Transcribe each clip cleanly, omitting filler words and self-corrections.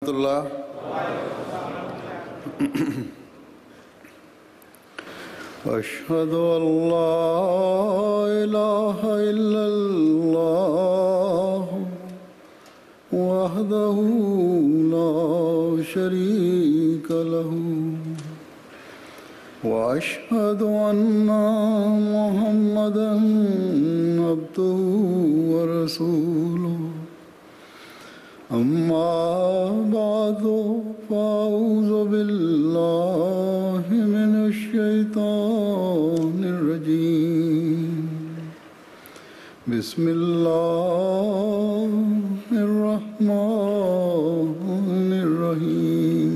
রহমতুল্লাহ। আশহাদু আল্লা ইলাহা ইল্লাল্লাহ ওয়াহদাহু লা শারীকা লাহু ওয়া আশহাদু আন্না মুহাম্মাদান আবদুহু ওয়া রাসূলুহু। أما بعد فأعوذ بالله من الشيطان الرجيم. بسم الله الرحمن الرحيم.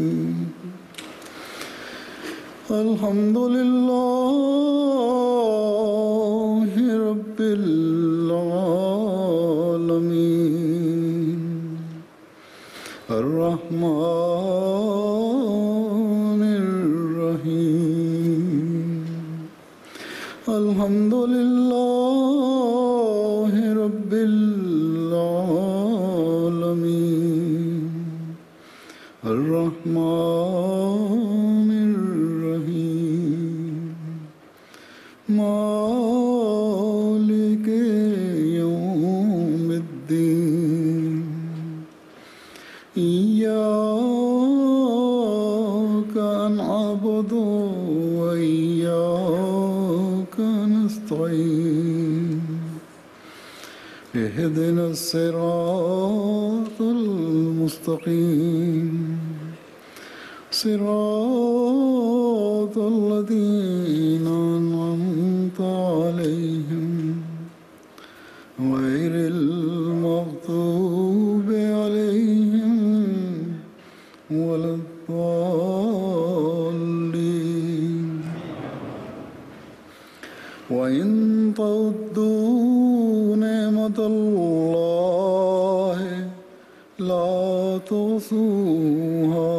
الحمد لله رب العالمين الرحمن الرحيم. الحمد لله رب العالمين الرحمن الرحيم مالك يوم الدين. إياك نعبد وإياك نستعين. اهدنا الصراط المستقيم صراط الذين أنعمت عليهم غير المغضوب عليهم ولا الضالين. وإن تعدوا نعمة الله لا تحصوها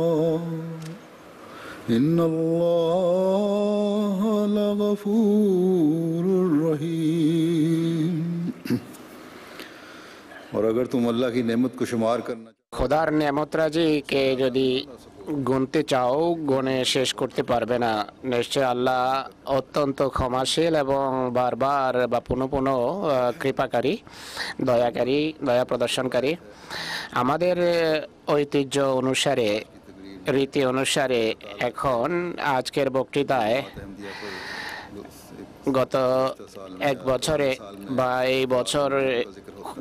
إن الله لغفور رحيم. और अगर तुम अल्लाह की नेमत को शुमार करना খোদার নেমতরাজিকে যদি গুনতে চাও গুনে শেষ করতে পারবে না। নিশ্চয় আল্লাহ অত্যন্ত ক্ষমাশীল এবং বারবার বা পুনঃ পুনঃ কৃপাকারী, দয়াকারী, দয়া প্রদর্শনকারী। আমাদের ঐতিহ্য অনুসারে, রীতি অনুসারে এখন আজকের বক্তৃতায় গত এক বছরে বা এই বছর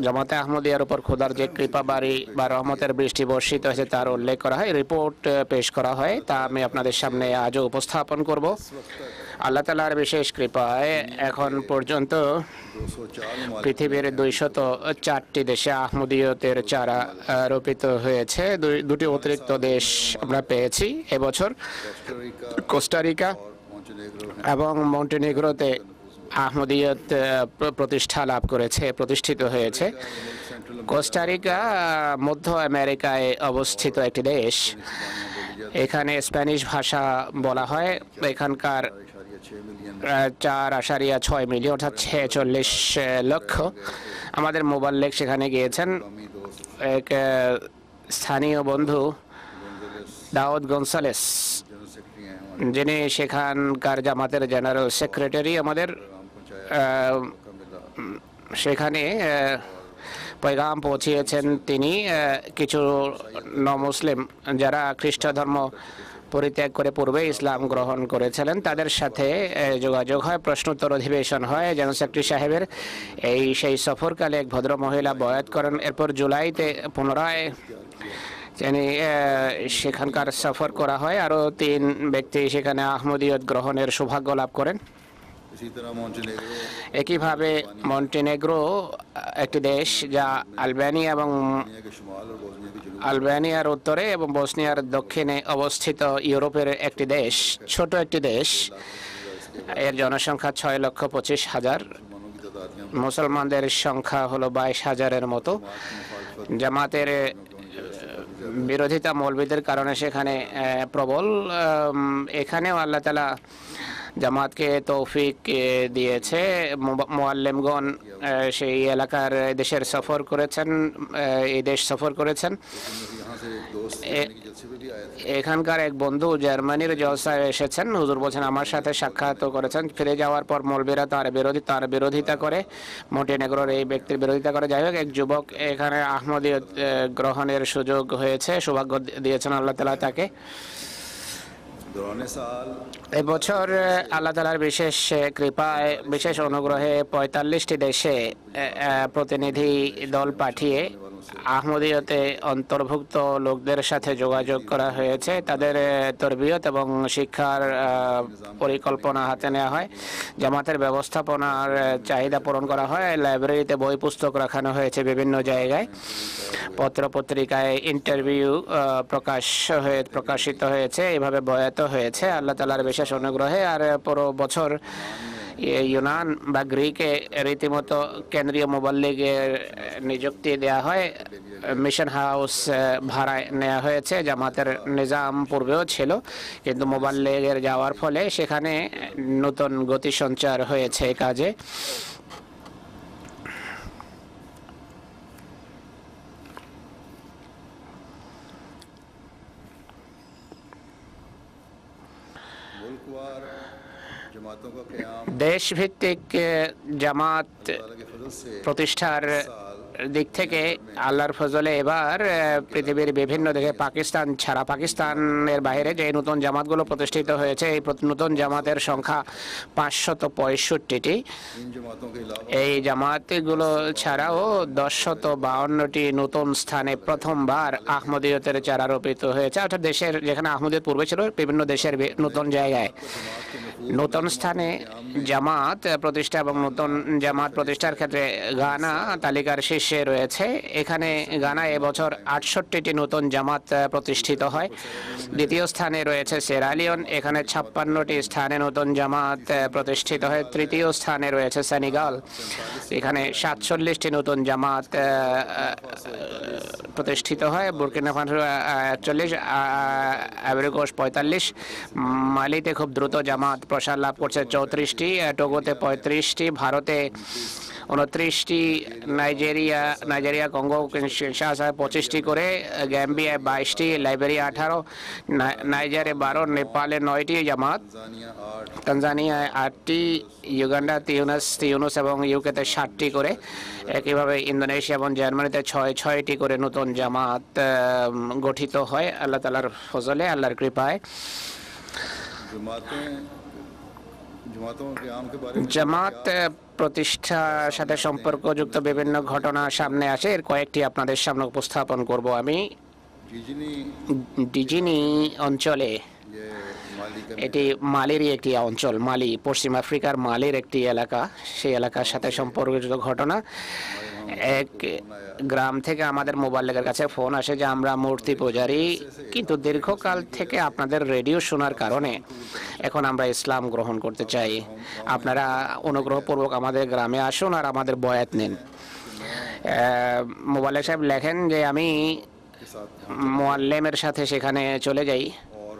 জামাতে আহমদিয়ার উপর খোদার যে কৃপা বাড়ি বা রহমতের বৃষ্টি বর্ষিত হয়েছে তার উল্লেখ করা হয়, রিপোর্ট পেশ করা হয়। তা আমি আপনাদের সামনে আজও উপস্থাপন করব। আল্লাহ তাআলার বিশেষ কৃপায় এখন পর্যন্ত পৃথিবীর 204টি দেশে আহমদিয়তের চারা রোপিত হয়েছে। দুটি অতিরিক্ত দেশ আমরা পেয়েছি এবছর, কোস্টারিকা এবং মন্টিনিগ্রোতে আহমদিয়ত প্রতিষ্ঠিত হয়েছে। কোস্টারিকা মধ্য আমেরিকায় অবস্থিত একটি দেশ। এখানে স্প্যানিশ ভাষা বলা হয়। এখানকার 4.6 মিলিয়ন অর্থাৎ 46 লক্ষ। আমাদের মোবাল্লেগ সেখানে গিয়েছেন। এক স্থানীয় বন্ধু দাউদ গনসালেস, যিনি সেখানকার জামাতের জেনারেল সেক্রেটারি, আমাদের সেখানে পয়গাম পৌঁছিয়েছেন। তিনি কিছু নমুসলিম যারা খ্রিস্ট ধর্ম পরিত্যাগ করে পূর্বে ইসলাম গ্রহণ করেছিলেন তাদের সাথে যোগাযোগ হয়, প্রশ্নোত্তর অধিবেশন হয় জেনারেল সেক্রেটারি সাহেবের। সেই সফরকালে এক ভদ্র মহিলা বয়াত করেন। এরপর জুলাইতে পুনরায় তিনি সেখানকার সফর করা হয়। আরও 3 ব্যক্তি সেখানে আহমদিয়ত গ্রহণের সৌভাগ্য লাভ করেন। একইভাবে মন্টিনেগ্রো একটি দেশ যা আলবেনিয়ার উত্তরে এবং বসনিয়ার দক্ষিণে অবস্থিত ইউরোপের একটি দেশ, ছোট একটি দেশ। এর জনসংখ্যা 6,25,000, মুসলমানদের সংখ্যা হলো 22,000-এর মতো। জামাতের বিরোধিতা মৌলবীদের কারণে সেখানে প্রবল। এখানেও আল্লাহ তাআলা জামাতকে তৌফিক দিয়েছে। মুআল্লিমগণ সেই এলাকার দেশের সফর করেছেন, এই দেশ সফর করেছেন। से एक दोस्त এ- जर्मनी के जलसे पे भी आए थे। এখানকার এক বন্ধু জার্মানির জলসায় এসেছেন। হুজুর বলছেন আমার সাথে সাক্ষাৎ করেছেন। ফিরে যাওয়ার পর মৌলবীরা তার বিরোধিতা করে, মন্টিনেগ্রোর এই ব্যক্তির বিরোধিতা করে। যাই হোক, এক যুবক এখানে আহমদিয়ত গ্রহণের সুযোগ হয়েছে, সৌভাগ্য দিয়েছেন আল্লাহ তাআলা তাকে। दौरान साल এবছর আল্লাহ তাআলার বিশেষ কৃপায়, বিশেষ অনুগ্রহে ৪৫টি দেশে প্রতিনিধি দল পাঠিয়ে আহমদিয়তে অন্তর্ভুক্ত লোকদের সাথে যোগাযোগ করা হয়েছে। তাদের তরবিয়ত এবং শিক্ষার পরিকল্পনা হাতে নেওয়া হয়। জামাতের ব্যবস্থাপনার চাহিদা পূরণ করা হয়। লাইব্রেরিতে বই পুস্তক রাখানো হয়েছে বিভিন্ন জায়গায়। পত্র পত্রিকায় ইন্টারভিউ প্রকাশিত হয়েছে। এভাবে বয়াত হয়েছে আল্লাহ তাআলার বিশেষ অনুগ্রহে। আর পুরো বছর ইউনান বা গ্রিকে রীতিমতো কেন্দ্রীয় মুবাল্লিগের নিযুক্তি দেওয়া হয়। মিশন হাউস ভাড়ায় নেওয়া হয়েছে। জামাতের নিজাম পূর্বেও ছিল, কিন্তু মুবাল্লিগের যাওয়ার ফলে সেখানে নতুন গতি সঞ্চার হয়েছে কাজে। मुल्कवार जमातों का क़याम দেশভিত্তিক জামাত अल्लाह के फजल से প্রতিষ্ঠার দিক থেকে আল্লাহর ফজলে এবার পৃথিবীর বিভিন্ন দেশে, পাকিস্তান ছাড়া, পাকিস্তানের বাইরে যে নতুন জামাতগুলো প্রতিষ্ঠিত হয়েছে, এই নতুন জামাতের সংখ্যা ৫৬৫টি। इन जमातों के अलावा এই জামাতগুলো ছাড়াও ১০৫২টি নতুন স্থানে প্রথমবার আহমদিয়তের চারা রোপিত হয়েছে। অর্থাৎ দেশের যেখানে আহমদিয়ত পূর্বে ছিল, বিভিন্ন দেশের নতুন জায়গায় নতুন স্থানে জামাত প্রতিষ্ঠা এবং নতুন জামাত প্রতিষ্ঠার ক্ষেত্রে গানা তালিকার শীর্ষে রয়েছে। এখানে গানা এবছর ৬৮টি নতুন জামাত প্রতিষ্ঠিত হয়। দ্বিতীয় স্থানে রয়েছে সেরালিয়ন, এখানে ৫৬টি স্থানে নতুন জামাত প্রতিষ্ঠিত হয়। তৃতীয় স্থানে রয়েছে সেনেগাল, এখানে ৪৭টি নতুন জামাত প্রতিষ্ঠিত হয়। বুর্কিনা ফাসো ৪১, আইভরি কোস্ট ৪৫, মালিতে খুব দ্রুত জামাত প্রসার লাভ করছে ৩৪টি, টোগোতে ৩৫টি, ভারতে ২৯টি, নাইজেরিয়া কঙ্গো কিনশাসায় ২৫টি করে, গ্যাম্বিয়ায় ২২টি, লাইবেরিয়া ১৮, নাইজারে ১২, নেপালে ৯টি জামাত, তানজানিয়ায় ৮টি, ইউগান্ডা, তিউনিস এবং ইউকেতে ৬০টি করে। একইভাবে ইন্দোনেশিয়া এবং জার্মানিতে ৬টি করে নতুন জামাত গঠিত হয় আল্লাহ তাআলার ফজলে, আল্লাহর কৃপায়। जमातों के क़याम के बारे में জামাত প্রতিষ্ঠার সাথে সম্পর্কযুক্ত বিভিন্ন ঘটনা সামনে আসে। এর কয়েকটি আপনাদের সামনে উপস্থাপন করব আমি। जीजनी ডিজিনি অঞ্চলে, ये माली का এটি মালিরই একটি অঞ্চল, মালি, পশ্চিম আফ্রিকার মালির একটি এলাকা। সেই এলাকার সাথে সম্পর্কিত ঘটনা। এক গ্রাম থেকে আমাদের মোবাইলের কাছে ফোন আসে যে আমরা মূর্তি পূজারী, কিন্তু দীর্ঘকাল থেকে আপনাদের রেডিও শোনার কারণে এখন আমরা ইসলাম গ্রহণ করতে চাই। আপনারা অনুগ্রহপূর্বক আমাদের গ্রামে আসুন আর আমাদের বয়াত নিন। মোবাইল সাহেব লেখেন যে আমি के साथ মোয়াল্লেমের সাথে সেখানে চলে যাই, और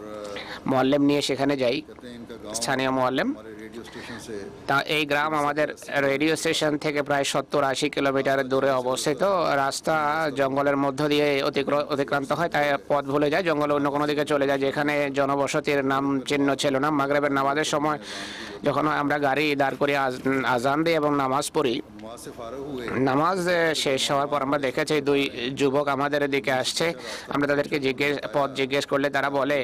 মোয়াল্লেম নিয়ে সেখানে যাই, कहते हैं इनका गांव স্থানীয় মোয়াল্লেম। हमारे रेडियो स्टेशन से তা এই গ্রাম আমাদের রেডিও স্টেশন থেকে প্রায় ৭০-৮০ কিলোমিটার দূরে অবস্থিত। রাস্তা জঙ্গলের মধ্য দিয়ে অতিক্রান্ত হয়, তাই পথ ভুলে যায়, জঙ্গলে অন্য কোনো দিকে চলে যায় যেখানে জনবসতির নাম চিহ্ন ছিল না। মাগরিবের নামাজের সময় যখন আমরা গাড়ি দাঁড় করিয়ে আজান দিই এবং নামাজ পড়ি, वहाँ से फारग हुए নামাজ শেষ হওয়ার পর আমরা দেখেছি দুই যুবক আমাদের দিকে আসছে। আমরা তাদেরকে পথ জিজ্ঞেস করলে তারা বলে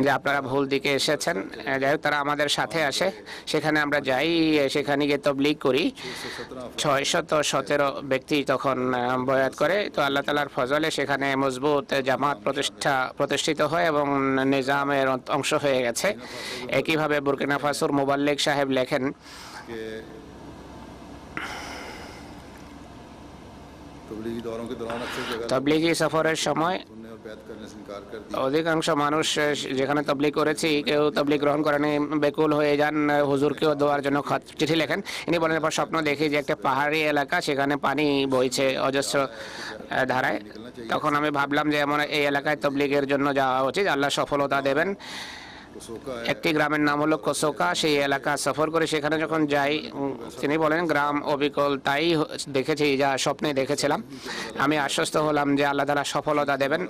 যে আপনারা ভুল দিকে এসেছেন। যাই হোক, তারা আমাদের সাথে আসে, সেখানে আমরা যাই, সেখানে গিয়ে তবলিগ করি। ৬১৭ ব্যক্তি তখন বয়াত করে। তো আল্লাহ তাআলার ফজলে সেখানে মজবুত জামাত প্রতিষ্ঠিত হয় এবং নিজামের অংশ হয়ে গেছে। একইভাবে বুর্কিনা ফাসোর মুবাল্লিগ সাহেব লেখেন कि तबलीगी दौरों के दौरान अक्सर जगह তবলিগি সফরের সময় सुनने और बैत करने से इनकार कर दिया। অধিকাংশ মানুষ যেখানে তবলিগ করেছি, কেউ তবলিগ গ্রহণ করেনি, বেকুল হয়ে যান, হুজুরকেও দেওয়ার জন্য চিঠি লেখেন। ইনি বলেন এরপর স্বপ্ন দেখি যে একটা পাহাড়ি এলাকা, সেখানে পানি বইছে অজস্র ধারায়। তখন আমি ভাবলাম যে এমন এই এলাকায় তবলিগের জন্য যাওয়া উচিত, আল্লাহ সফলতা দেবেন। कोसोका है একটি গ্রামের নাম হলো কোসোকা। সেই এলাকা সফর করে সেখানে যখন যাই, তিনি বলেন গ্রাম অবিকল তাই দেখেছি যা স্বপ্নে দেখেছিলাম। আমি আশ্বস্ত হলাম যে আল্লাহ তাআলা সফলতা দেবেন।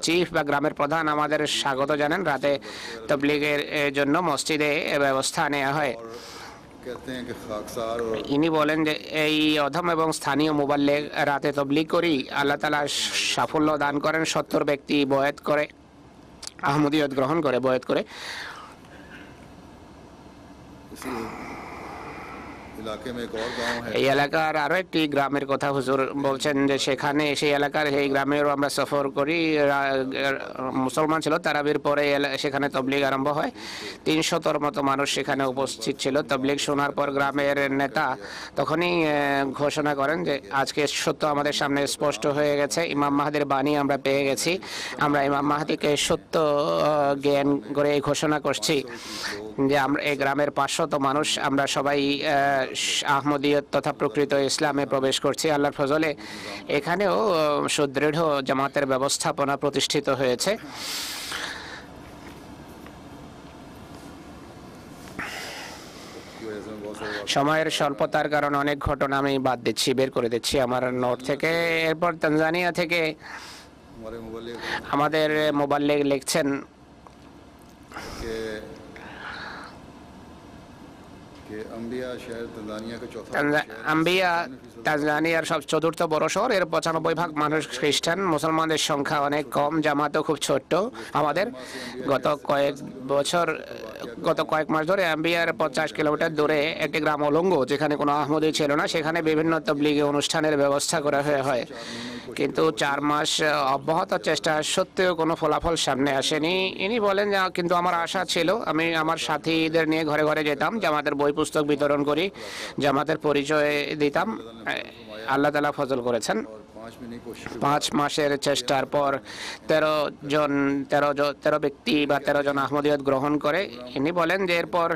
চিফ বা গ্রামের প্রধান আমাদের স্বাগত জানান। রাতে তবলিগের জন্য মসজিদে ব্যবস্থা নেওয়া হয়। कहते हैं कि खाकसार और ইনি বলেন যে এই অধম এবং স্থানীয় মোবাল্লেগ রাতে তবলিগ করি, আল্লাহ তাআলা সাফল্য দান করেন। 70 ব্যক্তি বয়াত করে, আহমদিয়ত গ্রহণ করে, বয়াত করে। इसी इलाके में एक और गांव है এই এলাকার আরো একটি গ্রামের কথা হুজুর বলছেন যে সেখানে, সেই এলাকার এই গ্রামেরও আমরা সফর করি। মুসলমান ছিল, তারাবির পরে সেখানে তবলিগ আরম্ভ হয়। 300-র মতো মানুষ সেখানে উপস্থিত ছিল। তবলিগ শোনার পর গ্রামের নেতা তখনই ঘোষণা করেন যে আজকে সত্য আমাদের সামনে স্পষ্ট হয়ে গেছে, ইমাম মাহদির বাণী আমরা পেয়ে গেছি। আমরা ইমাম মাহদিকে সত্য জ্ঞান করে এই ঘোষণা করছি যে আমরা এই গ্রামের 500 মানুষ আমরা সবাই আহমদিয়ত তথা প্রকৃত ইসলামে প্রবেশ করছি। আল্লাহর ফজলে এখানেও সুদৃঢ় জামাতের ব্যবস্থাপনা প্রতিষ্ঠিত হয়েছে। की वजह से मैं बहुत सारे সময়ের স্বল্পতার কারণে অনেক ঘটনা আমি বাদ দিচ্ছি, বের করে দিচ্ছি আমার নোট থেকে। এরপর তানজানিয়া থেকে हमारे मुबल्लिग আমাদের মোবাল্লিগ লিখছেন के अम्बिया शहर तंजानिया का चौथा আম্বিয়া তানজানিয়ার সব চতুর্থ বড় শহর। এর 95% মানুষ খ্রিস্টান, মুসলমানদের সংখ্যা অনেক কম, জামাতও খুব ছোট্ট। আমাদের গত কয়েক মাস ধরে আম্বিয়ার 50 কিলোমিটার দূরে একটি গ্রাম অলঙ্গ, যেখানে কোনো আহমদি ছিল না, সেখানে বিভিন্ন তবলিগি অনুষ্ঠানের ব্যবস্থা করা হয়। কিন্তু 4 মাস অব্যাহত চেষ্টা সত্ত্বেও কোনো ফলাফল সামনে আসেনি। ইনি বলেন যে কিন্তু আমার আশা ছিল। আমি আমার সাথীদের নিয়ে ঘরে ঘরে যেতাম, জামাতের বই পুস্তক বিতরণ করি, জামাতের পরিচয় দিতাম। আল্লাহ তাআলা ফজল করেছেন। और 5 महीने की कोशिश 5 মাসের চেষ্টার পর 13 ব্যক্তি বা 13 জন আহমদিয়ত গ্রহণ করে। ইনি বলেন যে এরপর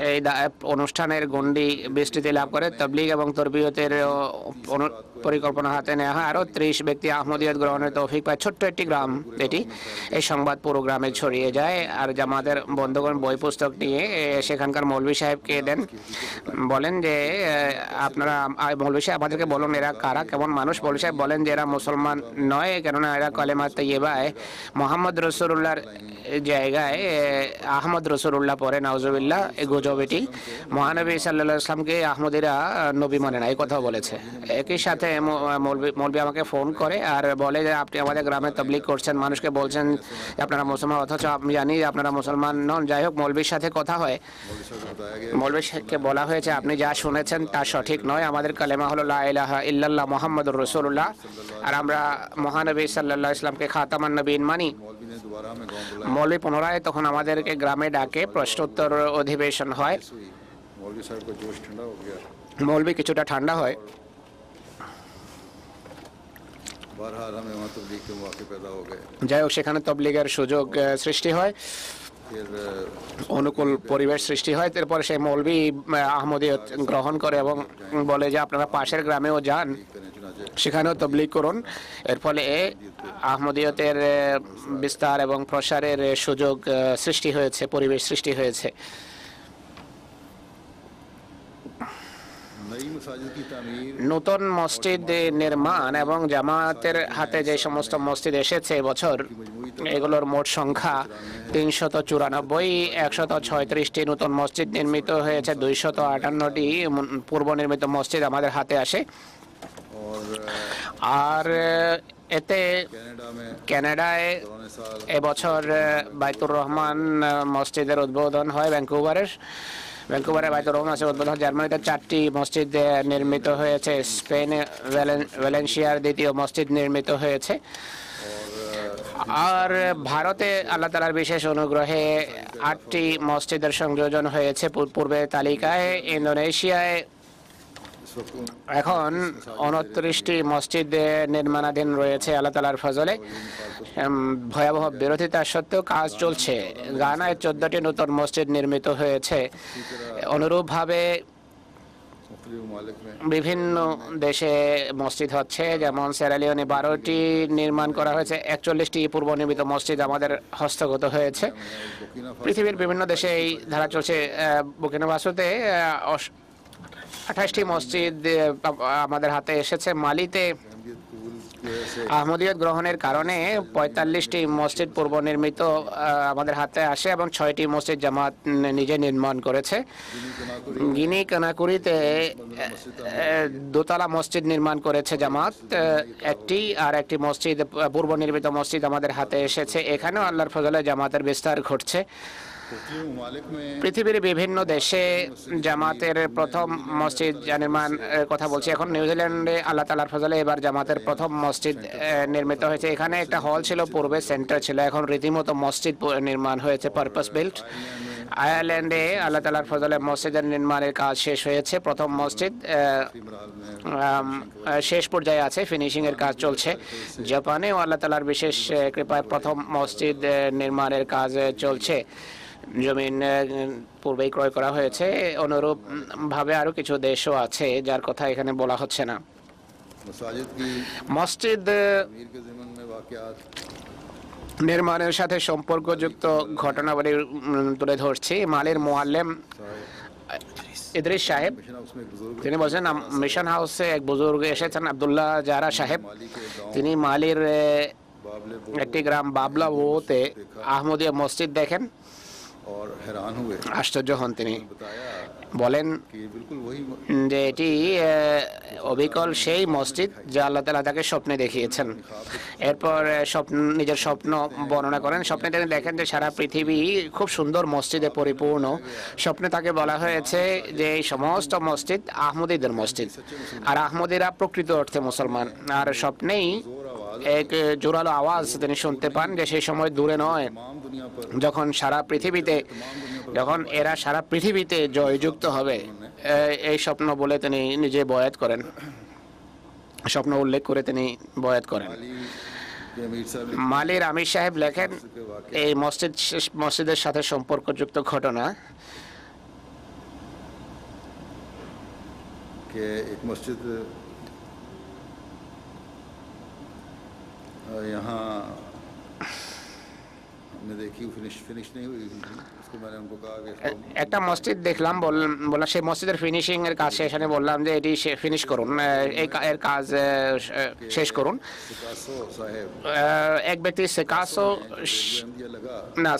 এই অনুষ্ঠানের গণ্ডি বিস্তৃতি লাভ করে, তবলিগ এবং তরবিয়তের পরিকল্পনা হাতে নেওয়া হয়। আরও 30 ব্যক্তি আহমদিয়ত গ্রহণের তৌফিক পায়। ছোট্ট একটি গ্রাম এটি। এই সংবাদ পুরো গ্রামে ছড়িয়ে যায়। আর জামাতের বন্ধুগণ বই পুস্তক নিয়ে সেখানকার মৌলভী সাহেবকে দেন। বলেন যে আপনারা মৌলভী সাহেব আমাদেরকে বলুন এরা কারা, কেমন মানুষ। মৌলভী সাহেব বলেন যে এরা মুসলমান নয়, কেননা এরা কালেমা তাইয়্যিবায় মোহাম্মদ রসুলুল্লাহর জায়গায় আহমদ রসুলুল্লাহ পরে, নাউজুবিল্লাহ। এই গুজব এটি। মহানবী সাল্লাল্লাহু আলাইহি ওয়াসাল্লামকে আহমদিরা নবী মানে না, এই কথা বলেছে। একই সাথে মৌলভী আমাকে ফোন করে আর বলে যে আপনি আমাদের গ্রামে তবলিগ করছেন, মানুষকে বলছেন আপনারা মুসলমান, অথচ আমি জানি যে আপনারা মুসলমান নন। যাই হোক, মৌলভীর সাথে কথা হয়। মৌলভী সাহেবকে বলা হয়েছে আপনি যা শুনেছেন তা সঠিক নয়। আমাদের কালেমা হলো লা ইলাহা ইল্লাল্লাহ মুহাম্মাদুর রাসূলুল্লাহ, আর আমরা মহানবী সাল্লাল্লাহু আলাইহি ওয়াসাল্লামকে খাতামান নবীন মানি। मौलवी ने दोबारा हमें गांव बुलाया। মৌলভী পুনরায় তখন আমাদেরকে গ্রামে ডাকে, প্রশ্নোত্তর অধিবেশন হয়। हुई मौलवी साहब का जोश ठंडा हो गया। মৌলভী কিছুটা ঠান্ডা হয়। बहरहाल हमें वहाँ तबलीग के मौके पैदा हो गए। যাই হোক, সেখানে তবলিগের সুযোগ সৃষ্টি হয়, फिर অনুকূল পরিবেশ সৃষ্টি হয়। তারপরে সেই মৌলভী আহমদিয়ত গ্রহণ করে এবং বলে যে আপনারা পাশের গ্রামেও যান, करें चुनाचे সেখানেও তবলিগ করুন। এর ফলে আহমদিয়তের বিস্তার এবং প্রসারের সুযোগ সৃষ্টি হয়েছে, পরিবেশ সৃষ্টি হয়েছে। नई मसाजिद की तामीर নতুন মসজিদ নির্মাণ এবং জামাতের হাতে যে সমস্ত মসজিদ এসেছে এবছর, এগুলোর মোট সংখ্যা 394। 136টি নতুন মসজিদ নির্মিত হয়েছে, 258টি পূর্ব নির্মিত মসজিদ আমাদের হাতে আসে। और আর এতে कनाडा में কানাডায় पुराने साल এবছর বাইতুর রহমান মসজিদের উদ্বোধন হয়। ভ্যাঙ্কুভারে বাইতুর রহমান মসজিদের উদ্বোধন। জার্মানিতে 4টি মসজিদ নির্মিত হয়েছে। স্পেনে ভ্যালেন্সিয়ার দ্বিতীয় মসজিদ নির্মিত হয়েছে। আর ভারতে আল্লাহ তাআলার বিশেষ অনুগ্রহে 8টি মসজিদের সংযোজন হয়েছে পূর্বের তালিকায়। ইন্দোনেশিয়ায় इस वक्त এখন 29টি মসজিদ নির্মাণাধীন রয়েছে আল্লাহ তাআলার ফজলে। ভয়াবহ বিরোধিতা সত্ত্বেও কাজ চলছে। গানায় 14টি নতুন মসজিদ নির্মিত হয়েছে। অনুরূপভাবে मुख्तलिफ ममालिक में বিভিন্ন দেশে মসজিদ হচ্ছে, যেমন সেরালিওনে 12টি নির্মাণ করা হয়েছে, 41টি পূর্বনির্মিত মসজিদ আমাদের হস্তগত হয়েছে। बुर्किना পৃথিবীর বিভিন্ন দেশে এই ধারা চলছে। বুর্কিনা ফাসোতে 28টি মসজিদ আমাদের হাতে এসেছে। মালিতে अहमियत कबूल की वजह से আহমদিয়ত গ্রহণের কারণে 45টি মসজিদ পূর্বনির্মিত আমাদের হাতে আসে এবং 6টি মসজিদ জামাত নিজে নির্মাণ করেছে। গিনি কানাকুরিতে দোতলা মসজিদ নির্মাণ করেছে জামাত একটি, আর একটি মসজিদ পূর্বনির্মিত মসজিদ আমাদের হাতে এসেছে। এখানেও আল্লাহর ফজলে জামাতের বিস্তার ঘটছে। मुख्तलिफ ममालिक में পৃথিবীর বিভিন্ন দেশে জামাতের প্রথম মসজিদ নির্মাণ কথা বলছি। এখন নিউজিল্যান্ডে আল্লাহ তাআলার ফজলে এবার জামাতের প্রথম মসজিদ নির্মিত হয়েছে। এখানে একটা হল ছিল, পূর্বে সেন্টার ছিল, এখন রীতিমতো মসজিদ নির্মাণ হয়েছে, পারপাস বিল্ট। আয়ারল্যান্ডে আল্লাহ তাআলার ফজলে মসজিদের নির্মাণের কাজ শেষ হয়েছে। প্রথম মসজিদ শেষ পর্যায়ে আছে, ফিনিশিং এর কাজ চলছে। জাপানেও আল্লাহ তাআলার বিশেষ কৃপায় প্রথম মসজিদ নির্মাণের কাজ চলছে। জমিন পূর্বেই ক্রয় করা হয়েছে। অনুরূপ ভাবে আরো কিছু দেশও আছে যার কথা এখানে বলা হচ্ছে না। मसाजिद की মসজিদ अमीर के ज़िमन में वाक़यात নির্মাণের সাথে সম্পর্কযুক্ত ঘটনাবলী তুলে ধরছি। মালির মুআল্লিম ইদ্রিস সাহেব मिशन हाउस में एक बुजुर्ग তিনি বলছেন, মিশন হাউসে এক বুজুর্গ এসেছেন, আব্দুল্লাহ জারা সাহেব। माली के गांव তিনি মালির बाबले একটি গ্রাম বাবলাবোতে আহমদিয়া মসজিদ দেখেন, और हैरान हुए, আশ্চর্য হন। তিনি बताया বলেন कि बिल्कुल वही যে এটি অবিকল সেই মসজিদ যা আল্লাহ তাআলা তাকে স্বপ্নে দেখিয়েছেন। এরপর নিজের স্বপ্ন বর্ণনা করেন। স্বপ্নে তিনি দেখেন যে সারা পৃথিবী খুব সুন্দর মসজিদে পরিপূর্ণ। স্বপ্নে তাকে বলা হয়েছে যে এই সমস্ত মসজিদ আহমদীদের মসজিদ, আর আহমদীরা প্রকৃত অর্থে মুসলমান। আর স্বপ্নেই এক জোরালো আওয়াজ তিনি শুনতে পান যে সেই সময় দূরে নয় तमाम दुनिया पर যখন এরা সারা পৃথিবীতে জয়যুক্ত হবে। এই স্বপ্ন বলে তিনি নিজে বয়াত করেন, স্বপ্ন উল্লেখ করে তিনি বয়াত করেন। माली के अमीर साहब ने মালির আমির সাহেব লেখেন, এই মসজিদের সাথে সম্পর্কযুক্ত ঘটনা कि एक मस्जिद यहाँ हमने देखी, फिनिश नहीं हुई थी, उसको मैंने उनको कहा कि इसको একটা মসজিদ দেখলাম, বললাম সেই মসজিদের ফিনিশিং এর কাজ শেষ। আমি বললাম যে এটি ফিনিশ করুন, এর কাজ শেষ করুন। पिकासो साहब এক ব্যক্তি সেকাসো अहमदिया लगा,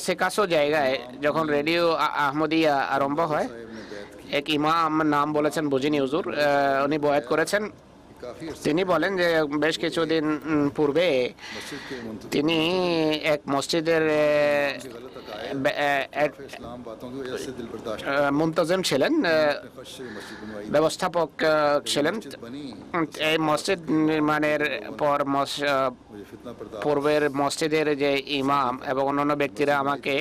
সেকাসো জায়গায় যখন রেডিও আহমদিয়া আরম্ভ হয়, साहब ने बैत की, এক ইমাম নাম বলেছেন বুজিনি হুজুর, উনি বয়াত করেছেন। काफ़ी अर्से তিনি বলেন যে বেশ কিছুদিন পূর্বে मस्जिद के मुंतज़िर তিনি এক মসজিদের गलत अकायद इस्लाम बातों की वजह से दिल बर्दाश्त মুনতাজিম ছিলেন, खश से मस्जिद बनवाई, ব্যবস্থাপক ছিলেন। मस्जिद बनी, এই মসজিদ নির্মাণের পর मुझे फितना बर्दाश्त পূর্বের মসজিদের যে ইমাম এবং অন্যান্য ব্যক্তিরা আমাকে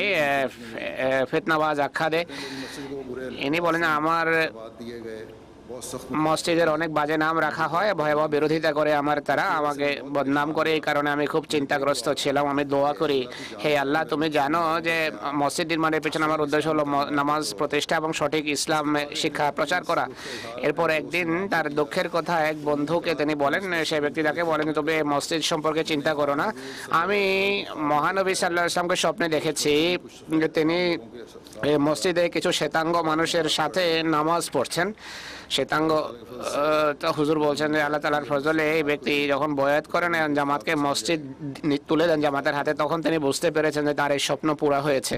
ফিতনাবাজ আখ্যা দেয়। मस्जिद को बुरे ইনি বলেন আমার बात दिए गए, बहुत सख्त মসজিদের অনেক বাজে নাম রাখা হয়, ভয়াবহ বিরোধিতা করে তারা আমাকে বদনাম করে। এই কারণে আমি খুব চিন্তাগ্রস্ত ছিলাম। আমি দোয়া করি, হে আল্লাহ, তুমি জানো যে মসজিদ নির্মাণের পেছনে আমার উদ্দেশ্য হলো নামাজ প্রতিষ্ঠা এবং সঠিক ইসলাম শিক্ষা প্রচার করা। এরপর একদিন তার দুঃখের কথা এক বন্ধুকে তিনি বলেন, সেই ব্যক্তি তাকে বলেন, তবে মসজিদ সম্পর্কে চিন্তা করো না। আমি মহানবী সাল্লাল্লাহু আলাইহি ওয়াসাল্লামকে স্বপ্নে দেখেছি যে তিনি এই মসজিদে কিছু শ্বেতাঙ্গ মানুষের সাথে নামাজ পড়ছেন। শ্বেতাঙ্গ হুজুর বলছেন যে আল্লাহ তাআলার ফজলে এই ব্যক্তি যখন বয়াত করেন জামাতকে মসজিদ তুলে দেন জামাতের হাতে, তখন তিনি বুঝতে পেরেছেন যে তার এই স্বপ্ন পুরা হয়েছে।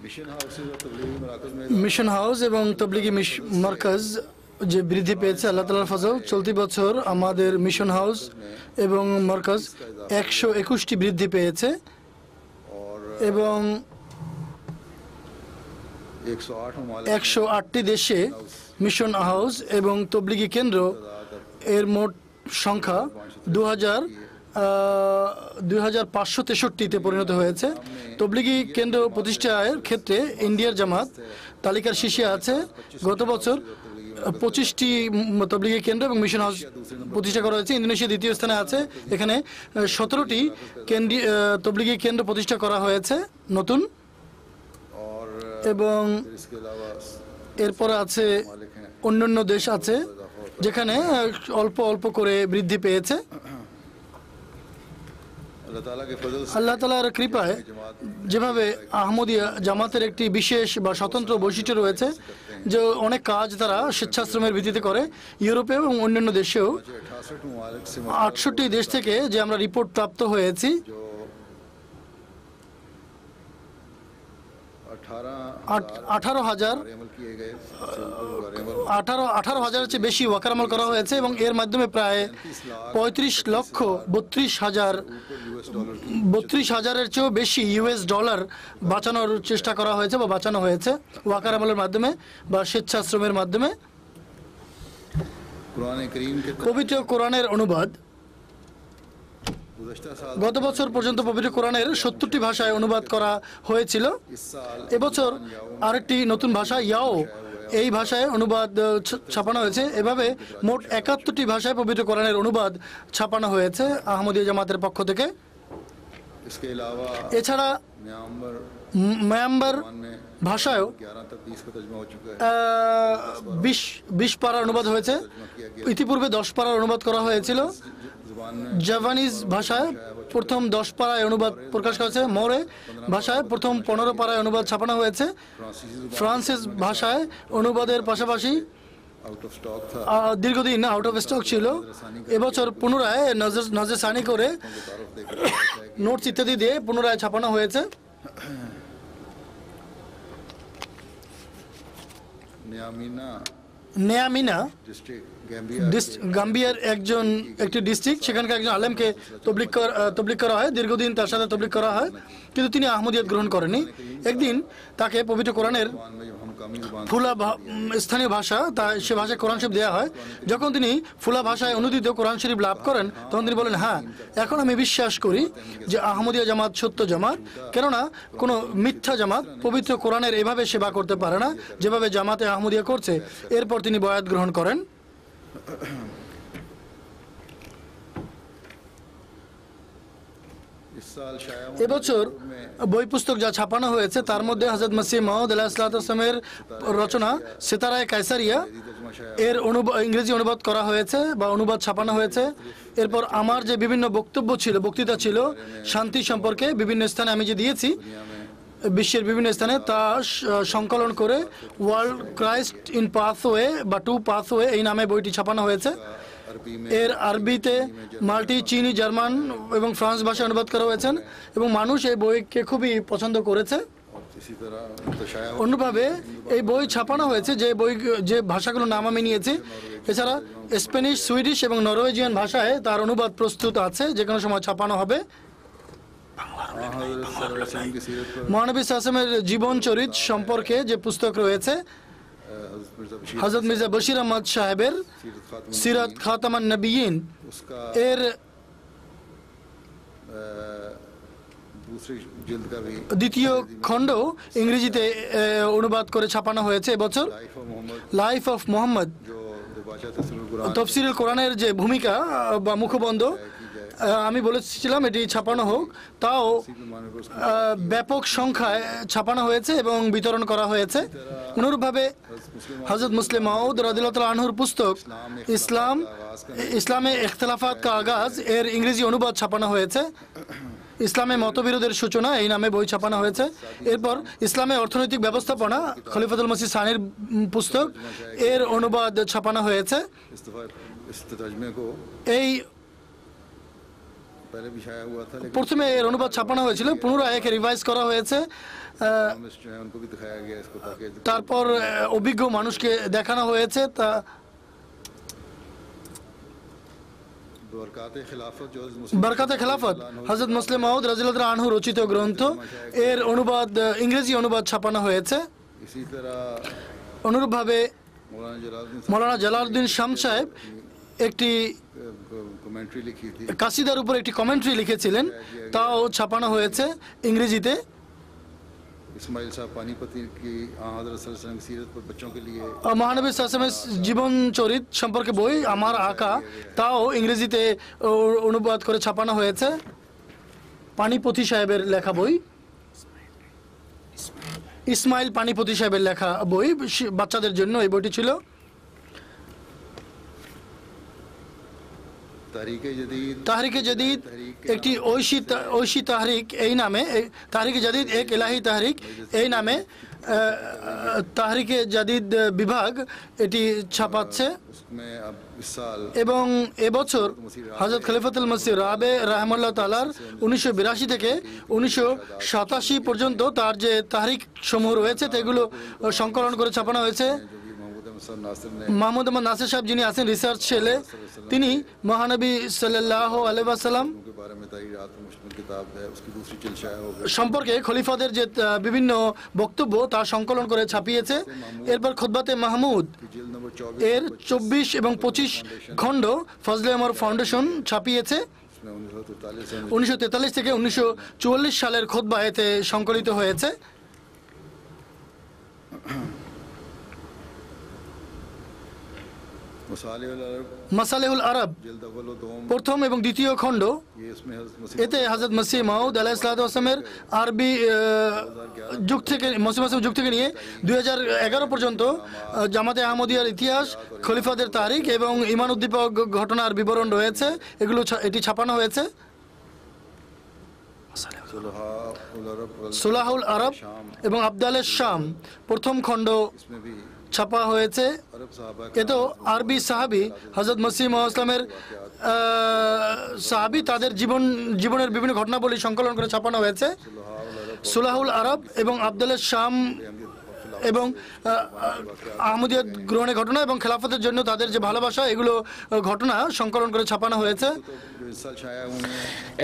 मिशन हाउस और तबलीगी मराकज़ में মিশন হাউস এবং তবলিগি মার্কাজ যে বৃদ্ধি পেয়েছে আল্লাহ তাআলার ফজল। চলতি বছর আমাদের মিশন হাউস এবং মার্কাজ 121টি বৃদ্ধি পেয়েছে और এবং 108 ममालिक 108টি দেশে মিশন হাউস এবং তবলিগি কেন্দ্র এর মোট সংখ্যা 2563তে পরিণত হয়েছে। তবলিগি কেন্দ্র প্রতিষ্ঠার ক্ষেত্রে ইন্ডিয়ার জামাত তালিকার শীর্ষে আছে। গত বছর 25টি তবলিগি কেন্দ্র এবং মিশন হাউস প্রতিষ্ঠা করা হয়েছে। ইন্দোনেশিয়া দ্বিতীয় স্থানে আছে। এখানে 17টি তবলিগি কেন্দ্র প্রতিষ্ঠা করা হয়েছে নতুন। और এবং इसके अलावा এরপর আছে मालिक हैं অন্যান্য দেশ আছে যেখানে অল্প অল্প করে বৃদ্ধি পেয়েছে। अल्लाह ताला के फजल से আল্লাহ তাআলার কৃপায় যেভাবে আহমদিয়া জামাতের একটি বিশেষ বা স্বতন্ত্র বৈশিষ্ট্য রয়েছে যে অনেক কাজ তারা স্বেচ্ছাশ্রমের ভিত্তিতে করে। ইউরোপে এবং অন্যান্য দেশেও 68 ममालिक से 68টি দেশ থেকে যে আমরা রিপোর্ট প্রাপ্ত হয়েছি, जो 18,000 अमल किए गए 18,000-এর চেয়ে বেশি ওয়াকার আমল করা হয়েছে এবং এর মাধ্যমে প্রায় 35,32,000-এর চেয়েও বেশি ইউএস ডলার বাঁচানোর চেষ্টা করা হয়েছে বা বাঁচানো হয়েছে ওয়াকার আমলের মাধ্যমে বা স্বেচ্ছাশ্রমের মাধ্যমে। कुरान करीम के পবিত্র কোরআনের অনুবাদ गुज़श्ता साल গত বছর পর্যন্ত পবিত্র কোরআনের 70টি ভাষায় অনুবাদ করা হয়েছিল। इस साल এবছর আরেকটি নতুন ভাষা ইয়াও এই ভাষায় অনুবাদ ছাপানো হয়েছে। এভাবে মোট 71টি ভাষায় পবিত্র কোরআনের অনুবাদ ছাপানো হয়েছে আহমদিয়া জামাতের পক্ষ থেকে। इसके अलावा এছাড়া म्यांमार মায়ানমার में ভাষায়ও 11 तक 20 का तर्जुमा हो चुका है 20 পারার অনুবাদ হয়েছে। ইতিপূর্বে 10 পারার অনুবাদ করা হয়েছিল। जुबान में জাপানিজ ভাষায় প্রথম 10 পারায় অনুবাদ প্রকাশ করা হয়েছে। মোরে ভাষায় প্রথম 15 পারায় অনুবাদ ছাপানো হয়েছে। फ्रांसीसी ফ্রান্সিস ভাষায় অনুবাদের পাশাপাশি आउट ऑफ स्टॉक था দীর্ঘদিন আউট অফ স্টক ছিল। এবছর পুনরায় নজর সানি করে तारुफ देकर নোটস ইত্যাদি দিয়ে পুনরায় ছাপানো হয়েছে। नियामिना নেয়ামিনা डिस्ट्रिक्ट गैम्बिया গাম্বিয়ার একটি ডিস্ট্রিক্ট, সেখানকার একজন আলেমকে তবলিগ করা হয়। দীর্ঘদিন তার সাথে তবলিগ করা হয়, কিন্তু তিনি আহমদিয়ত গ্রহণ করেনি। একদিন তাকে পবিত্র কোরআনের में जब हम कामी जुबान ফুলা স্থানীয় ভাষা সে ভাষায় কোরআন শরীফ দেওয়া হয়। যখন তিনি ফুলা ভাষায় অনুদিত কোরআন শরীফ লাভ করেন তখন তিনি বলেন, হ্যাঁ, এখন আমি বিশ্বাস করি যে আহমদিয়া জামাত সত্য জামাত, কেননা কোনো মিথ্যা জামাত পবিত্র কোরআনের এভাবে সেবা করতে পারে না যেভাবে জামাতে আহমদিয়া করছে। এরপর তিনি বয়াত গ্রহণ করেন। इस साल शाया এবছর বই পুস্তক যা ছাপানো হয়েছে তার মধ্যে হযরত মসিহ মাউদ আলাইহিসসালামের রচনা সিতারায়ে কায়সারিয়া এর ইংরেজি অনুবাদ করা হয়েছে বা অনুবাদ ছাপানো হয়েছে। এরপর আমার যে বিভিন্ন বক্তৃতা ছিল শান্তি সম্পর্কে বিভিন্ন স্থানে আমি যে দিয়েছি বিশ্বের বিভিন্ন স্থানে, তা সংকলন করে ওয়ার্ল্ড ক্রাইস্ট ইন পাথওয়ে বা টু পাথওয়ে এই নামে বইটি ছাপানো হয়েছে। अरबी में এর আরবিতে মাল্টি, চীনি, জার্মান এবং ফ্রান্স ভাষায় অনুবাদ করা হয়েছে এবং মানুষ এই বইকে খুবই পছন্দ করেছে। और इसी तरह मुतशाया অন্যভাবে এই বই ছাপানো হয়েছে যে ভাষাগুলোর নাম আমি নিয়েছি। এছাড়া স্প্যানিশ, সুইডিশ এবং নরওয়েজিয়ান ভাষায় তার অনুবাদ প্রস্তুত আছে, যে কোনো সময় ছাপানো হবে। हज़रत सल्लल्लाहु अलैहि वसल्लम की सीरत पर মহানবী সাল্লাল্লাহু আলাইহি জীবন চরিত সম্পর্কে যে পুস্তক রয়েছে হযরত মির্জা বশির আহমদ সাহেবের সিরাত খাতামান নবিয়িন, उसका এর दूसरी जिल्द का भी দ্বিতীয় খণ্ড ইংরেজিতে অনুবাদ করে ছাপানো হয়েছে এবছর। Life of Mohammad life of Mohammad जो दिबाचा तफसीरुल कुरान তফসিরুল কোরআনের যে ভূমিকা বা মুখবন্ধ আমি বলেছিলাম এটি ছাপানো হোক, তাও माने को ব্যাপক সংখ্যায় ছাপানো হয়েছে এবং বিতরণ করা হয়েছে। অনুরূপভাবে হযরত মুসলিম মাউদ রাদিয়াল্লাহু তাআলা আনহুর পুস্তক ইসলামে ইখতিলাফাত কা আগাজ এর ইংরেজি অনুবাদ ছাপানো হয়েছে। ইসলামে মতবিরোধের সূচনা এই নামে বই ছাপানো হয়েছে। এরপর ইসলামে অর্থনৈতিক ব্যবস্থাপনা খলিফাতুল মসিহ সানির পুস্তক এর অনুবাদ ছাপানো হয়েছে। इस तर्जमे को এই पहले भी शाया हुआ था लेकिन প্রথমে এর অনুবাদ ছাপানো হয়েছিল, পুনরায় একে রিভাইজ করা হয়েছে। इकोनॉमिस्ट जो है उनको भी दिखाया गया इसको ताकि তারপর অভিজ্ঞ মানুষকে দেখানো হয়েছে। তা बरकात खिलाफत जो मुस्लिम বরকাতে খেলাফত হযরত মুসলিম মাউদ রাদিয়াল্লাহু তাআলা আনহু রচিত গ্রন্থ এর অনুবাদ ইংরেজি অনুবাদ ছাপানো হয়েছে। इसी तरह অনুরূপভাবে मौलाना जलालुद्दीन মৌলানা জালালউদ্দিন শামস সাহেব একটি कमेंट्री लिखी थी কাসিদার উপর একটি কমেন্ট্রি লিখেছিলেন, তাও ছাপানো হয়েছে ইংরেজিতে। इस्माइल साहब पानीपति की हज़रत सल्लल्लाहु अलैहि वसल्लम की सीरत पर बच्चों के लिए মহানবী সাল্লামের জীবন চরিত সম্পর্কে বই আমার আঁকা, তাও ইংরেজিতে অনুবাদ করে ছাপানো হয়েছে। পানিপতি সাহেবের লেখা বই, ইসমাইল পানিপতি সাহেবের লেখা বই, বাচ্চাদের জন্য এই বইটি ছিল। তাহরিকে জাদিদ একটি ঐশী তাহরিক এই নামে, তাহরিকে জাদিদ এক এলাহি তাহরিক এই নামে তাহরিকে জাদিদ বিভাগ এটি ছাপাচ্ছে। এবং এবছর হযরত খলিফাতুল মসিহ রাবে রাহমাতুল্লাহ তাআলার 1982 থেকে 1987 পর্যন্ত তার যে তাহরিক সমূহ রয়েছে সেগুলো সংকলন করে ছাপানো হয়েছে। মাহমুদ আহমদ নাসির সাহেব যিনি আছেন রিসার্চ সেলে, তিনি মহানবী সাল্লাল্লাহু আলাইহি ওয়াসাল্লাম সম্পর্কে খলিফাদের যে বিভিন্ন বক্তব্য তা সংকলন করে ছাপিয়েছে। এরপর খুতবাতে মাহমুদ এর 24 এবং 25 খণ্ড ফজলে ওমর ফাউন্ডেশন ছাপিয়েছে। 1943 থেকে 1944 সালের খুতবা এতে সংকলিত হয়েছে। মাসালেহুল আরব প্রথম এবং দ্বিতীয় খণ্ড, এতে হযরত মসিহ মাউদ আলাইহিস সালামের আরবি যুগ থেকে যুগ থেকে নিয়ে 2011 পর্যন্ত জামাতে আহমদিয়ার ইতিহাস, খলিফাদের তারিখ এবং ঈমান উদ্দীপক ঘটনার বিবরণ রয়েছে। এটি ছাপানো হয়েছে। সুলাহুল আরব এবং আবদালের শাম প্রথম খণ্ড ছাপা হয়েছে। এতেও আরবি সাহাবি হযরত মসিহ মাউদ ইসলামের সাহাবি তাদের জীবনের বিভিন্ন ঘটনাবলী সংকলন করে ছাপানো হয়েছে। সুলাহুল আরব এবং আবদালের শাম এবং আহমদিয়ত গ্রহণের ঘটনা এবং খেলাফতের জন্য তাদের যে ভালোবাসা, এগুলো ঘটনা সংকলন করে ছাপানো হয়েছে।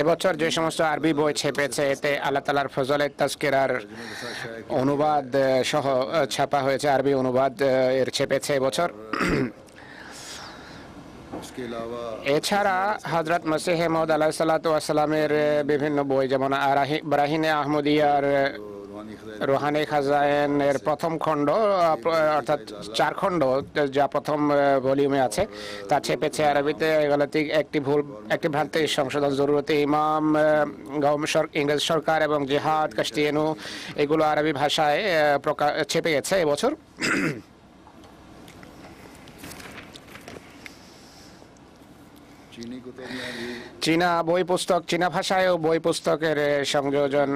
এবছর যে সমস্ত আরবি বই ছেপেছে এতে আল্লাহ তাআলার ফজলে তাজকিরার অনুবাদ সহ ছাপা হয়েছে, আরবি অনুবাদ এর ছেপেছে এবছর। এছাড়া হযরত মসিহ মাউদ আলাইহিস সালাতু ওয়াস সালামের বিভিন্ন বই, যেমন বারাহিনে আহমদিয়ার রুহানি খাজায়েনের প্রথম খণ্ড, অর্থাৎ 4 খণ্ড যা প্রথম ভলিউমে আছে, তা ছেপেছে আরবিতে। এগুলোতে একটি ভ্রান্তি সংশোধন জরুরতে ইমাম, ইংরেজ সরকার এবং জিহাদ, কাশতিয়েনু, এগুলো আরবি ভাষায় ছেপে গেছে এবছর। চীনা বই পুস্তক, চীনা ভাষায়ও বই পুস্তকের সংযোজন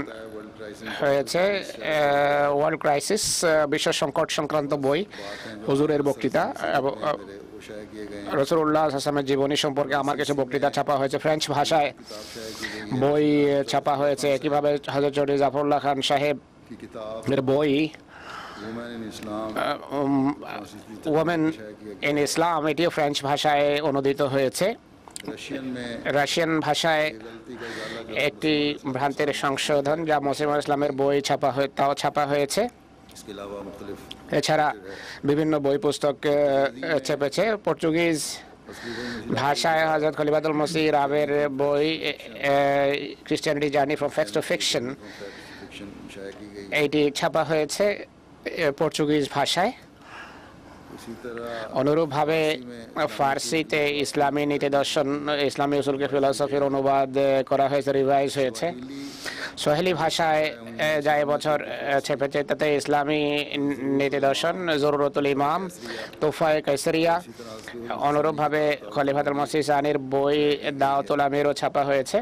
হয়েছে। ওয়ার্ল্ড ক্রাইসিস, বিশ্ব সংকট সংক্রান্ত বই, হুজুরের বক্তৃতা, রাসূলুল্লাহ সাল্লাল্লাহু আলাইহি ওয়াসাল্লামের জীবনী সম্পর্কে আমার কিছু বক্তৃতা ছাপা হয়েছে। ফ্রেঞ্চ ভাষায় বই ছাপা হয়েছে। কিভাবে হযরত চৌধুরী জাফরুল্লাহ খান সাহেব এর বই ওমেন ইন ইসলাম, এটিও ফ্রেঞ্চ ভাষায় অনুদিত হয়েছে। রাশিয়ান ভাষায় একটি ভ্রান্তির সংশোধন যা মসিহ মাউদ ইসলামের বই তাও ছাপা হয়েছে। এছাড়া বিভিন্ন বই পুস্তক ছেপেছে। পর্তুগিজ ভাষায় হযরত খলিফাতুল মসিহ রাবের বই Christianity journey from facts to fiction, এইটি ছাপা হয়েছে পর্তুগিজ ভাষায়। অনুরূপভাবে ফার্সিতে ইসলামী নীতি দর্শন, ইসলামী উসুলকে ফিলসফির অনুবাদ করা হয়েছে, রিভাইজ হয়েছে। সোহেলি ভাষায় যা এবছর ছেপেছে তাতে ইসলামী নীতি দর্শন, জরুরতুল ইমাম, তোফায়ে কাইসারিয়া। অনুরূপভাবে খলিফাতুল মসিহ সানির বই দাওয়াতুল আমিরও ছাপা হয়েছে।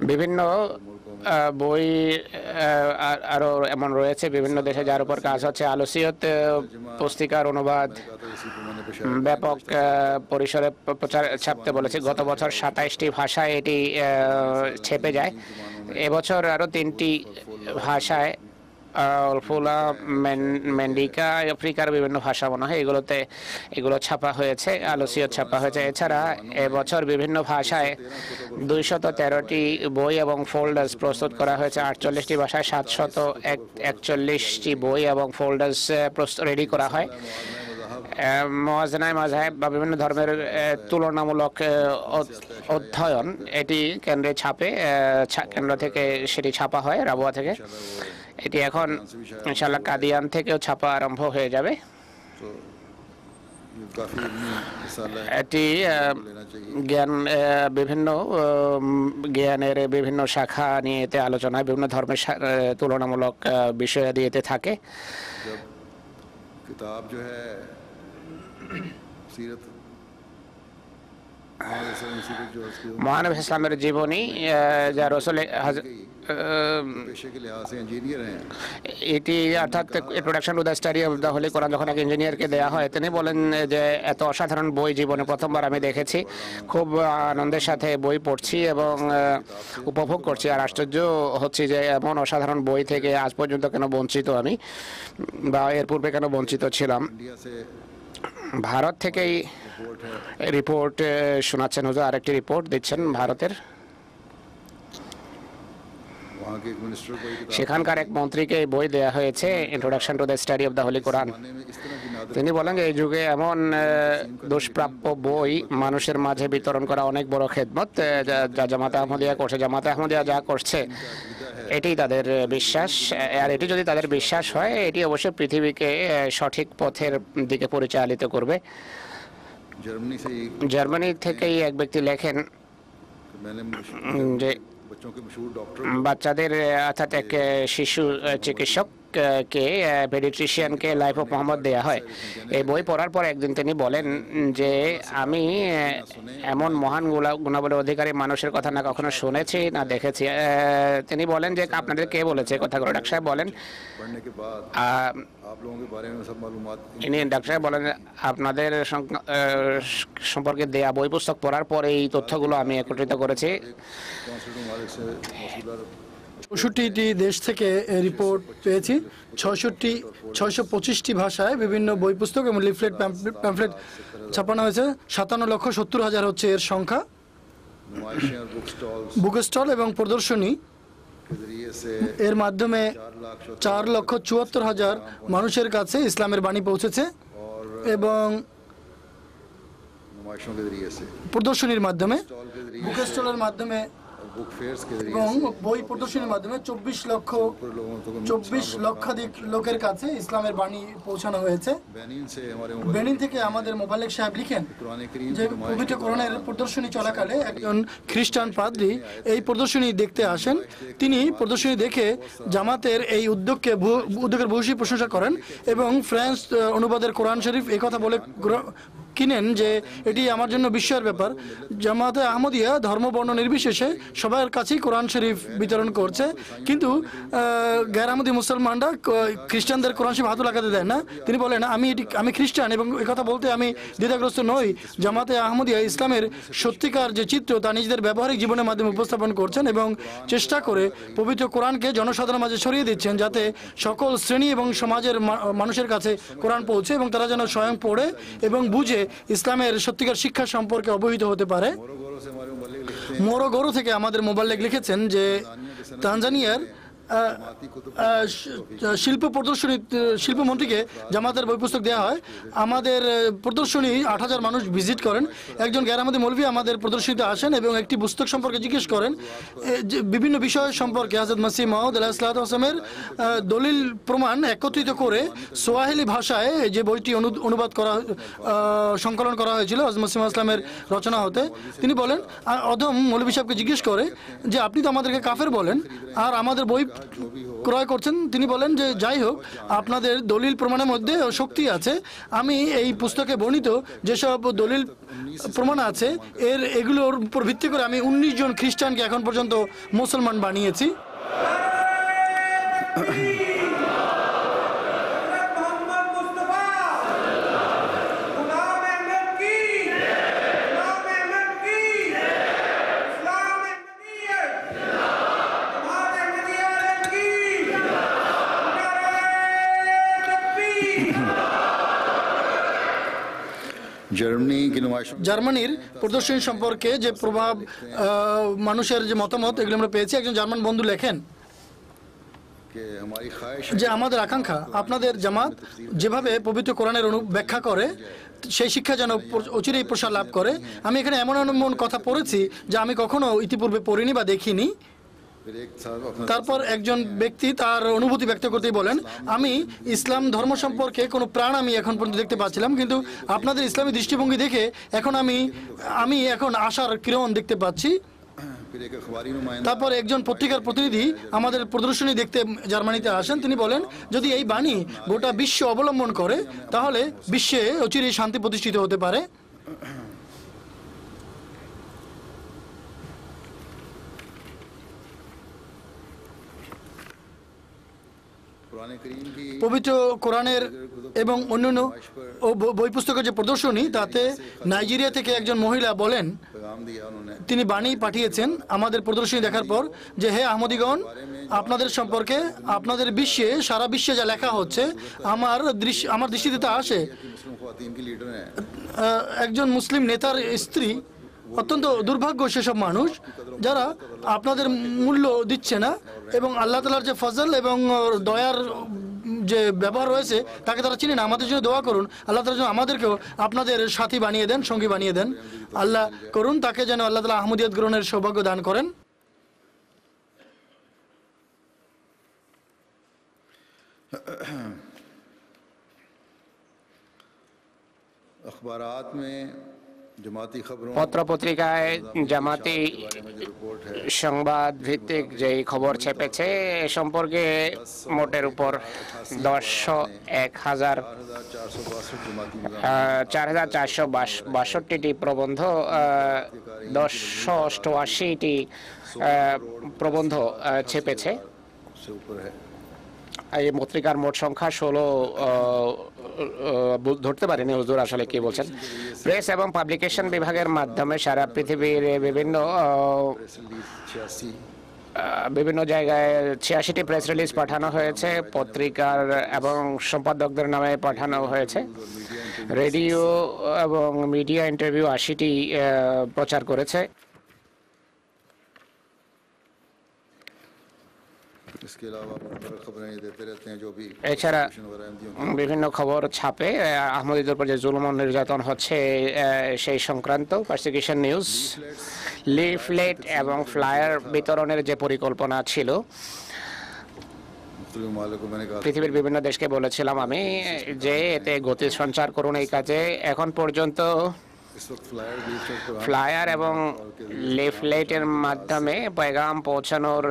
বিভিন্ন বই আরো এমন রয়েছে বিভিন্ন দেশে যার উপর কাজ হচ্ছে। আলোসিয়ত পুস্তিকার অনুবাদ ব্যাপক পরিসরে ছাপতে বলেছে। গত বছর 27টি ভাষায় এটি ছেপে যায়। এবছর আরো 3টি ভাষায়, ফুলা মেন্ডিকা, আফ্রিকার বিভিন্ন ভাষা মনে হয়, এগুলো ছাপা হয়েছে, আলোসিয়ত ছাপা হয়েছে। এছাড়া এবছর বিভিন্ন ভাষায় 213টি বই এবং ফোল্ডার্স প্রস্তুত করা হয়েছে। 48টি ভাষায় 741টি বই এবং ফোল্ডার্স রেডি করা হয়। মুওয়াজানায়ে মাযহাব বা বিভিন্ন ধর্মের তুলনামূলক অধ্যয়ন, এটি কেন্দ্রে ছাপে, কেন্দ্র থেকে সেটি ছাপা হয় রাবুয়া থেকে। এটি এখন ইনশাআল্লাহ কাদিয়ান থেকেও ছাপা আরম্ভ হয়ে যাবে। तो ये काफ़ी इल्मी रिसाला है, এটি लेना चाहिए। জ্ঞান বিভিন্ন জ্ঞানের বিভিন্ন শাখা নিয়ে এতে আলোচনায় বিভিন্ন ধর্মের তুলনামূলক বিষয়াদি এতে থাকে। जब किताब जो है सीरत सीरत जो है उसकी মহানবী ইসলামের জীবনী যা রসুল पेशे के लिहाज से इंजीनियर हैं, এটি অর্থাৎ introduction to the study of the holy Quran যখন এক ইঞ্জিনিয়ারকে দেওয়া হয়, তিনি বলেন যে এত অসাধারণ বই জীবনে প্রথমবার আমি দেখেছি, খুব আনন্দের সাথে বই পড়ছি এবং উপভোগ করছি, আর আশ্চর্য হচ্ছি যে এমন অসাধারণ বই থেকে আজ পর্যন্ত কেন বঞ্চিত আমি, বা এর পূর্বে কেন বঞ্চিত ছিলাম। इंडिया से ভারত থেকেই रिपोर्ट है, রিপোর্ট শোনাচ্ছেন হুজুর, আরেকটি রিপোর্ট দিচ্ছেন ভারতের। वहाँ के एक मिनिस्टर को ये किताब সেখানকার এক মন্ত্রীকে এই বই দেওয়া হয়েছে, introduction to the study of the holy Quran. जमाने में इस तरह की नादर তিনি বলেন যে এই যুগে এমন দুষ্প্রাপ্য বই মানুষের মাঝে বিতরণ করা অনেক বড় খেদমত যা জামাতে আহমদিয়া করছে। জামাতে আহমদিয়া যা করছে এটি তাদের বিশ্বাস, আর এটি যদি তাদের বিশ্বাস হয় এটি অবশ্যই পৃথিবীকে সঠিক পথের দিকে পরিচালিত করবে। जर्मनी से एक জার্মানি থেকেই এক ব্যক্তি লেখেন मैंने যে बच्चों के मशहूर डॉक्टर বাচ্চাদের অর্থাৎ এক শিশু চিকিৎসককে পেডিট্রিশিয়ানকে লাইফ অফ মোহাম্মদ দেওয়া হয়। এই বই পড়ার পর একদিন তিনি বলেন যে আমি এমন মহান গুণাবলীর অধিকারী মানুষের কথা না কখনো শুনেছি না দেখেছি। তিনি বলেন যে আপনাদের কে বলেছে কথাগুলো? ডাক্তার সাহেব বলেন पढ़ने के बाद आप लोगों के बारे में सब मालूमात ইনি ডাক্তার সাহেব বলেন আপনাদের সম্পর্কে দেয়া বই পুস্তক পড়ার পর এই তথ্যগুলো আমি একত্রিত করেছি। कौंसिल मालिक से मौसूला ৬৪টি দেশ থেকে রিপোর্ট পেয়েছি, 625টি ভাষায় বিভিন্ন বই পুস্তক এবং লিফলেট প্যাম্পলেট ছাপানো হয়েছে। ৫৭,৭০,০০০ হচ্ছে এর সংখ্যা। नुमाइशें और बुक स्टॉल्स বুক স্টল এবং প্রদর্শনী के जरिए से এর মাধ্যমে 4,74,০০০ মানুষের কাছে ইসলামের বাণী পৌঁছেছে এবং नुमाइशों के जरिए से প্রদর্শনীর মাধ্যমে, स्टॉल के जरिए বুক স্টলের মাধ্যমে और बुक फेयर्स के जरिए এবং বই প্রদর্শনীর মাধ্যমে 24 লক্ষাধিক লোকের কাছে ইসলামের বাণী পৌঁছানো হয়েছে। बेनिन से हमारे বেনিন থেকে আমাদের মোবাল্লেগ সাহেব লিখেন कुरान करीम যে की नुमाइश পবিত্র কোরআনের প্রদর্শনী চলাকালে একজন খ্রিস্টান পাদ্রী এই প্রদর্শনী দেখতে আসেন। তিনি প্রদর্শনী দেখে জামাতের এই উদ্যোগের ভূয়সী প্রশংসা করেন এবং ফ্রেঞ্চ অনুবাদের কোরআন শরীফ এই কথা বলে কিনেন যে এটি আমার জন্য বিস্ময়ের ব্যাপার। জামাতে আহমদিয়া ধর্ম বর্ণ নির্বিশেষে সবার কাছেই কোরআন শরীফ বিতরণ করছে, কিন্তু গ্যার আহমদি মুসলমানরা খ্রিস্টানদের কোরআন শরীফ হাতও লাগাতে দেয় না। তিনি বলেন আমি খ্রিস্টান এবং কথা বলতে আমি দ্বিধাগ্রস্ত নই। জামাতে আহমদিয়া ইসলামের সত্যিকার যে চিত্র তা নিজেদের ব্যবহারিক জীবনের মাধ্যমে উপস্থাপন করছেন এবং চেষ্টা করে পবিত্র কোরআনকে জনসাধারণের মাঝে ছড়িয়ে দিচ্ছেন যাতে সকল শ্রেণী এবং সমাজের মানুষের কাছে কোরআন পৌঁছে এবং তারা যেন স্বয়ং পড়ে এবং বুঝে ইসলামের সত্যিকার শিক্ষা সম্পর্কে অবহিত হতে পারে। मोरोगोरो से हमारे मुबल्लिग लिखते हैं মোরোগোরো থেকে আমাদের মোবাল্লেগ লিখেছেন যে তানজানিয়ার শিল্পমন্ত্রীকে জামাতের বই পুস্তক দেওয়া হয়। আমাদের প্রদর্শনী 8,000 মানুষ ভিজিট করেন। একজন গ্যার আহমদি মৌলভী আমাদের প্রদর্শনীতে আসেন এবং একটি পুস্তক সম্পর্কে জিজ্ঞেস করেন, বিভিন্ন বিষয় সম্পর্কে হযরত মসিহ মাউদ আলাইহিস সালামের দলিল প্রমাণ একত্রিত করে সোয়াহিলি ভাষায় যে বইটি অনুবাদ করা সংকলন করা হয়েছিল হযরত মসিহ ইসলামের রচনা হতে। তিনি বলেন, অধম মৌলভী সাহেবকে জিজ্ঞেস করে যে আপনি তো আমাদেরকে কাফের বলেন আর আমাদের বই ক্রয় করছেন। তিনি বলেন যে যাই হোক, আপনাদের দলিল প্রমাণের মধ্যে শক্তি আছে। আমি এই পুস্তকে বর্ণিত যেসব দলিল প্রমাণ আছে এগুলোর উপর ভিত্তি করে আমি 19 জন খ্রিস্টানকে এখন পর্যন্ত মুসলমান বানিয়েছি। जर्मनी की नुमाइश জার্মানির প্রদর্শনী সম্পর্কে যে প্রভাব মানুষের যে মতামত এগুলো আমরা পেয়েছি। একজন জার্মান বন্ধু লেখেন कि हमारी ख्वाहिश যে আমাদের আকাঙ্ক্ষা আপনাদের জামাত যেভাবে পবিত্র কোরআনের ব্যাখ্যা করে সেই শিক্ষা যেন অচিরেই প্রসার লাভ করে। আমি এখানে এমন এমন কথা পড়েছি যা আমি কখনো ইতিপূর্বে পড়িনি বা দেখিনি। फिर एक साहब अपना তারপর একজন ব্যক্তি তার অনুভূতি ব্যক্ত করতেই বলেন, আমি ইসলাম ধর্ম সম্পর্কে কোনো প্রাণ আমি এখন পর্যন্ত দেখতে পাচ্ছিলাম, কিন্তু আপনাদের ইসলামী দৃষ্টিভঙ্গি দেখে এখন আমি এখন আশার কিরণ দেখতে পাচ্ছি। फिर एक अखबारी नुमाइंदा তারপর একজন পত্রিকার প্রতিনিধি আমাদের প্রদর্শনী দেখতে জার্মানিতে আসেন। তিনি বলেন, যদি এই বাণী গোটা বিশ্ব অবলম্বন করে তাহলে বিশ্বে অচিরেই শান্তি প্রতিষ্ঠিত হতে পারে। कुरान करीम की পবিত্র কোরআনের এবং অন্যান্য বই পুস্তকের যে প্রদর্শনী, তাতে নাইজেরিয়া থেকে একজন মহিলা বলেন, पैगाम दिया उन्होंने তিনি বাণী পাঠিয়েছেন আমাদের প্রদর্শনী দেখার পর যে, হে আহমদীগণ, আপনাদের সম্পর্কে আপনাদের বিশ্বে সারা বিশ্বে যা লেখা হচ্ছে আমার দৃষ্টিতে তা আসে। कि मुस्लिम ख्वातीन की लीडर हैं একজন মুসলিম নেতার স্ত্রী অত্যন্ত দুর্ভাগ্য সেসব মানুষ যারা আপনাদের মূল্য দিচ্ছে না এবং আল্লাহ তাআলার যে ফজল এবং দয়ার যে ব্যবহার রয়েছে তাকে তারা চিনে না। আমাদের জন্য দোয়া করুন, আল্লাহ তাআলা যেন আমাদেরকেও আপনাদের সাথী বানিয়ে দেন, সঙ্গী বানিয়ে দেন। আল্লাহ করুন তাকে যেন আল্লাহ তাআলা আহমদিয়ত গ্রহণের সৌভাগ্য দান করেন। अखबारात में जमाती खबरों পত্রপত্রিকায় জামাতি बारे में जो रिपोर्ट है সংবাদ ভিত্তিক যেই খবর ছেপেছে এ সম্পর্কে মোটের উপর 4,462টি প্রবন্ধ, 1088টি প্রবন্ধ ছেপেছে। से ऊपर है এই পত্রিকার মোট সংখ্যা 16 ধরতে পারেনি হুজুর আসলে কি বলছেন। প্রেস এবং পাবলিকেশন বিভাগের মাধ্যমে সারা পৃথিবীর বিভিন্ন জায়গায় 86টি প্রেস রিলিজ পাঠানো হয়েছে, পত্রিকার এবং সম্পাদকদের নামে পাঠানো হয়েছে। রেডিও এবং মিডিয়া ইন্টারভিউ 80টি প্রচার করেছে। इसके अलावा खबरें ये देते रहते हैं जो भी এছাড়া বিভিন্ন খবর ছাপে আহমদীদের উপর যে জুলুম ও নির্যাতন হচ্ছে সেই সংক্রান্ত পারসিকিউশন নিউজ। লিফলেট এবং ফ্লায়ার বিতরণের যে পরিকল্পনা ছিল, मुख्तलिफ मालिक को मैंने कहा পৃথিবীর বিভিন্ন দেশকে বলেছিলাম আমি যে এতে গতি সঞ্চার করুন এই কাজে। এখন পর্যন্ত इस वक्त फ्लायर लीफलेट प्रोग्राम ফ্লায়ার এবং লিফলেটের মাধ্যমে পেগাম পৌঁছানোর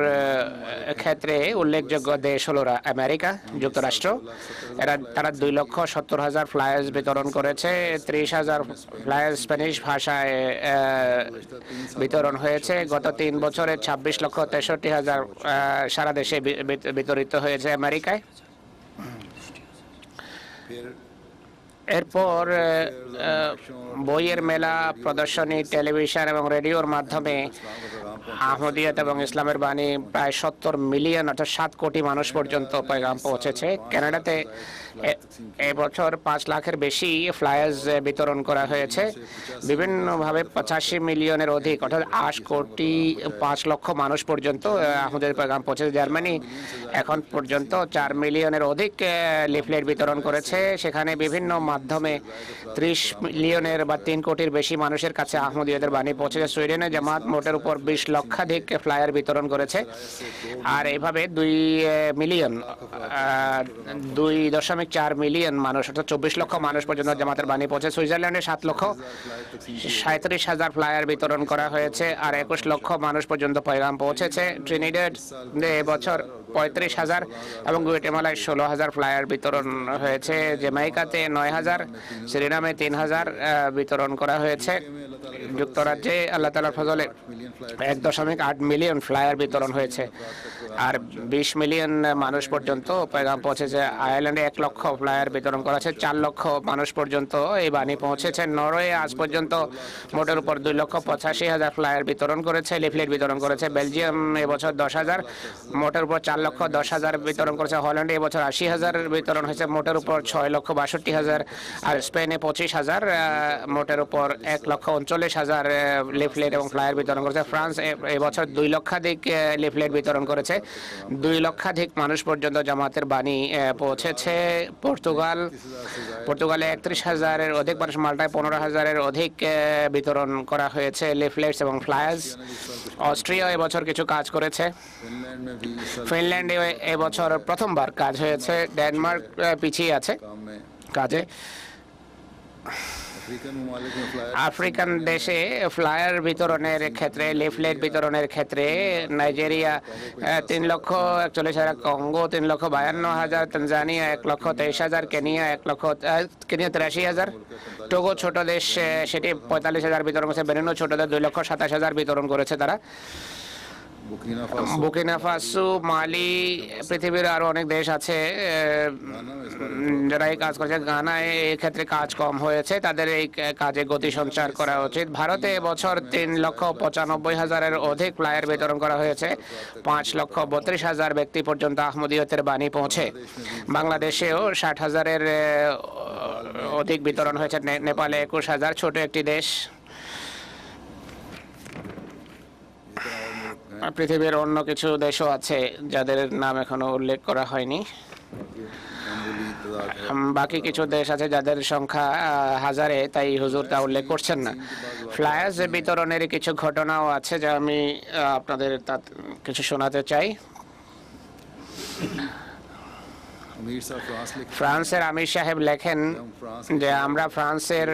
ক্ষেত্রে উল্লেখযোগ্য দেশ হলো আমেরিকা যুক্তরাষ্ট্র। তারা 2,70,000 ফ্লায়ার্স বিতরণ করেছে। 30,000 ফ্লায়ার স্প্যানিশ ভাষায় বিতরণ হয়েছে। গত 3 বছরে 26,63,000 সারা দেশে বিতরিত হয়েছে আমেরিকায়। फिर এরপর বইয়ের মেলা, প্রদর্শনী, টেলিভিশন এবং রেডিওর মাধ্যমে আহমদিয়ত এবং ইসলামের বাণী প্রায় 70 মিলিয়ন অর্থাৎ 7 কোটি মানুষ পর্যন্ত পেগাম পৌঁছেছে। কানাডাতে এবছর 5 লাখের বেশি ফ্লায়ার্স বিতরণ করা হয়েছে। বিভিন্নভাবে 85 মিলিয়নের অধিক অর্থাৎ 8 কোটি 5 লক্ষ মানুষ পর্যন্ত আহমদের পেগাম পৌঁছেছে। জার্মানি এখন পর্যন্ত 4 মিলিয়নের অধিক লিফলেট বিতরণ করেছে। সেখানে বিভিন্ন মাধ্যমে 30 মিলিয়নের বা 3 কোটির বেশি মানুষের কাছে আহমদিয়তের বাণী পৌঁছেছে। সুইডেনে জামাত মোটের উপর 20 লক্ষাধিক ফ্লায়ার বিতরণ করেছে। আর এইভাবে 2.4 মিলিয়ন মানুষ অর্থাৎ 24 লক্ষ মানুষ পর্যন্ত জামাতের বাণী পৌঁছে। সুইজারল্যান্ডে 7,37,000 ফ্লায়ার বিতরণ করা হয়েছে আর 21 লক্ষ মানুষ পর্যন্ত পেগাম পৌঁছেছে। ট্রিনিডাড এবছর 35,000 এবং গুয়াটেমালায় 16,000 ফ্লায়ার বিতরণ হয়েছে। জ্যামাইকাতে 9,000, সুরিনামে 3,000 বিতরণ করা হয়েছে। যুক্তরাজ্যে আল্লাহ তাআলার ফজলে 1.8 মিলিয়ন ফ্লায়ার বিতরণ হয়েছে আর 20 মিলিয়ন মানুষ পর্যন্ত পেগাম পৌঁছেছে। আয়ারল্যান্ডে 1 লক্ষ ফ্লায়ার বিতরণ করা হয়েছে, 4 লক্ষ মানুষ পর্যন্ত এই বাণী পৌঁছেছে। নরওয়ে আজ পর্যন্ত মোটের উপর 2,85,000 ফ্লায়ার বিতরণ করেছে, লিফলেট বিতরণ করেছে। বেলজিয়াম এবছর 10,000, মোটের উপর 4,10,000 বিতরণ করেছে। হল্যান্ডে এবছর 80,000 বিতরণ হয়েছে, মোটের উপর 6,62,000। আর স্পেনে 25,000, মোটের উপর 1,39,000 লিফলেট এবং ফ্লায়ার বিতরণ করেছে। ফ্রান্স এবছর 2 লক্ষাধিক লিফলেট বিতরণ করেছে 2 লক্ষাধিক মানুষ পর্যন্ত জামাতের বাণী পৌঁছেছে। পর্তুগালে 31,000-এর অধিক মানুষ, মাল্টায় 15,000-এর অধিক বিতরণ করা হয়েছে লিফলেটস এবং ফ্লায়ার্স। অস্ট্রিয়া এবছর কিছু কাজ করেছে। फिनलैंड में भी इस साल ফিনল্যান্ডে এবছর প্রথমবার কাজ হয়েছে। ডেনমার্ক পিছিয়ে আছে काम में কাজে। अफ्रीकन ममालिक में फ्लायर আফ্রিকান দেশে ফ্লায়ার বিতরণের ক্ষেত্রে, লিফলেট বিতরণের ক্ষেত্রে Nigeria 3,41,000, Congo 3,52,000, Tanzania 1,23,000, Kenya 83,000, Togo ছোট দেশ সেটি 45,000 বিতরণ করেছে। বেনিনও ছোটদের 2,27,000 বিতরণ করেছে তারা। बुर्किना फासो বুর্কিনা ফাসো, মালি, পৃথিবীর আরো অনেক দেশ আছে যারা এই কাজ করেছে। গানায় এই ক্ষেত্রে কাজ কম হয়েছে, তাদের এই কাজে গতি সঞ্চার করা উচিত। ভারতে এবছর 3,95,000-এর অধিক ফ্লায়ার বিতরণ করা হয়েছে। 5,32,000 ব্যক্তি পর্যন্ত আহমদিয়তের বাণী পৌঁছে। বাংলাদেশেও 60,000-এর অধিক বিতরণ হয়েছে। নেপালে 21,000, ছোট একটি দেশ। পৃথিবীর অন্য কিছু দেশও আছে যাদের নাম এখনো উল্লেখ করা হয়নি। मामूली तादाद है। বাকি কিছু দেশ আছে যাদের সংখ্যা হাজারে, তাই হুজুর তা উল্লেখ করছেন না। ফ্লায়ার্স বিতরণের কিছু ঘটনাও আছে যা আমি আপনাদের কিছু শোনাতে চাই। अमीर साहब फ्रांस लिख ফ্রান্সের আমির সাহেব লেখেন যে আমরা ফ্রান্সের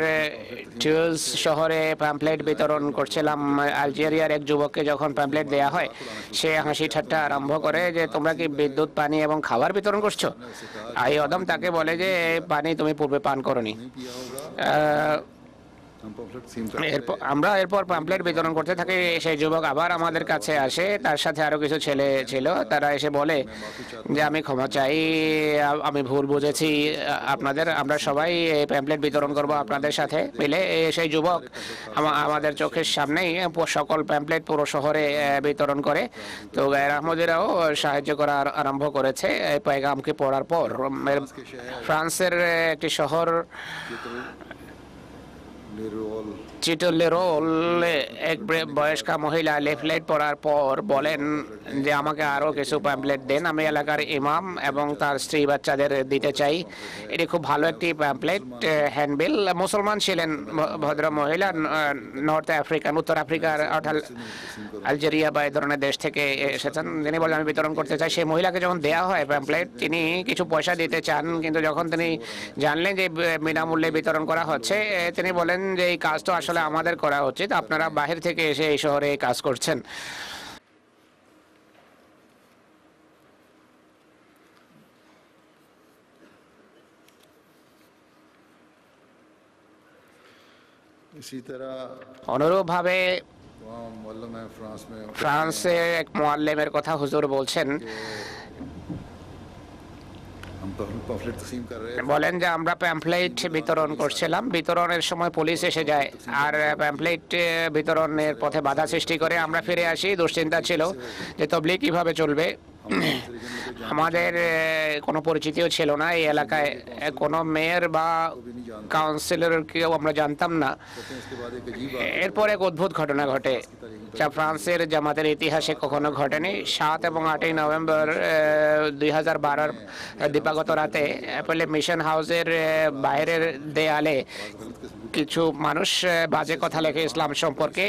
টুলস শহরে প্যাম্পলেট বিতরণ করছিলাম। আলজেরিয়ার এক যুবককে যখন প্যাম্পলেট দেয়া হয়, সে হাসি ঠাট্টা আরম্ভ করে যে তোমরা কি বিদ্যুৎ, পানি এবং খাবার বিতরণ করছো? এই অদম তাকে বলে যে এই পানি তুমি পূর্বে পান করনি। पिया होगा हम पम्पलेट सीम আমরা এরপর প্যাম্পলেট বিতরণ করতে থাকি। সেই যুবক আবার আমাদের কাছে আসে, তার সাথে আরো কিছু ছেলে ছিল। তারা এসে বলে যে আমি ক্ষমা চাই, আমি ভুল বুঝেছি আপনাদের, আমরা সবাই এই প্যাম্পলেট বিতরণ করব আপনাদের সাথে মিলে। সেই যুবক আমাদের চোখের সামনেই সকল প্যাম্পলেট পুরো শহরে বিতরণ করে। তো গায়ের আহমদিরাও সাহায্য করা আরম্ভ করেছে এই পেগামকে পড়ার পর। ফ্রান্সের একটি শহর निरोल চিটোলেরোল এক বয়স্কা মহিলা লিফলেট পড়ার পর বলেন যে আমাকে আরো কিছু প্যাম্পলেট দেন, আমি এলাকার ইমাম এবং তার স্ত্রী বাচ্চাদের দিতে চাই। এটি খুব ভালো একটি প্যাম্পলেট হ্যান্ডবিল। মুসলমান ছিলেন ভদ্র মহিলা, নর্থ আফ্রিকান, উত্তর আফ্রিকার অর্থাৎ আলজেরিয়া বা এই ধরনের দেশ থেকে এসেছেন। তিনি বলেন আমি বিতরণ করতে চাই। সেই মহিলাকে যখন দেওয়া হয় প্যাম্পলেট, তিনি কিছু পয়সা দিতে চান, কিন্তু যখন তিনি জানলেন যে বিনামূল্যে বিতরণ করা হচ্ছে, তিনি বলেন যে এই কাজ তো আসলে আমাদের করা উচিত, আপনারা বাহির থেকে এসে এই শহরে এই কাজ করছেন। इसी तरह অনুরূপভাবে वहाँ मोहल्लों में फ्रांस में ফ্রান্সে এক মুআল্লিমের কথা হুজুর বলছেন, हम पम्पलेट तकसीम कर रहे हैं বলেন যে আমরা প্যাম্পলেট বিতরণ করছিলাম, বিতরণের সময় পুলিশ এসে যায় আর প্যাম্পলেট বিতরণের পথে বাধা সৃষ্টি করে। আমরা ফিরে আসি, দুশ্চিন্তা ছিল যে তবলিগ কিভাবে চলবে। আমাদের কোনো পরিচিতিও ছিল না এই এলাকায়, কোনো মেয়র বা কাউন্সিলরকেও আমরা জানতাম না। इसके बाद एक अजीब এরপর এক অদ্ভুত ঘটনা ঘটে যা ফ্রান্সের জামাতের ইতিহাসে কখনো ঘটেনি। 7 এবং 8 নভেম্বর 2012 দিবাগত রাতে অ্যাপেলে মিশন হাউসের বাইরের দেয়ালে কিছু মানুষ বাজে কথা লেখে ইসলাম সম্পর্কে।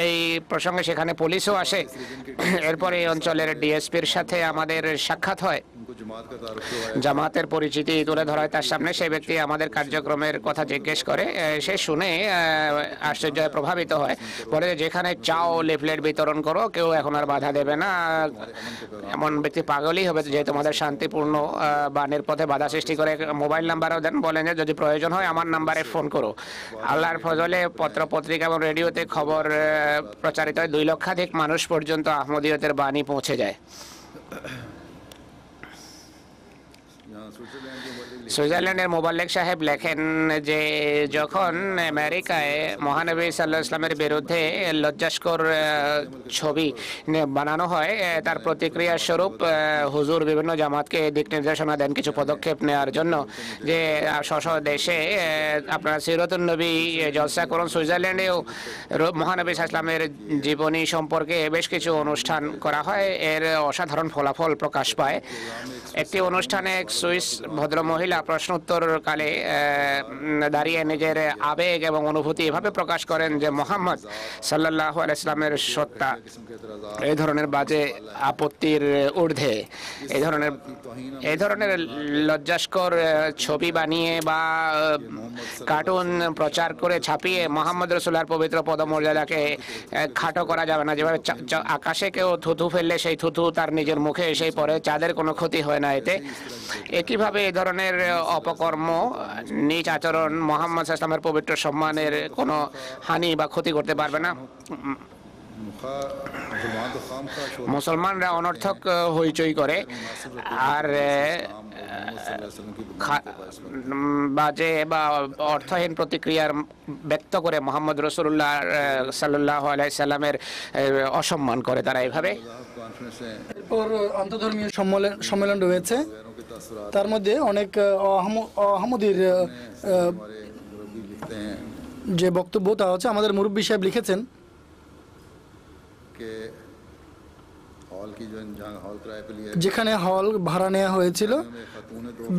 এই প্রসঙ্গে সেখানে পুলিশও আসে। এরপর এই অঞ্চলের ডিএসপির সাথে আমাদের সাক্ষাৎ হয়, उनको जमात का तारुफ करवाया জামাতের পরিচিতি তুলে ধরা হয় তার সামনে। সেই ব্যক্তি আমাদের কার্যক্রমের কথা জিজ্ঞেস করে, সে শুনে আশ্চর্য প্রভাবিত হয়, বলে যেখানে চাও লিফলেট বিতরণ করো, কেউ এখন আর বাধা দেবে না। এমন ব্যক্তি পাগলই হবে যে তোমাদের শান্তিপূর্ণ বাণীর পথে বাধা সৃষ্টি করে। মোবাইল নাম্বারও দেন, বলেন যে যদি প্রয়োজন হয় আমার নাম্বারে ফোন করো। আল্লাহর ফজলে পত্র পত্রিকা এবং রেডিওতে খবর প্রচারিত হয়, 2 লক্ষাধিক মানুষ পর্যন্ত আহমদিয়তের বাণী পৌঁছে যায়। সুইজারল্যান্ডের মোবাল্লেক সাহেব লেখেন যে যখন আমেরিকায় মহানবী সাল্লাল্লাহু আলাইহি ওয়াসাল্লামের বিরুদ্ধে লজ্জাস্কর ছবি বানানো হয়, তার প্রতিক্রিয়া স্বরূপ হুজুর বিভিন্ন জামাতকে দিক নির্দেশনা দেন কিছু পদক্ষেপ নেওয়ার জন্য, যে স্ব দেশে আপনার সিরাতুন নবী জলসা করুন। সুইজারল্যান্ডেও মহানবী সাল্লাল্লাহু আলাইহি ওয়াসাল্লামের জীবনী সম্পর্কে বেশ কিছু অনুষ্ঠান করা হয়, এর অসাধারণ ফলাফল প্রকাশ পায়। একটি অনুষ্ঠানে এক সুইস ভদ্রমহিলা প্রশ্নোত্তরকালে দাঁড়িয়ে নিজের আবেগ এবং অনুভূতি এভাবে প্রকাশ করেন যে মোহাম্মদ সাল্লাল্লাহু আলাইহি ওয়াসাল্লামের সত্তা এই ধরনের বাজে আপত্তির ঊর্ধ্বে। এই ধরনের লজ্জাস্কর ছবি বানিয়ে বা কার্টুন প্রচার করে ছাপিয়ে মোহাম্মদ রাসূলুল্লাহর পবিত্র পদমর্যাদাকে খাটো করা যাবে না। যেভাবে আকাশে কেউ থুথু ফেললে সেই থুথু তার নিজের মুখে এসেই পড়ে, চাঁদের কোনো ক্ষতি হয় না এতে। একইভাবে এই ধরনের অপকর্ম, নীচ আচরণ মোহাম্মদ সাল্লাল্লাহু আলাইহি ওয়াসাল্লামের পবিত্র সম্মানের কোনো হানি বা ক্ষতি করতে পারবে না। মুসলমানরা অনর্থক হইচই করে আর বাজে বা অর্থহীন প্রতিক্রিয়ার ব্যক্ত করে মোহাম্মদ রাসূলুল্লাহ সাল্লাল্লাহু আলাইহি সাল্লামের অসম্মান করে তারা এভাবে। এরপর আন্তঃধর্মীয় সম্মেলন রয়েছে, তার মধ্যে অনেক আহমদীর যে বক্তব্য তা হচ্ছে আমাদের মুরব্বী সাহেব লিখেছেন যেখানে হল ভাড়া নেওয়া হয়েছিল,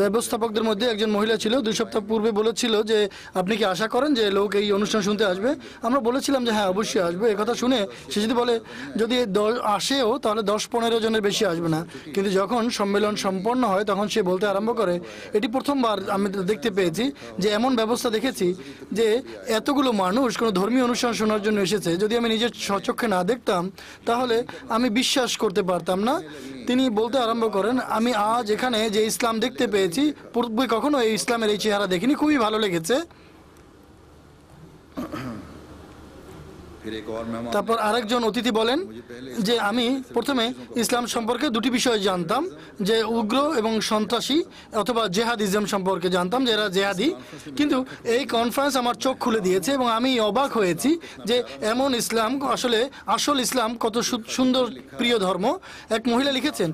ব্যবস্থাপকদের মধ্যে একজন মহিলা ছিল 2 সপ্তাহ পূর্বে বলেছিল যে আপনি কি আশা করেন যে লোক এই অনুষ্ঠান শুনতে আসবে? আমরা বলেছিলাম যে হ্যাঁ অবশ্যই আসবে। এই কথা শুনে সে যদি বলে যদি আসেও তাহলে 10-15 জনের বেশি আসবে না। কিন্তু যখন সম্মেলন সম্পন্ন হয় তখন সে বলতে আরম্ভ করে এটি প্রথমবার আমি দেখতে পেয়েছি যে এমন ব্যবস্থা দেখেছি যে এতগুলো মানুষ কোনো ধর্মীয় অনুষ্ঠান শোনার জন্য এসেছে। যদি আমি নিজের স্বচক্ষে না দেখতাম তাহলে আমি বিশ্বাস করতে পারতাম না। তিনি বলতে আরম্ভ করেন আমি আজ এখানে যে ইসলাম দেখতে পেয়েছি পূর্বে কখনো এই ইসলামের এই চেহারা দেখিনি, খুবই ভালো লেগেছে। তারপর আরেকজন অতিথি বলেন যে আমি প্রথমে ইসলাম সম্পর্কে 2টি বিষয় জানতাম, যে উগ্র এবং সন্ত্রাসী অথবা জেহাদিজম সম্পর্কে জানতাম যে এরা জেহাদি, কিন্তু এই কনফারেন্স আমার চোখ খুলে দিয়েছে এবং আমি অবাক হয়েছি যে এমন ইসলাম আসল ইসলাম কত সুন্দর প্রিয় ধর্ম। এক মহিলা লিখেছেন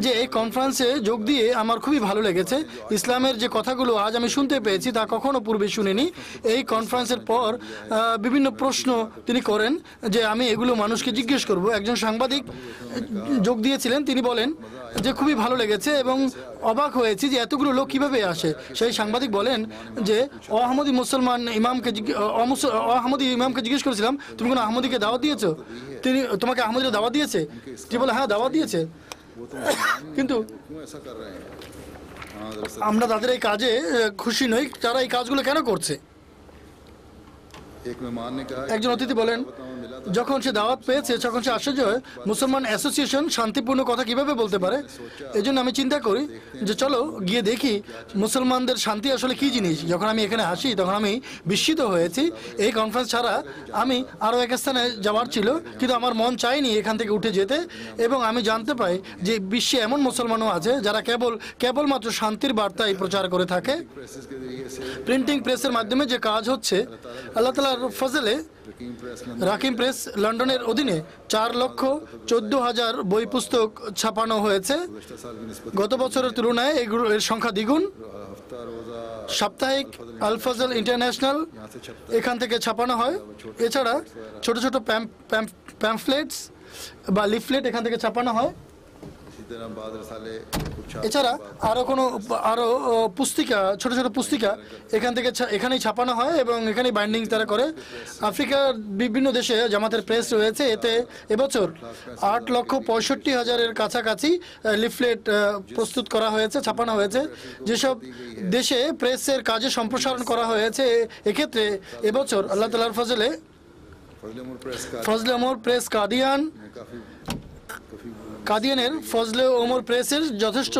যে এই কনফারেন্সে যোগ দিয়ে আমার খুবই ভালো লেগেছে। ইসলামের যে কথাগুলো আজ আমি শুনতে পেয়েছি তা কখনো পূর্বে শুনিনি। এই কনফারেন্সের পর বিভিন্ন প্রশ্ন তিনি করেন যে আমি এগুলো মানুষকে জিজ্ঞেস করব। একজন সাংবাদিক যোগ দিয়েছিলেন, তিনি বলেন যে খুবই ভালো লেগেছে এবং অবাক হয়েছি যে এতগুলো লোক কিভাবে আসে। সেই সাংবাদিক বলেন যে আহমদী ইমামকে জিজ্ঞেস করেছিলাম তুমি কোনো আহমদীকে দাওয়াত দিয়েছো? তোমাকে আহমদীরা দাওয়াত দিয়েছে? যে বলে হ্যাঁ দাওয়াত দিয়েছে, কিন্তু আমরা তাদের এই কাজে খুশি নই। তারা এই কাজগুলো কেন করছে? একজন অতিথি বলেন যখন সে দাওয়াত পেয়েছে তখন সে আশ্চর্য হয় মুসলমান অ্যাসোসিয়েশন শান্তিপূর্ণ কথা কিভাবে বলতে পারে। এই জন্য আমি চিন্তা করি যে চলো গিয়ে দেখি মুসলমানদের শান্তি আসলে কি জিনিস। যখন আমি এখানে আসি তখন আমি বিস্মিত হয়েছি। এই কনফারেন্স ছাড়া আমি আরও এক স্থানে যাওয়ার ছিল, কিন্তু আমার মন চায়নি এখান থেকে উঠে যেতে। এবং আমি জানতে পাই যে বিশ্বে এমন মুসলমানও আছে যারা কেবলমাত্র শান্তির বার্তাই প্রচার করে থাকে। প্রিন্টিং প্রেসের মাধ্যমে যে কাজ হচ্ছে, আল্লাহ তাআলার ফজলে রাকিম প্রেস লন্ডনের অধীনে 4,14,000 বই পুস্তক ছাপানো হয়েছে। গত বছরের তুলনায় এর সংখ্যা দ্বিগুণ। সাপ্তাহিক আল ফজল ইন্টারন্যাশনাল এখান থেকে ছাপানো হয়। এছাড়া ছোট ছোট প্যাম্পলেটস বা লিফলেট এখান থেকে ছাপানো হয়। এছাড়া আরো পুস্তিকা, ছোট ছোট পুস্তিকা এখানেই ছাপানো হয় এবং এখানেই বাইন্ডিং তারা করে। আফ্রিকার বিভিন্ন দেশে জামাতের প্রেস রয়েছে। এতে এবছর 8,65,000-এর কাছাকাছি লিফলেট প্রস্তুত করা হয়েছে, ছাপানো হয়েছে। যেসব দেশে প্রেসের কাজে সম্প্রসারণ করা হয়েছে, এক্ষেত্রে এবছর আল্লাহ তাআলার ফজলে ফজলে ওমর প্রেস কাদিয়ানের ফজলে ওমর প্রেসের যথেষ্ট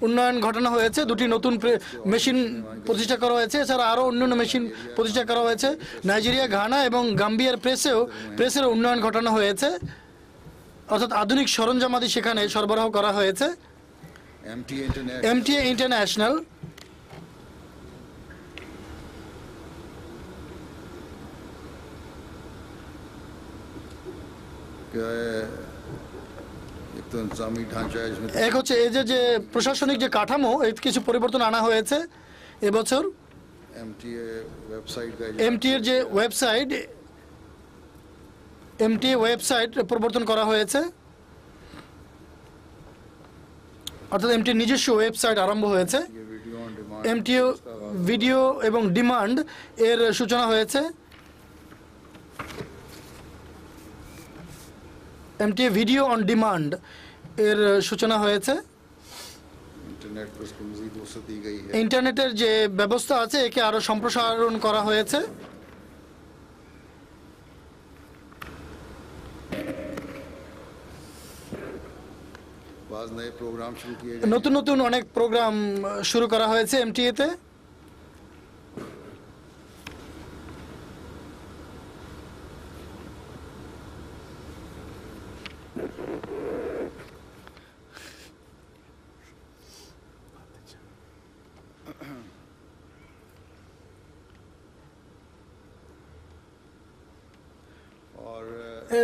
উন্নয়ন ঘটানো হয়েছে। 2টি নতুন মেশিন প্রতিষ্ঠা করা হয়েছে। এছাড়া আরও অন্যান্য মেশিন প্রতিষ্ঠা করা হয়েছে। নাইজেরিয়া, ঘানা এবং গাম্বিয়ার প্রেসের উন্নয়ন ঘটানো হয়েছে, অর্থাৎ আধুনিক সরঞ্জামাদি সেখানে সরবরাহ করা হয়েছে। MTA International এক হচ্ছে এই যে প্রশাসনিক যে কাঠামো এর কিছু পরিবর্তন আনা হয়েছে এবছর। MTA যে ওয়েবসাইট পরিবর্তন করা হয়েছে, অর্থাৎ MTA নিজস্ব ওয়েবসাইট আরম্ভ হয়েছে। MTA ভিডিও এবং ডিমান্ড এর সূচনা হয়েছে। MTA ভিডিও অন ডিমান্ড এর সূচনা হয়েছে। ইন্টারনেটের যে ব্যবস্থা আছে একে আরো সম্প্রসারণ করা হয়েছে। নতুন নতুন অনেক প্রোগ্রাম শুরু করা হয়েছে MTA তে।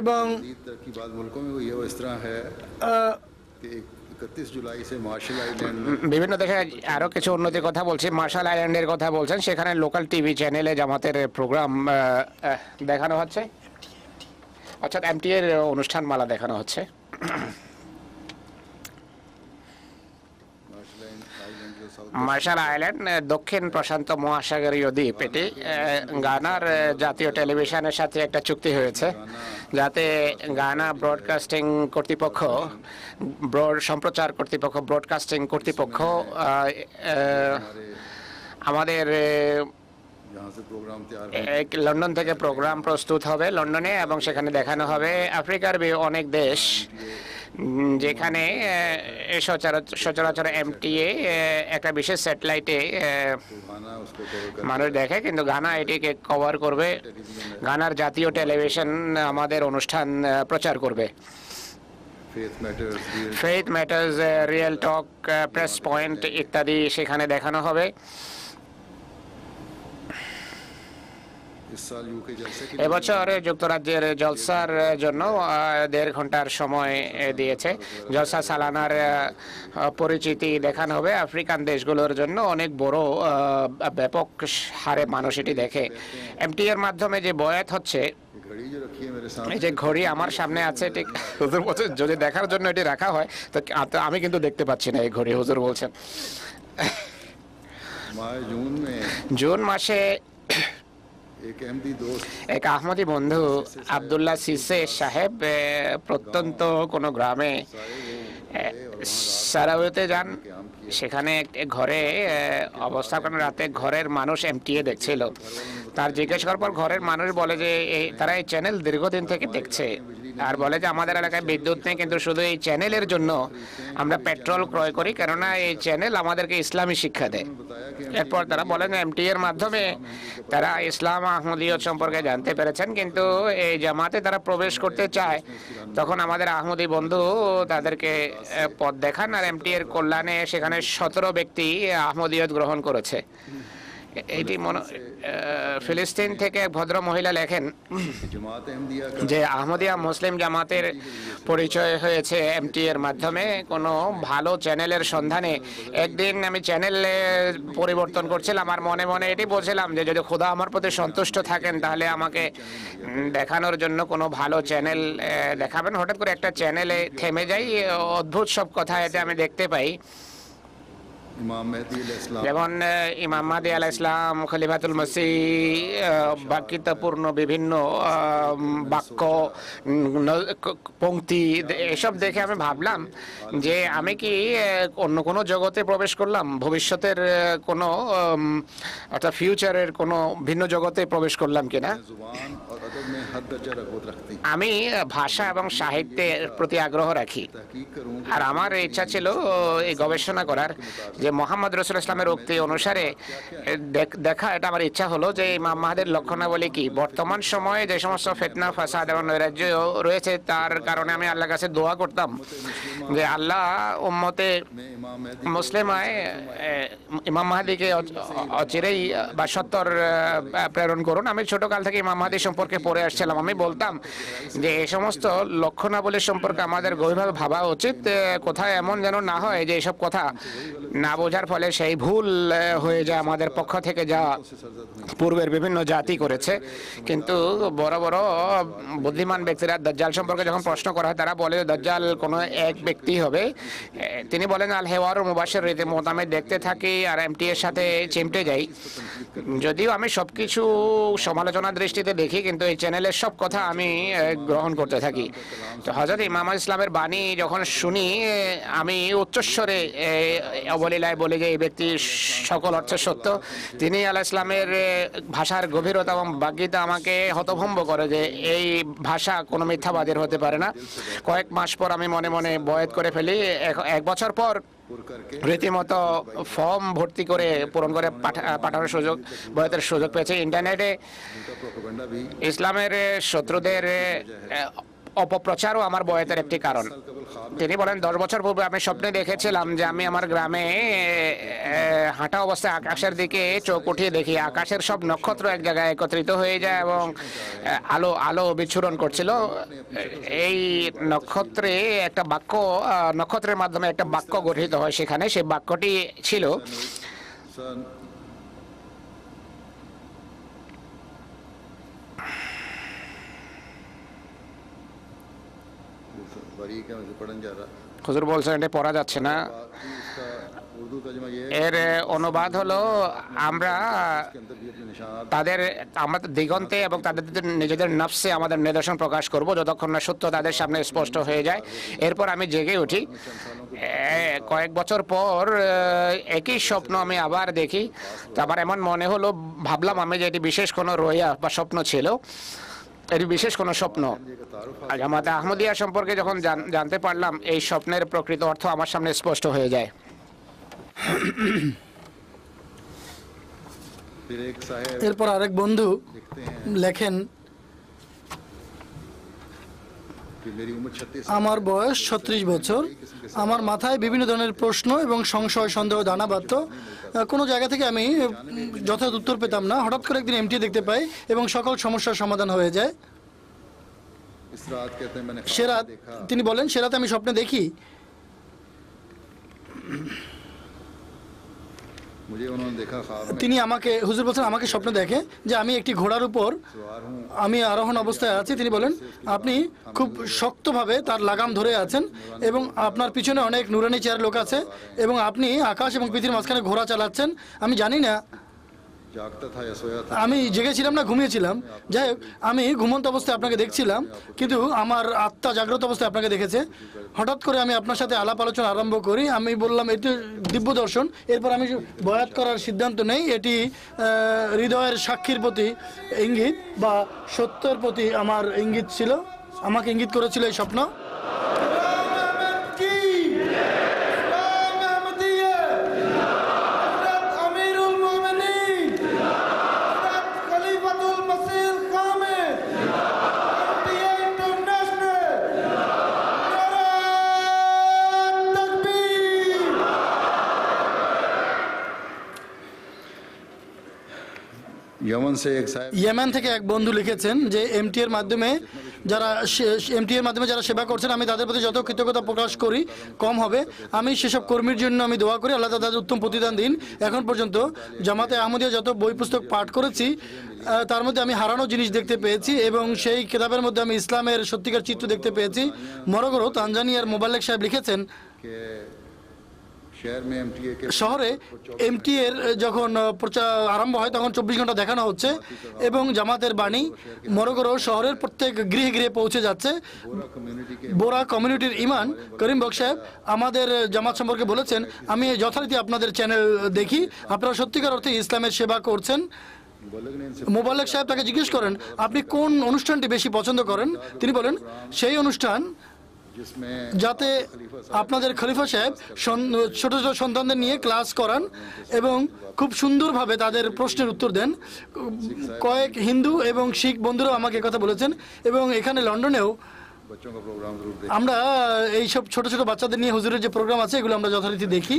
এবং বিভিন্ন দেশে আরো কিছু উন্নতির কথা বলছি। মার্শাল আইল্যান্ডের কথা বলছেন, সেখানে লোকাল টিভি চ্যানেলে জামাতের প্রোগ্রাম দেখানো হচ্ছে, অর্থাৎ MTA এর অনুষ্ঠান মালা দেখানো হচ্ছে। মার্শাল আইল্যান্ড দক্ষিণ প্রশান্ত মহাসাগরীয় দ্বীপ। এটি গানার জাতীয় টেলিভিশনের সাথে একটা চুক্তি হয়েছে, যাতে গানা ব্রডকাস্টিং কর্তৃপক্ষ, সম্প্রচার কর্তৃপক্ষ, ব্রডকাস্টিং কর্তৃপক্ষ আমাদের লন্ডন থেকে প্রোগ্রাম প্রস্তুত হবে লন্ডনে, এবং সেখানে দেখানো হবে আফ্রিকার অনেক দেশ যেখানে সচরাচর MTA একটা বিশেষ স্যাটেলাইটে মানুষ দেখে, কিন্তু গানা এটিকে কভার করবে। গানার জাতীয় টেলিভিশন আমাদের অনুষ্ঠান প্রচার করবে। ফেথ ম্যাটার্স, রিয়েল টক, প্রেস পয়েন্ট ইত্যাদি সেখানে দেখানো হবে। এবছর যুক্তরাজ্যের জলসার জন্য 1.5 ঘন্টার সময় দিয়েছে। জলসা সালানার পরিচিতি দেখানো হবে। আফ্রিকান দেশগুলোর জন্য অনেক বড় ব্যাপক হারে মানুষ এটি দেখে। MTA এর মাধ্যমে যে বয়াত হচ্ছে, এই যে ঘড়ি আমার সামনে আছে, ঠিক হুজুর বলছেন যদি দেখার জন্য এটি রাখা হয় তো আমি কিন্তু দেখতে পাচ্ছি না এই ঘড়ি, হুজুর বলছেন। জুন মাসে এক আহমদি বন্ধু আব্দুল্লাহ সিসে সাহেব প্রত্যন্ত কোনো গ্রামে সারাওয়েতে যান। সেখানে ঘরে অবস্থান করেন, রাতে ঘরের মানুষ MTA দেখছিল। তার জিজ্ঞেস করার পর ঘরের মানুষ বলে যে তারা এই চ্যানেল দীর্ঘদিন থেকে দেখছে, আর বলে যে আমাদের এলাকায় বিদ্যুৎ নেই, কিন্তু শুধু এই চ্যানেলের জন্য আমরা পেট্রোল ক্রয় করি, কেননা এই চ্যানেল আমাদেরকে ইসলামী শিক্ষা দেয়। এরপর তারা বলেন MTA এর মাধ্যমে তারা ইসলাম আহমদিয়ত সম্পর্কে জানতে পেরেছেন, কিন্তু এই জামাতে তারা প্রবেশ করতে চায়। তখন আমাদের আহমদি বন্ধু তাদেরকে পথ দেখান, আর MTA এর কল্যাণে সেখানে 17 ব্যক্তি আহমদিয়ত গ্রহণ করেছে। এটি ফিলিস্তিন থেকে এক ভদ্র মহিলা লেখেন যে আহমদিয়া মুসলিম জামাতের পরিচয় হয়েছে MTA এর মাধ্যমে। কোনো ভালো চ্যানেলের সন্ধানে একদিন আমি চ্যানেল পরিবর্তন করছিলাম, আর মনে মনে এটি বলছিলাম যে যদি খোদা আমার প্রতি সন্তুষ্ট থাকেন তাহলে আমাকে দেখানোর জন্য কোনো ভালো চ্যানেল দেখাবেন। হঠাৎ করে একটা চ্যানেলে থেমে যাই, অদ্ভুত সব কথা এতে আমি দেখতে পাই। যেমন ইমাম মাহদী আলাইহিস সালাম, খলিফাতুল মসিহ, বাক্যতাপূর্ণ বিভিন্ন বাক্য, পংক্তি, এসব দেখে আমি ভাবলাম যে আমি কি অন্য কোনো জগতে প্রবেশ করলাম, ভবিষ্যতের কোনো অর্থাৎ ফিউচারের কোনো ভিন্ন জগতে প্রবেশ করলাম কিনা। আমি ভাষা এবং সাহিত্যের প্রতি আগ্রহ রাখি, আর আমার ইচ্ছা ছিল এই গবেষণা করার যে মোহাম্মদ রাসূলুল্লাহ ইসলামের উক্তি অনুসারে দেখা। এটা আমার ইচ্ছা হলো যে ইমাম মাহদীর লক্ষণাবলী কি। বর্তমান সময়ে যে সমস্ত ফিতনা, ফাসাদ এবং নৈরাজ্য রয়েছে, তার কারণে আমি আল্লাহর কাছে দোয়া করতাম যে আল্লাহ উম্মতে में इमाम मेहदी মুসলিমায় ইমাম মাহাদিকে অচিরেই বা সত্তর প্রেরণ করুন। আমি ছোটকাল থেকে ইমাম মাহাদি সম্পর্কে পড়ে আসছিলাম। আমি বলতাম যে এই সমস্ত লক্ষণাবলী সম্পর্কে আমাদের গভীরভাবে ভাবা উচিত, কোথায় এমন যেন না হয় যে এইসব কথা না বোঝার ফলে সেই ভুল হয়ে যায় আমাদের পক্ষ থেকে, যা পূর্বের বিভিন্ন জাতি করেছে। কিন্তু বড় বড় বুদ্ধিমান ব্যক্তিরা দাজ্জাল সম্পর্কে যখন প্রশ্ন করা হয়, তারা বলে দাজ্জাল কোনো এক ব্যক্তি হবে। তিনি বলেন আল হেওয়ার মুবাশশির রীতিমত আমি দেখতে থাকি আর এমটি এর সাথে চিমটে যাই। যদিও আমি সবকিছু সমালোচনার দৃষ্টিতে দেখি, কিন্তু এই চ্যানেলের সব কথা আমি গ্রহণ করতে থাকি। তো হযরত ইমাম ইসলামের বাণী যখন শুনি, আমি উচ্চস্বরে অবলীলায় বলি যে এই ব্যক্তি সকল অর্থে সত্য। তিনি আলাইহিস ইসলামের ভাষার গভীরতা এবং বাগ্যতা আমাকে হতভম্ব করে যে এই ভাষা কোনো মিথ্যাবাদীর হতে পারে না। কয়েক মাস পর আমি মনে মনে বয়াত করে ফেলি। এক বছর পর রীতিমতো ফর্ম ভর্তি করে পূরণ করে পাঠানোর সুযোগ, বয়াতের সুযোগ পেয়েছে। ইন্টারনেটে प्रोपेगेंडा भी ইসলামের শত্রুদের অপপ্রচারও আমার বয়াতের একটি কারণ। তিনি বলেন 10 বছর পূর্বে আমি স্বপ্নে দেখেছিলাম যে আমি আমার গ্রামে হাঁটা অবস্থায় আকাশের দিকে চোখ উঠিয়ে দেখি, আকাশের সব নক্ষত্র এক জায়গায় একত্রিত হয়ে যায় এবং আলো আলো বিচ্ছুরণ করছিল। এই নক্ষত্রে একটা বাক্য, নক্ষত্রের মাধ্যমে একটা বাক্য গঠিত হয় সেখানে। সেই বাক্যটি ছিল सन वरी क्या मुझे पढ़न जा रहा হুজুর বলছেন এটা পড়া যাচ্ছে না। बाकी इसका उर्दू तर्जुमा ये है এর অনুবাদ হলো আমরা कि अंदर भी अपने निशानात তাদের আমরা দিগন্তে এবং তাদের নিজেদের নফসে আমাদের নিদর্শন প্রকাশ করব যতক্ষণ না সত্য তাদের সামনে স্পষ্ট হয়ে যায়। এরপর আমি জেগে উঠি। কয়েক বছর পর একই স্বপ্ন আমি আবার দেখি। তো আবার এমন মনে হলো, ভাবলাম আমি যে এটি বিশেষ কোনো রোয়া বা স্বপ্ন ছিল, এটি বিশেষ কোনো স্বপ্ন। জামাতে আহমদিয়া সম্পর্কে যখন জানতে পারলাম, এই স্বপ্নের প্রকৃত অর্থ আমার সামনে স্পষ্ট হয়ে যায়। फिर एक साहेब এরপর আরেক বন্ধু लिखते हैं লেখেন, कि मेरी उम्र 36 আমার বয়স 36 বছর। আমার মাথায় বিভিন্ন ধরনের প্রশ্ন এবং সংশয় সন্দেহ দানা বাঁধত। কোনো জায়গা থেকে আমি যথাযথ উত্তর পেতাম না। হঠাৎ করে একদিন এমটি দেখতে পাই এবং সকল সমস্যার সমাধান হয়ে যায়। इस रात कहते हैं मैंने সে ख्वाब রাত, में देखा তিনি বলেন, সে রাতে আমি স্বপ্নে দেখি, मुझे उन्होंने देखा ख्वाब में তিনি আমাকে, হুজুর বলছেন আমাকে স্বপ্নে দেখে যে আমি একটি ঘোড়ার উপর सवार हूँ আমি আরোহণ অবস্থায় আছি। তিনি বলেন আপনি খুব শক্তভাবে তার লাগাম ধরে আছেন এবং আপনার পিছনে অনেক নুরানি চেয়ার লোক আছে এবং আপনি আকাশ এবং পৃথিবীর মাঝখানে ঘোড়া চালাচ্ছেন। আমি জানি না जागता था या सोया था আমি জেগেছিলাম না ঘুমিয়েছিলাম। যাই হোক, আমি ঘুমন্ত অবস্থায় আপনাকে দেখছিলাম, কিন্তু আমার আত্মা জাগ্রত অবস্থায় আপনাকে দেখেছে। হঠাৎ করে আমি আপনার সাথে আলাপ আলোচনা আরম্ভ করি। আমি বললাম এটি দিব্য দর্শন। এরপর আমি বয়াত করার সিদ্ধান্ত নেই। এটি হৃদয়ের সাক্ষীর প্রতি ইঙ্গিত বা সত্যের প্রতি আমার ইঙ্গিত ছিল, আমাকে ইঙ্গিত করেছিল এই স্বপ্ন। यमन से एक साहब ইয়েমেন থেকে এক বন্ধু লিখেছেন যে এমটি এর মাধ্যমে যারা সেবা করছেন, আমি তাদের প্রতি যত কৃতজ্ঞতা প্রকাশ করি কম হবে। আমি সেসব কর্মীর জন্য আমি দোয়া করি, আল্লাহ তাদের উত্তম প্রতিদান দিন। এখন পর্যন্ত জামাতে আহমদিয়া যত বই পুস্তক পাঠ করেছি, তার মধ্যে আমি হারানো জিনিস দেখতে পেয়েছি এবং সেই কিতাবের মধ্যে আমি ইসলামের সত্যিকার চিত্র দেখতে পেয়েছি। মরগরো তানজানিয়ার মোবাল্লেক সাহেব লিখেছেন, के शहर में एमटीए के শহরে এমটি এর যখন প্রচার আরম্ভ হয় তখন 24 ঘন্টা দেখানো হচ্ছে এবং জামাতের বাণী মরগরো শহরের প্রত্যেক গৃহে গৃহে পৌঁছে যাচ্ছে। कम्युनिटी के বোরা কমিউনিটির ইমান করিম বক সাহেব আমাদের জামাত সম্পর্কে বলেছেন, আমি যথারীতি আপনাদের চ্যানেল দেখি, আপনারা সত্যিকার অর্থে ইসলামের সেবা করছেন। मुबल्लिग ने इनसे মোবাল্লেক সাহেব তাকে জিজ্ঞেস করেন আপনি কোন অনুষ্ঠানটি বেশি পছন্দ করেন। তিনি বলেন সেই অনুষ্ঠান जिसमें যাতে আপনাদের খলিফা সাহেব ছোট ছোট সন্তানদের নিয়ে ক্লাস করান এবং খুব সুন্দরভাবে তাদের প্রশ্নের উত্তর দেন। কয়েক হিন্দু এবং শিখ বন্ধুরাও আমাকে কথা বলেছেন এবং এখানে লন্ডনেও बच्चों का प्रोग्राम जरूर देखें। আমরা এই সব ছোট ছোট বাচ্চাদের নিয়ে হুজুরের যে প্রোগ্রাম আছে এগুলো আমরা যথারীতি দেখি।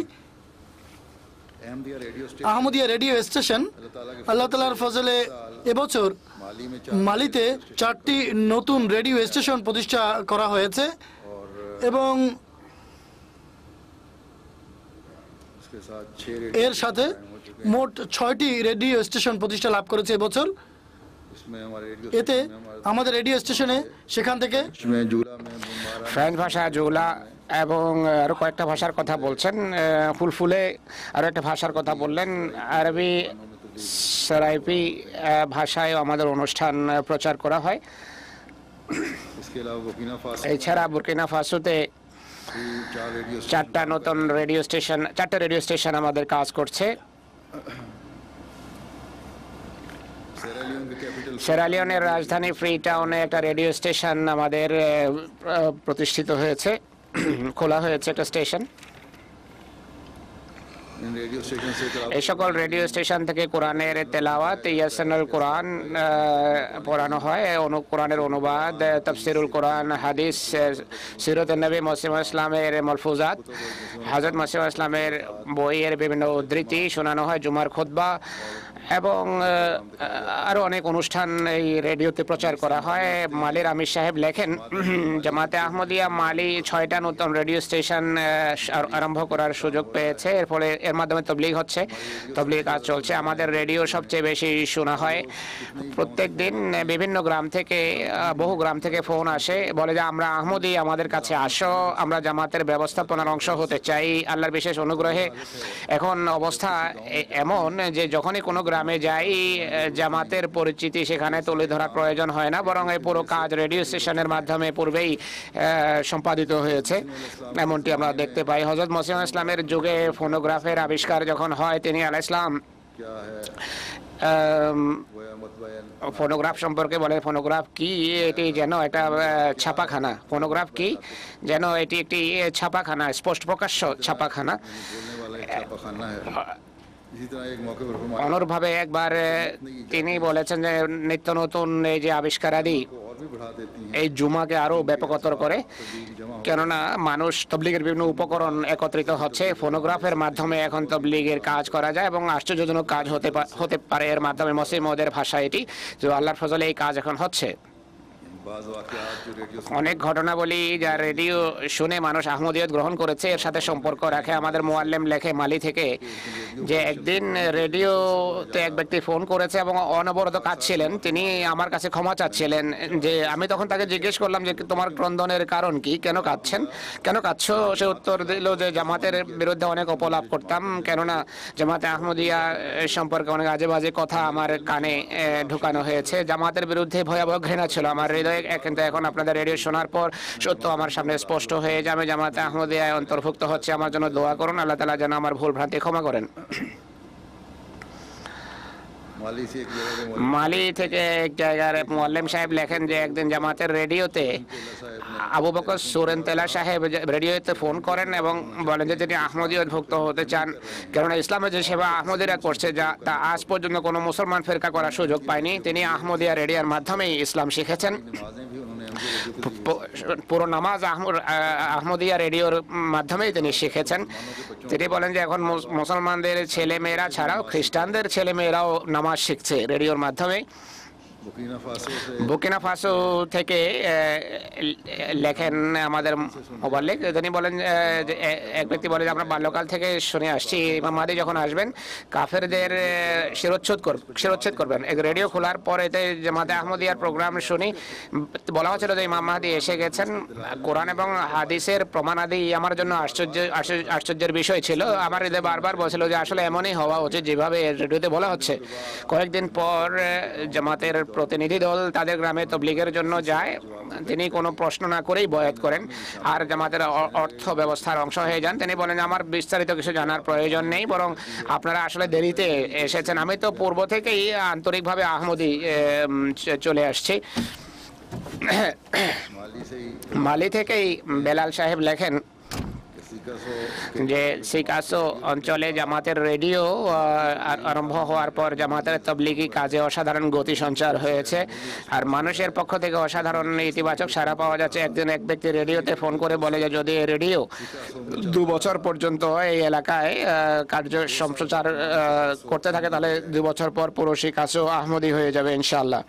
Ahmadiyya radio station Ahmadiyya radio station আল্লাহ তাআলার ফজলে এবছর माली में মালিতে 4টি নতুন রেডিও স্টেশন প্রতিষ্ঠা করা হয়েছে और এবং उसके साथ 6 এর সাথে মোট 6টি রেডিও স্টেশন প্রতিষ্ঠা লাভ করেছে এবছর। इसमें हमारे रेडियो এতে আমাদের রেডিও স্টেশনে সেখান থেকে में जूला में बुम्बारा ফ্রেঞ্চ ভাষা, জুলা এবং আরও কয়েকটা ভাষার কথা বলছেন। ফুলফুলে আরও একটা ভাষার কথা বললেন। আরবি সারাইপি ভাষায় আমাদের অনুষ্ঠান প্রচার করা হয়। इसके अलावा बुर्किना फासो এছাড়া বুরকিনা ফাসোতে 4 रेडियो 4টা নতুন রেডিও স্টেশন, 4টা রেডিও স্টেশন আমাদের কাজ করছে। सेरालियन के कैपिटल সেরালিওনের রাজধানী ফ্রি টাউনে একটা রেডিও স্টেশন আমাদের প্রতিষ্ঠিত হয়েছে, খোলা হয়েছে একটা স্টেশন। इन रेडियो स्टेशन से এই সকল রেডিও স্টেশন থেকে কোরআনের তেলাওয়াত, ইয়াসিনুল কোরআন পড়ানো হয়, কোরআনের অনুবাদ, তাফসিরুল কোরআন, হাদিস, সিরাত নবী মুহাম্মদ ইসলামের মালফুজাত, হযরত মুহাম্মদ ইসলামের বইয়ের বিভিন্ন উদ্ধৃতি শোনানো হয়, জুমার খুতবা এবং আরও অনেক অনুষ্ঠান এই রেডিওতে প্রচার করা হয়। মালির আমির সাহেব লেখেন, জামাতে আহমদিয়া মালি 6টা নতুন রেডিও স্টেশন আরম্ভ করার সুযোগ পেয়েছে। এর ফলে এর মাধ্যমে তবলিগ হচ্ছে, তবলিগ কাজ চলছে। আমাদের রেডিও সবচেয়ে বেশি শোনা হয়। প্রত্যেক দিন বিভিন্ন গ্রাম থেকে, বহু গ্রাম থেকে ফোন আসে, বলে যে আমরা আহমদি, আমাদের কাছে আসো, আমরা জামাতের ব্যবস্থাপনার অংশ হতে চাই। আল্লাহর বিশেষ অনুগ্রহে এখন অবস্থা এমন যে যখনই কোনো গ্রামে যাই জামাতের পরিচিতি সেখানে তুলে ধরার প্রয়োজন হয় না, বরং এই পুরো কাজ রেডিও স্টেশনের মাধ্যমে পূর্বেই সম্পাদিত হয়েছে, এমনটি আমরা দেখতে পাই। হযরত মুহাম্মদ ইসলামের যুগে ফোনোগ্রাফের আবিষ্কার যখন হয়, তিনি আলাইহিস সালাম क्या है वया मतबयन ফোনোগ্রাফ সম্পর্কে বলে, ফোনোগ্রাফ কি? এটি যেন একটা ছাপাখানা। ফোনোগ্রাফ কি? যেন এটি একটি ছাপাখানা, স্পষ্ট প্রকাশ্য ছাপাখানা। बोलने वाला एक छापाखाना है। इसी तरह एक मौके पर हमारे অনুরূপভাবে একবার তিনি বলেছেন যে নিত্য নতুন এই যে আবিষ্কারাদি को और भी बढ़ा देती हैं। এই জুমাকে আরো ব্যাপকতর করে, तबलीग जमा हो কেননা মানুষ তবলিগের বিভিন্ন উপকরণ একত্রিত হচ্ছে। ফোনোগ্রাফের মাধ্যমে এখন তবলিগের কাজ করা যায় এবং আশ্চর্যজনক কাজ হতে পারে এর মাধ্যমে। মসিহ মওদের ভাষা এটি, যে আল্লাহর ফজলে এই কাজ এখন হচ্ছে। बाज़ वाक़यात जो रेडियो অনেক ঘটনাবলী যা রেডিও শুনে মানুষ আহমদিয়ত গ্রহণ করেছে এর সাথে সম্পর্ক রাখে। আমাদের মুআল্লিম লেখে মালি থেকে যে একদিন রেডিওতে এক ব্যক্তি ফোন করেছে এবং অনবরত কাঁদছিলেন। তিনি আমার কাছে ক্ষমা চাচ্ছিলেন, যে আমি তখন তাকে জিজ্ঞেস করলাম যে তোমার ক্রন্দনের কারণ কি, কেন কাঁদছেন, কেন কাঁদছো? সে উত্তর দিল যে জামাতের বিরুদ্ধে অনেক অপলাপ করতাম, কেননা জামাতে আহমদিয়া সম্পর্কে অনেক আজে বাজে কথা আমার কানে ঢুকানো হয়েছে। জামাতের বিরুদ্ধে ভয়াবহ ঘৃণা ছিল আমার হৃদয়ে, কিন্তু এখন আপনাদের রেডিও শোনার পর সত্য আমার সামনে স্পষ্ট হয়ে যাবে। জামাতে আহমদিয়ায় অন্তর্ভুক্ত হচ্ছে, আমার জন্য দোয়া করুন, আল্লাহ তাআলা যেন আমার ভুল ভ্রান্তি ক্ষমা করেন। माली से एक जगह पे মালি থেকে এক জায়গার মুআল্লিম সাহেব লেখেন যে একদিন জামাতের রেডিওতে আবু বকর সুরেনতেলা সাহেব রেডিওতে ফোন করেন এবং বলেন যে তিনি আহমদিয়তভুক্ত হতে চান, কেননা ইসলামের যে সেবা আহমদিরা করছে যা তা আজ পর্যন্ত কোনো মুসলমান ফেরকা করার সুযোগ পায়নি। তিনি আহমদিয়া রেডিওর মাধ্যমেই ইসলাম শিখেছেন। नमाजें भी उन्होंने अहमदिया रेडियो के পুরো নামাজ আহমদিয়া রেডিওর মাধ্যমেই তিনি শিখেছেন। তিনি বলেন যে এখন মুসলমানদের ছেলে মেয়েরা ছাড়াও খ্রিস্টানদের ছেলে মেয়েরাও নামাজ শিখছে রেডিওর মাধ্যমে। बुर्किना फासो से বুর্কিনা ফাসো থেকে লেখেন আমাদের মোবাল্লিক, তিনি বলেন যে এক ব্যক্তি বলে যে আমরা বাল্যকাল থেকে শুনে আসছি ইমাম মাহদী যখন আসবেন কাফেরদের শিরোচ্ছেদ করবেন। এক রেডিও খোলার পরে জামাতে আহমদিয়ার প্রোগ্রাম শুনি, বলা হচ্ছিল যে ইমাম মাহদী এসে গেছেন। কোরআন এবং হাদিসের প্রমাণাদি আমার জন্য আশ্চর্যের বিষয় ছিল। আমার হৃদয় বারবার বলছিল যে আসলে এমনই হওয়া উচিত যেভাবে রেডিওতে বলা হচ্ছে। কয়েকদিন পর জামাতের প্রতিনিধি দল তাদের গ্রামে তবলিগের জন্য যায়। তিনি কোনো প্রশ্ন না করেই বয়াত করেন আর জামাতের অর্থ ব্যবস্থার অংশ হয়ে যান। তিনি বলেন আমার বিস্তারিত কিছু জানার প্রয়োজন নেই, বরং আপনারা আসলে দেরিতে এসেছেন, আমি তো পূর্ব থেকেই আন্তরিকভাবে আহমদি চলে আসছি। माली से ही মালি থেকেই বেলাল সাহেব লেখেন যে সিকাসো অঞ্চলে জামাতের রেডিও আরম্ভ হওয়ার পর জামাতের তবলিগি কাজে অসাধারণ গতি সঞ্চার হয়েছে, আর মানুষের পক্ষ থেকে অসাধারণ ইতিবাচক সাড়া পাওয়া যাচ্ছে। একদিন এক ব্যক্তি রেডিওতে ফোন করে বলে যে যদি এই রেডিও 2 বছর পর্যন্ত এই এলাকায় কার্য সম্প্রচার করতে থাকে তাহলে 2 বছর পর পুরো সিকাসো আহমদি হয়ে যাবে ইনশাআল্লাহ।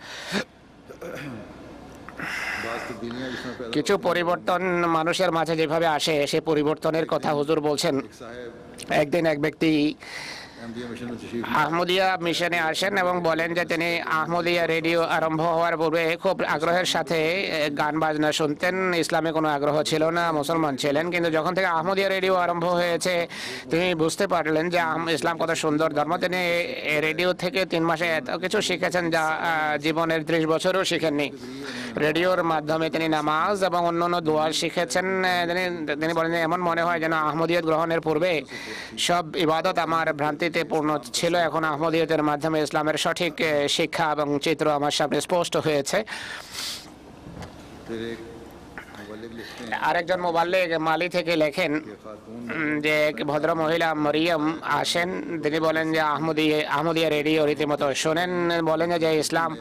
কিছু পরিবর্তন মানুষের মাঝে যেভাবে আসে সে পরিবর্তনের কথা হুজুর বলছেন। একদিন এক ব্যক্তি আহমদিয়া মিশনে আসেন এবং বলেন যে তিনি আহমদিয়া রেডিও আরম্ভ হওয়ার পূর্বে খুব আগ্রহের সাথে গান বাজনা শুনতেন, ইসলামে কোনো আগ্রহ ছিল না, মুসলমান ছিলেন, কিন্তু যখন থেকে আহমদিয়া রেডিও আরম্ভ হয়েছে তিনি বুঝতে পারলেন যে ইসলাম কত সুন্দর ধর্ম। তিনি রেডিও থেকে 3 মাসে এত কিছু শিখেছেন যা জীবনের 30 বছরও শিখেননি। রেডিওর মাধ্যমে তিনি নামাজ এবং অন্যান্য দোয়া শিখেছেন। তিনি বলেন এমন মনে হয় যেন আহমদিয়ত গ্রহণের পূর্বে সব ইবাদত আমার ভ্রান্তিতে পূর্ণ ছিল, এখন আহমদিয়তের মাধ্যমে ইসলামের সঠিক শিক্ষা এবং চিত্র আমার সামনে স্পষ্ট হয়েছে। আরেকজন মুবাল্লিগ মালি থেকে লেখেন যে এক ভদ্র মহিলা মরিয়ম আসেন, তিনি বলেন যে আহমদিয়া রেডিও রীতিমতো শোনেন, বলেন যে ইসলাম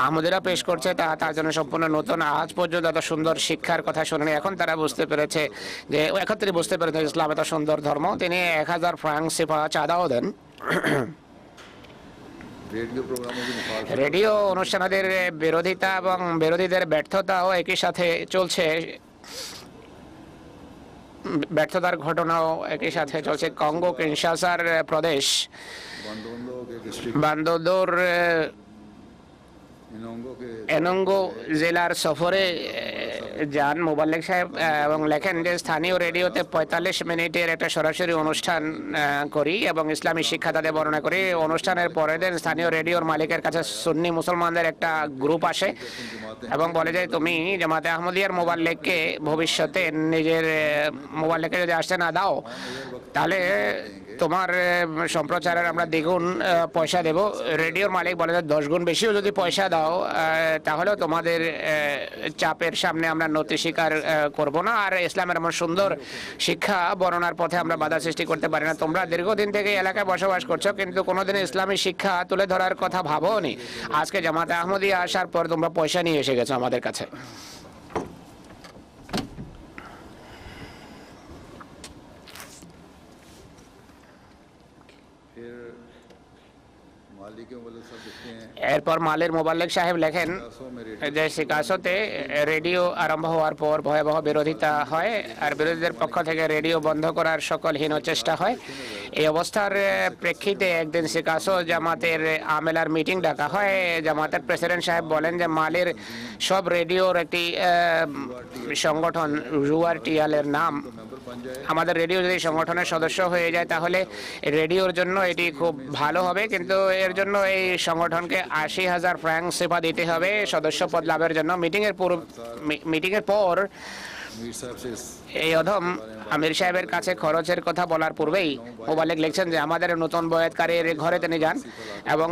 আহমদিরা পেশ করছে তা তার জন্য সম্পূর্ণ নতুন, আজ পর্যন্ত এত সুন্দর শিক্ষার কথা শুনেন। এখন তারা বুঝতে পেরেছে যে তিনি বুঝতে পেরেছেন ইসলাম এত সুন্দর ধর্ম। তিনি 1000 ফ্রাঙ্ক সিফা চাঁদাও দেন। রেডিও অনুষ্ঠানের বিরোধিতা এবং বিরোধীদের ব্যর্থতাও একই সাথে চলছে, ব্যর্থতার ঘটনাও একই সাথে চলছে। কঙ্গো কিনশাসার প্রদেশ বান্দোদোর এনঙ্গো জেলার সফরে যান মুবাল্লিগ সাহেব এবং লেখেন যে স্থানীয় রেডিওতে 45 মিনিটের একটা সরাসরি অনুষ্ঠান করি এবং ইসলামী শিক্ষা তাদের বর্ণনা করি। অনুষ্ঠানের পরের দিন স্থানীয় রেডিওর মালিকের কাছে সুন্নি মুসলমানদের একটা গ্রুপ আসে এবং বলে যে তুমি জামাতে আহমদিয়ার মুবাল্লিগকে ভবিষ্যতে নিজের মুবাল্লিগকে যদি আসতে না দাও তাহলে তোমার সম্প্রচারের আমরা দ্বিগুণ পয়সা দেব। রেডিওর মালিক বলে যে 10 গুণ বেশিও যদি পয়সা দাও তাহলেও তোমাদের চাপের সামনে আমরা নতি স্বীকার করব না, আর ইসলামের এমন সুন্দর শিক্ষা বর্ণনার পথে আমরা বাধা সৃষ্টি করতে পারি না। তোমরা দীর্ঘদিন থেকে এলাকায় বসবাস করছো কিন্তু কোনোদিন ইসলামী শিক্ষা তুলে ধরার কথা ভাবোনি, আজকে জামাতে আহমদিয়া আসার পর তোমরা পয়সা নিয়ে এসে গেছো আমাদের কাছে। এরপর মালের মুবাল্লিগ সাহেব লেখেন যে সিকাসোতে রেডিও আরম্ভ হওয়ার পর ভয়াবহ বিরোধিতা হয় আর বিরোধীদের পক্ষ থেকে রেডিও বন্ধ করার সকল হীন চেষ্টা হয়। এই অবস্থার প্রেক্ষিতে একদিন সিকাসো জামাতের আমেলার মিটিং ডাকা হয়। জামাতের প্রেসিডেন্ট সাহেব বলেন যে মালের সব রেডিওর একটি সংগঠন রুয়ার টিয়ালের নাম, আমাদের রেডিও যদি সংগঠনের সদস্য হয়ে যায় তাহলে রেডিওর জন্য এটি খুব ভালো হবে, কিন্তু এর জন্য এই সংগঠনকে 80,000 ফ্রাঙ্ক সিফা দিতে হবে সদস্য পদ লাভের জন্য। মিটিংয়ের পর এই অধম আমির সাহেবের কাছে খরচের কথা বলার পূর্বেই মুবাল্লিগ লিখছেন যে আমাদের নতুন বয়াতকারীর ঘরে তিনি যান এবং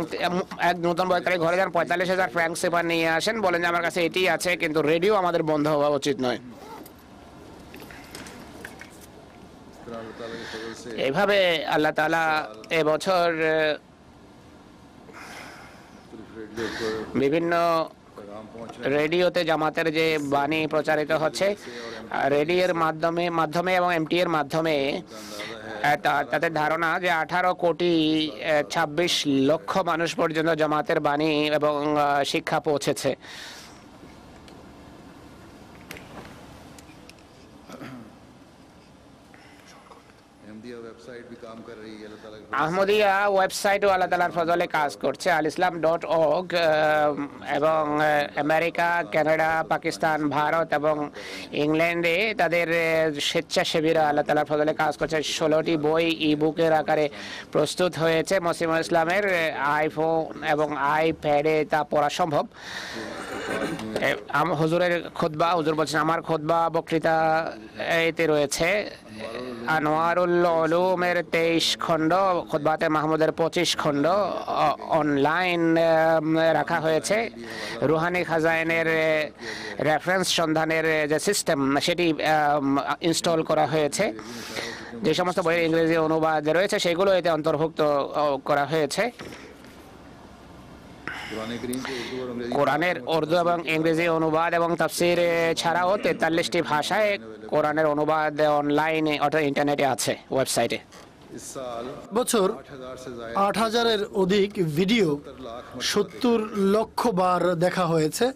এক নতুন বয়াতকারীর ঘরে যান, 45,000 ফ্রাঙ্ক সিফা নিয়ে আসেন, বলেন যে আমার কাছে এটি আছে কিন্তু রেডিও আমাদের বন্ধ হওয়া উচিত নয়। এইভাবে আল্লাহ তাআলা এবছর বিভিন্ন রেডিওতে জামাতের যে বাণী প্রচারিত হচ্ছে রেডিওর মাধ্যমে এবং এমটি এর মাধ্যমে তাদের ধারণা যে 18,26 লক্ষ মানুষ পর্যন্ত জামাতের বাণী এবং শিক্ষা পৌঁছেছে। আহমদিয়া ওয়েবসাইটও আল্লাহ তাআলার ফজলে কাজ করছে, alislam.org, এবং আমেরিকা, কানাডা, পাকিস্তান, ভারত এবং ইংল্যান্ডে তাদের স্বেচ্ছাসেবীরা আল্লাহ তাআলার ফজলে কাজ করছে। 16টি বই ই-বুকের আকারে প্রস্তুত হয়েছে। মুসলিম ইসলামের আইফোন এবং আইপ্যাডে তা পড়া সম্ভব। হুজুরের খুতবা, হুজুর বলছেন আমার খুতবা বক্তৃতা এতে রয়েছে আনোয়ারুল উলুমের 23 খণ্ড, খুতবাতে মাহমুদের 25 খণ্ড অনলাইন রাখা হয়েছে। রুহানি খাজাইনের রেফারেন্স সন্ধানের যে সিস্টেম সেটি ইনস্টল করা হয়েছে। যে সমস্ত বইয়ের ইংরেজি অনুবাদ রয়েছে সেগুলো এতে অন্তর্ভুক্ত করা হয়েছে। কোরআনের উর্দু এবং ইংরেজি অনুবাদ এবং তাফসীর ছাড়াও 43টি ভাষায় কোরআনের অনুবাদ অনলাইনে অর্থাৎ ইন্টারনেটে আছে, ওয়েবসাইটে। বছর 8,000-এর অধিক ভিডিও 70 লক্ষ বার দেখা হয়েছে।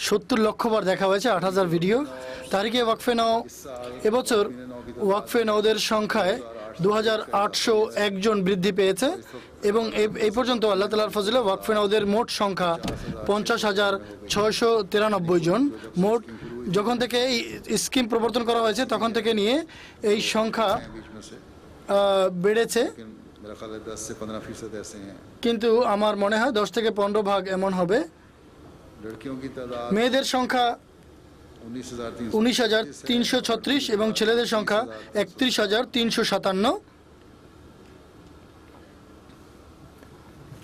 70 লক্ষ বার দেখা হয়েছে 8,000 ভিডিও। তারিখে ওয়াকফে নাও এবছর ওয়াকফে নাওদের সংখ্যায় 2,801 জন বৃদ্ধি পেয়েছে এবং এই পর্যন্ত আল্লাহ তাআলার ফজলে ওয়াকফে নাওদের মোট সংখ্যা 50,693 জন। মোট যখন থেকে এই স্কিম প্রবর্তন করা হয়েছে তখন থেকে নিয়ে এই সংখ্যা বেড়েছে, কিন্তু আমার মনে হয় 10 থেকে 15 ভাগ এমন হবে। মেয়েদের সংখ্যা 19,336 এবং ছেলেদের সংখ্যা 31,357।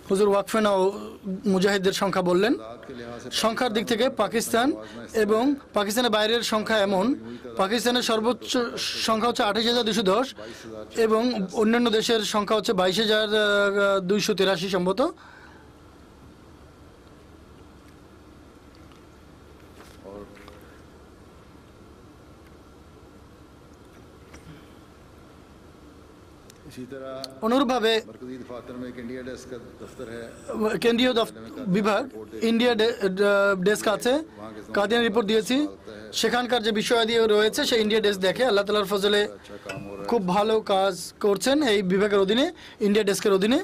হুজুর ওয়াকফে নাও মুজাহিদদের সংখ্যা বললেন। সংখ্যার দিক থেকে পাকিস্তান এবং পাকিস্তানের বাইরের সংখ্যা এমন, পাকিস্তানের সর্বোচ্চ সংখ্যা হচ্ছে 28,210 এবং অন্যান্য দেশের সংখ্যা হচ্ছে 22,283 সম্ভবত। অনুরূপভাবে কেন্দ্রীয় বিভাগ ইন্ডিয়া ডেস্ক আছে, কাদিয়ান রিপোর্ট দিয়েছি, সেখানকার যে বিষয়াদি রয়েছে সেই ইন্ডিয়া ডেস্ক দেখে। আল্লাহ তাআলার ফজলে খুব ভালো কাজ করছেন এই বিভাগের অধীনে, ইন্ডিয়া ডেস্কের অধীনে।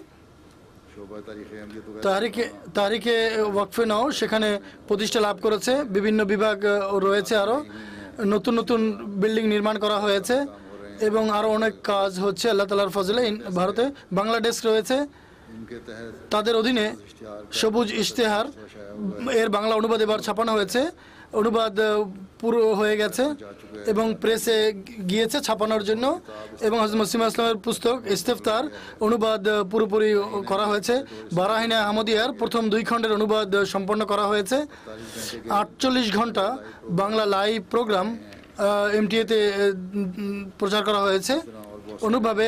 তারিখে ওয়াকফে নাও সেখানে প্রতিষ্ঠা লাভ করেছে, বিভিন্ন বিভাগ রয়েছে, আরও নতুন নতুন বিল্ডিং নির্মাণ করা হয়েছে এবং আরও অনেক কাজ হচ্ছে আল্লাহ তাআলার ফজলে। ভারতে বাংলা ডেস্ক রয়েছে, তাদের অধীনে সবুজ ইশতেহার এর বাংলা অনুবাদ এবার ছাপানো হয়েছে। অনুবাদ পুরো হয়ে গেছে এবং প্রেসে গিয়েছে ছাপানোর জন্য, এবং হযরত মসিহ ইসলামের পুস্তক ইস্তেফতার অনুবাদ পুরোপুরি করা হয়েছে। বারাহিনে আহমদিয়ার প্রথম 2 খণ্ডের অনুবাদ সম্পন্ন করা হয়েছে। 48 ঘন্টা বাংলা লাইভ প্রোগ্রাম এমটিএতে প্রচার করা হয়েছে। অনুভাবে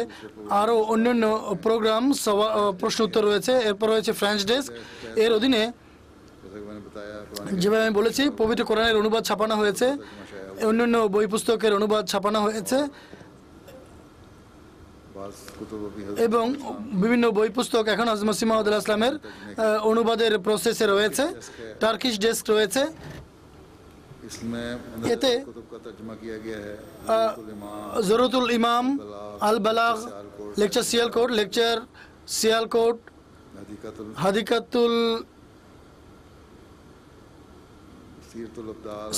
আরও অন্যান্য প্রোগ্রাম প্রশ্ন উত্তর রয়েছে। এরপর রয়েছে ফ্রেঞ্চ ডেস্ক, এর অধীনে যেভাবে আমি বলেছি পবিত্র কোরআনের অনুবাদ ছাপানো হয়েছে, অন্যান্য বই পুস্তকের অনুবাদ ছাপানো হয়েছে এবং বিভিন্ন বই পুস্তক এখন হযরত মসিহ মাউদ আলাইহিস সালামের অনুবাদের প্রসেসে রয়েছে। টার্কিশ ডেস্ক রয়েছে, এতে জরুরতুল ইমাম, আল বালাগ, লেকচার সিয়ালকোট, হাদিকাতুল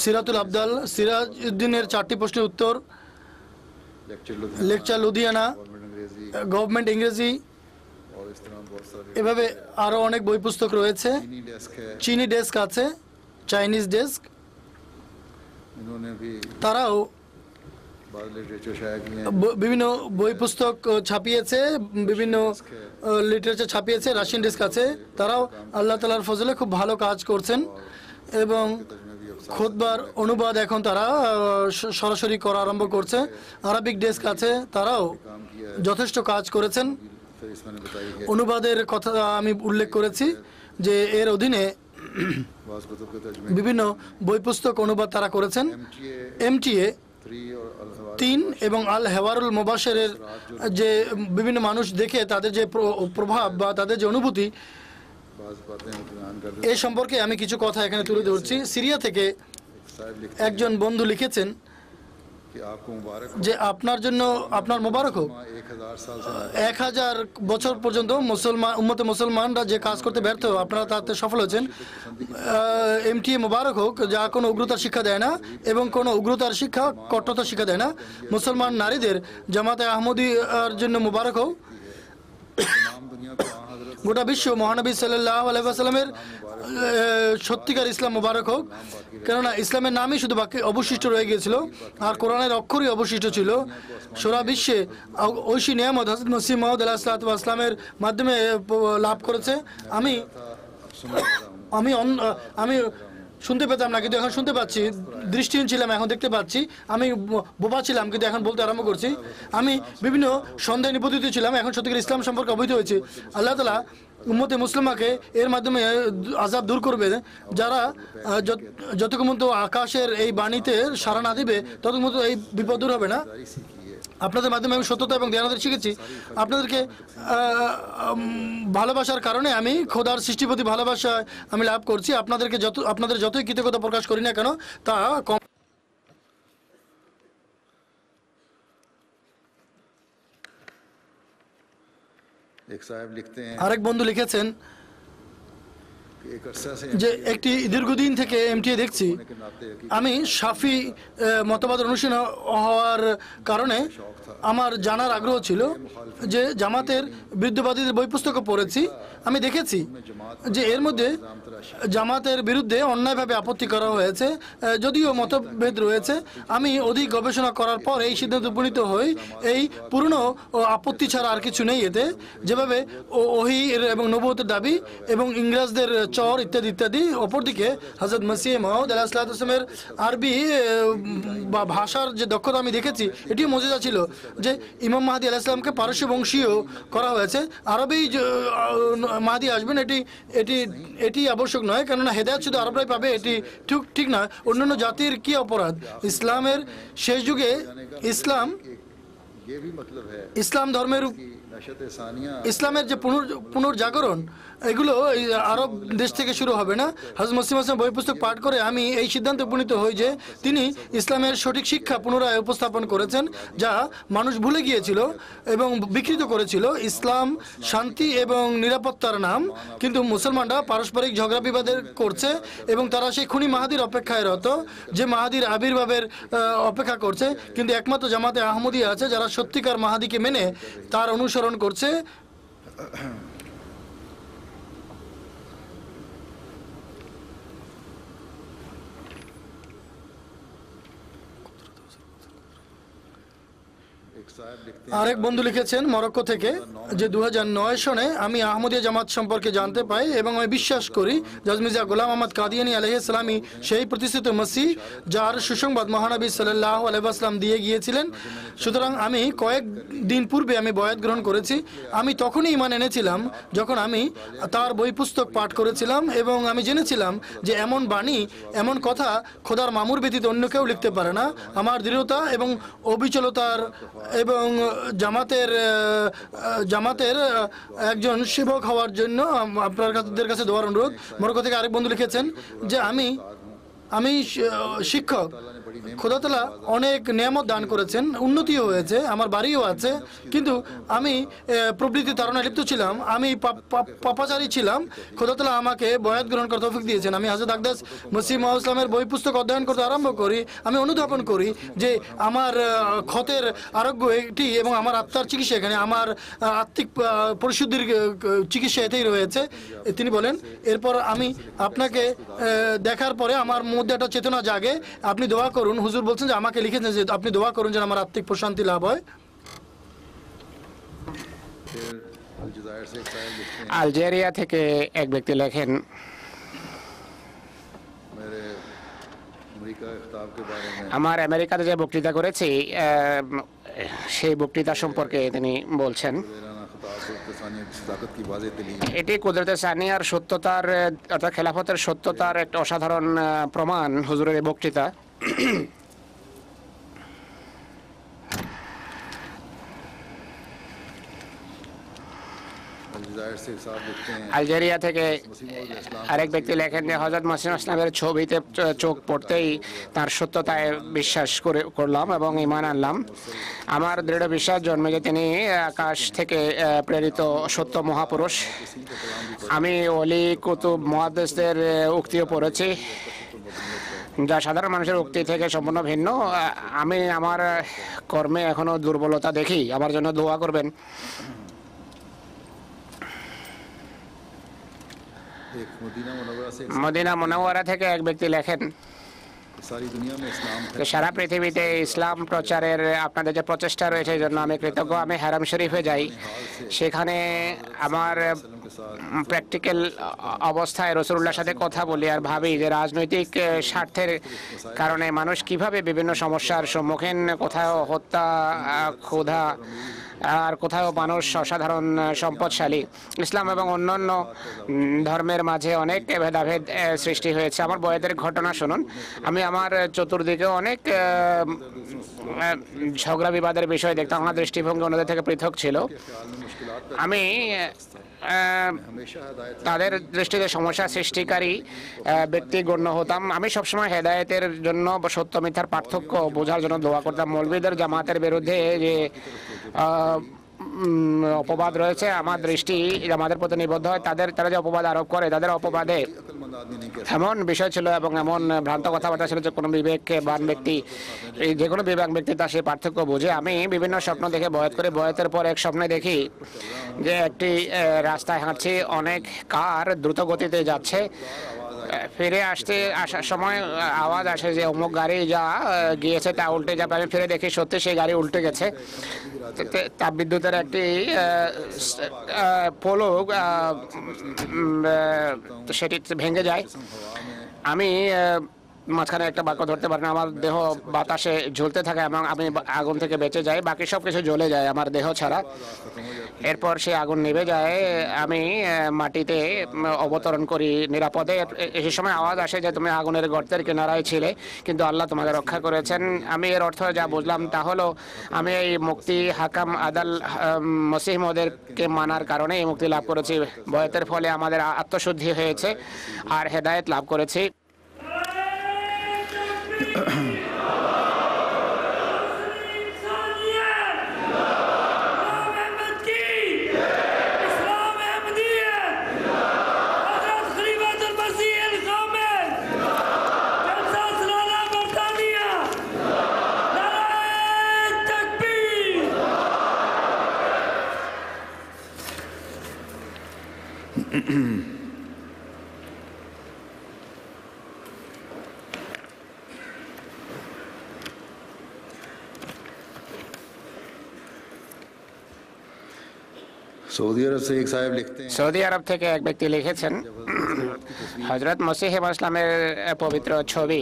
সিরাতুল আবদাল, সিরাজউদ্দিনের 4টি প্রশ্নের উত্তর, লেকচার লুধিয়ানা, গভর্নমেন্ট ইংরেজি, এভাবে আরও অনেক বই পুস্তক রয়েছে। চীনি ডেস্ক আছে, চাইনিজ ডেস্ক, তারাও বিভিন্ন বই পুস্তক ছাপিয়েছে, বিভিন্ন লিটারেচার ছাপিয়েছে। রাশিয়ান ডেস্ক আছে, তারাও আল্লাহ তাআলার ফজলে খুব ভালো কাজ করছেন এবং খুতবার অনুবাদ এখন তারা সরাসরি করা আরম্ভ করছে। আরবিক ডেস্ক আছে, তারাও যথেষ্ট কাজ করেছেন। অনুবাদের কথা আমি উল্লেখ করেছি যে এর অধীনে বিভিন্ন বই পুস্তক অনুবাদ তারা করেছেন। এমটিএ 3 এবং আল হেওয়ারুল মুবাশশিরের যে বিভিন্ন মানুষ দেখে তাদের যে প্রভাব বা তাদের যে অনুভূতি, এ সম্পর্কে আমি কিছু কথা এখানে তুলে ধরছি। সিরিয়া থেকে একজন বন্ধু লিখেছেন যে আপনার জন্য আপনার মোবারক হোক, 1000 বছর পর্যন্ত উম্মতে মুসলমানরা যে কাজ করতে ব্যর্থ, আপনারা তাতে সফল হয়েছেন। এমটিএ মোবারক হোক, যা কোনো উগ্রতার শিক্ষা দেয় না এবং কোনো উগ্রতার শিক্ষা কট্টরতার শিক্ষা দেয় না। মুসলমান নারীদের জামাতে আহমদিয়ার জন্য মোবারক হোক। গোটা বিশ্ব মহানবী সাল্লাল্লাহু আলাইহি ওয়াসাল্লামের সত্যিকার ইসলাম মোবারক হোক, কেননা ইসলামের নামই শুধু বাকি অবশিষ্ট রয়ে গিয়েছিল আর কোরআনের অক্ষরই অবশিষ্ট ছিল। সারা বিশ্বে ঐশী নিয়ামত হযরত মসিহ মাউদ আলাইহিসসালাতু ওয়াস সালামের মাধ্যমে লাভ করেছে। আমি আমি আমি শুনতে পেতাম না, কিন্তু এখন শুনতে পাচ্ছি। দৃষ্টিহীন ছিলাম, এখন দেখতে পাচ্ছি। আমি বোবা ছিলাম, কিন্তু এখন বলতে আরম্ভ করছি। আমি বিভিন্ন সন্দেহে নিপতিত ছিলাম, এখন সত্যিকার ইসলাম সম্পর্কে অবহিত হয়েছি। আল্লাহ তাআলা উম্মতে মুসলিমাকে এর মাধ্যমে আযাব দূর করবে। যারা যতক্ষণ পর্যন্ত আকাশের এই বাণীতে সাড়া না দিবে ততক্ষণ পর্যন্ত এই বিপদ দূর হবে না। আপনাদের মাধ্যমে আমি সত্যতা এবং জ্ঞানতা শিখেছি। আপনাদেরকে ভালোবাসার কারণে আমি খোদার সৃষ্টির প্রতি ভালোবাসা আমি লাভ করছি। আপনাদের যতই কৃতজ্ঞতা প্রকাশ করি না কেন তা কম। আরেক বন্ধু লিখেছেন যে একটি দীর্ঘদিন থেকে এমটিএ দেখছি। আমি শাফি মতবাদের অনুসারী হওয়ার কারণে আমার জানার আগ্রহ ছিল যে জামাতের বিরুদ্ধবাদীদের বই পুস্তকও পড়েছি। আমি দেখেছি যে এর মধ্যে জামাতের বিরুদ্ধে অন্যায়ভাবে আপত্তি করা হয়েছে, যদিও মতভেদ রয়েছে। আমি অধিক গবেষণা করার পর এই সিদ্ধান্তে উপনীত হই এই পুরনো আপত্তি ছাড়া আর কিছু নেই এতে। যেভাবে ওহী এবং নবুয়তের দাবি এবং ইংরেজদের চর ইত্যাদি ইত্যাদি। অপরদিকে হযরত মসিহ মাউদ আলাইহিসসালাতু ওয়াস সালামের আরবি বা ভাষার যে দক্ষতা আমি দেখেছি, এটিও মজেদা ছিল যে ইমাম মাহদী আলাইহিস সালামকে পারস্য বংশীয় করা হয়েছে। আরবেই মাহদী আসবেন এটি আবশ্যক নয়, কেননা হেদায়েত শুধু আরবরাই পাবে এটি ঠিক নয়। অন্যান্য জাতির কি অপরাধ? ইসলামের শেষ যুগে ইসলাম ধর্মের ইসলামের যে পুনর্জাগরণ এগুলো আরব দেশ থেকে শুরু হবে না। হযরত মসিহ মাউদ বই পুস্তক পাঠ করে আমি এই সিদ্ধান্তে উপনীত হই যে তিনি ইসলামের সঠিক শিক্ষা পুনরায় উপস্থাপন করেছেন, যা মানুষ ভুলে গিয়েছিল এবং বিকৃত করেছিল। ইসলাম শান্তি এবং নিরাপত্তার নাম, কিন্তু মুসলমানরা পারস্পরিক ঝগড়া বিবাদের করছে এবং তারা সেই খুনি মাহাদির অপেক্ষায় রত, যে মাহাদির আবির্ভাবের অপেক্ষা করছে। কিন্তু একমাত্র জামাতে আহমদিয়া আছে যারা সত্যিকার মাহাদিকে মেনে তার অনুসরণ করছে। আরেক বন্ধু লিখেছেন মরক্কো থেকে যে 2009 সনে আমি আহমদিয়া জামাত সম্পর্কে জানতে পাই এবং আমি বিশ্বাস করি হযরত মির্জা গোলাম আহমদ কাদিয়ানী আলাইহিস সালামই সেই প্রতিষ্ঠিত মসিহ যার সুসংবাদ মহানবী সাল্লাল্লাহু আলাইহি ওয়াসাল্লাম দিয়ে গিয়েছিলেন। সুতরাং আমি কয়েক দিন পূর্বে আমি বয়াত গ্রহণ করেছি। আমি তখনই ঈমান এনেছিলাম যখন আমি তার বই পুস্তক পাঠ করেছিলাম এবং আমি জেনেছিলাম যে এমন বাণী, এমন কথা খোদার মামুর ব্যতীত অন্য কেউ লিখতে পারে না। আমার দৃঢ়তা এবং অবিচলতার এবং জামাতের একজন সেবক হওয়ার জন্য আপনাদের কাছে দোয়ার অনুরোধ। মরক্কো থেকে আরেক বন্ধু লিখেছেন যে আমি শিক্ষক। খোদা তাআলা অনেক নিয়ামত দান করেছেন, উন্নতিও হয়েছে, আমার বাড়িও আছে, কিন্তু আমি প্রবৃত্তি তাড়না লিপ্ত ছিলাম, আমি পাপাচারী ছিলাম। খোদা তাআলা আমাকে বয়াত গ্রহণ করার তৌফিক দিয়েছেন। আমি হযরত আকদাস মসিহ মাউদ ইসলামের বই পুস্তক অধ্যয়ন করতে আরম্ভ করি। আমি অনুধাবন করি যে আমার ক্ষতের আরোগ্য এটি এবং আমার আত্মার চিকিৎসা এখানে, আমার আত্মিক পরিশুদ্ধির চিকিৎসা এতেই রয়েছে। তিনি বলেন, এরপর আমি আপনাকে দেখার পরে আমার মধ্যে একটা চেতনা জাগে, আপনি দোয়া করুন। হুজুর বলছেন যে আমাকে লিখেছেন যে আপনি দোয়া করুন যেন আমার আত্মিক প্রশান্তি লাভ হয়। আলজেরিয়া থেকে এক ব্যক্তি লেখেন, আমার আমেরিকাতে যে বক্তৃতা করেছি সেই বক্তৃতা সম্পর্কে তিনি বলছেন এটি কুদরতে সানিয়ার সত্যতার অর্থাৎ খেলাফতের সত্যতার একটা অসাধারণ প্রমাণ হুজুরের এই বক্তৃতা। আলজেরিয়া থেকে আরেক ব্যক্তি লেখেন যে হযরত মসিহ ইসলামের ছবিতে চোখ পড়তেই তার সত্যতায় বিশ্বাস করলাম এবং ঈমান আনলাম। আমার দৃঢ় বিশ্বাস জন্মে যে তিনি আকাশ থেকে প্রেরিত সত্য মহাপুরুষ। আমি ওলি কুতুব মুহাদ্দিসদের উক্তিও পড়েছি যা সাধারণ মানুষের উক্তি থেকে সম্পূর্ণ ভিন্ন। আমি আমার কর্মে এখনো দুর্বলতা দেখি, আমার জন্য দোয়া করবেন। एक मदीना मुनव्वरा से মদিনা মুনাওয়ারা থেকে এক ব্যক্তি লেখেন सारी दुनिया में इस्लाम যে সারা পৃথিবীতে ইসলাম প্রচারের আপনাদের যে প্রচেষ্টা রয়েছে এই জন্য আমি কৃতজ্ঞ। আমি হারাম শরীফে যাই, সেখানে আমার के साथ প্র্যাকটিক্যাল অবস্থায় রসুলুল্লাহর সাথে কথা বলি আর ভাবি যে রাজনৈতিক স্বার্থের কারণে মানুষ কিভাবে বিভিন্ন সমস্যার সম্মুখীন, কোথাও হত্যা, ক্ষুধা, আর কোথাও মানুষ অসাধারণ সম্পদশালী। ইসলাম এবং অন্যান্য ধর্মের মাঝে অনেক ভেদাভেদ সৃষ্টি হয়েছে। আমার বয়েদের ঘটনা শুনুন। আমি আমার চতুর্দিকে অনেক ঝগড়া বিবাদের বিষয় দেখতাম। আমার দৃষ্টিভঙ্গি অন্যদের থেকে পৃথক ছিল। আমি हमेशा हिदायत তাদের দৃষ্টিতে সমস্যা সৃষ্টিকারী ব্যক্তি গণ্য হতাম। আমি সবসময় হেদায়েতের জন্য বা সত্য মিথ্যার পার্থক্য বোঝার জন্য দোয়া করতাম। মৌলবীদের জামাতের বিরুদ্ধে যে অপবাদ রয়েছে, আমার দৃষ্টি জামাতের প্রতি নিবদ্ধ হয়। তারা যে অপবাদ আরোপ করে, তাদের অপবাদে अक्लमंद आदमी नहीं कह এমন বিষয় ছিল এবং এমন ভ্রান্ত কথাবার্তা ছিল যে কোনো বিবেকবান ব্যক্তি, এই যে কোনো বিবেক ব্যক্তি তার সেই পার্থক্য বুঝে। আমি বিভিন্ন স্বপ্ন দেখে বয়াত করে, বয়াতের পর এক স্বপ্নে দেখি যে একটি রাস্তায় হাঁটছি, অনেক কার দ্রুত গতিতে যাচ্ছে। ফিরে আসার সময় আওয়াজ আসে যে অমুক গাড়ি যা গিয়েছে তা উল্টে যাবে। আমি ফিরে দেখি সত্যি সেই গাড়ি উল্টে গেছে। তাপ বিদ্যুতের একটি পোলো সেটি ভেঙে যায়। আমি মাঝখানে একটা বাক্য ধরতে পারি না, আমার দেহ বাতাসে ঝুলতে থাকে এবং আমি আগুন থেকে বেঁচে যাই। বাকি সব কিছু জ্বলে যায় আমার দেহ ছাড়া। এরপর সে আগুন নিভে যায়, আমি মাটিতে অবতরণ করি নিরাপদে। এই সময় আওয়াজ আসে যে তুমি আগুনের গর্তের কিনারায় ছিলে, কিন্তু আল্লাহ তোমাকে রক্ষা করেছেন। আমি এর অর্থ যা বুঝলাম তা হলো আমি এই মুক্তি, হাকাম, আদাল, মসিহ মওউদকে মানার কারণে এই মুক্তি লাভ করেছি। বয়াতের ফলে আমাদের আত্মশুদ্ধি হয়েছে আর হেদায়েত লাভ করেছি। सऊदी अरब से एक साहब लिखते हैं সৌদি আরব থেকে এক ব্যক্তি লিখেছেন, হযরত মসিহ ইসলামের পবিত্র ছবি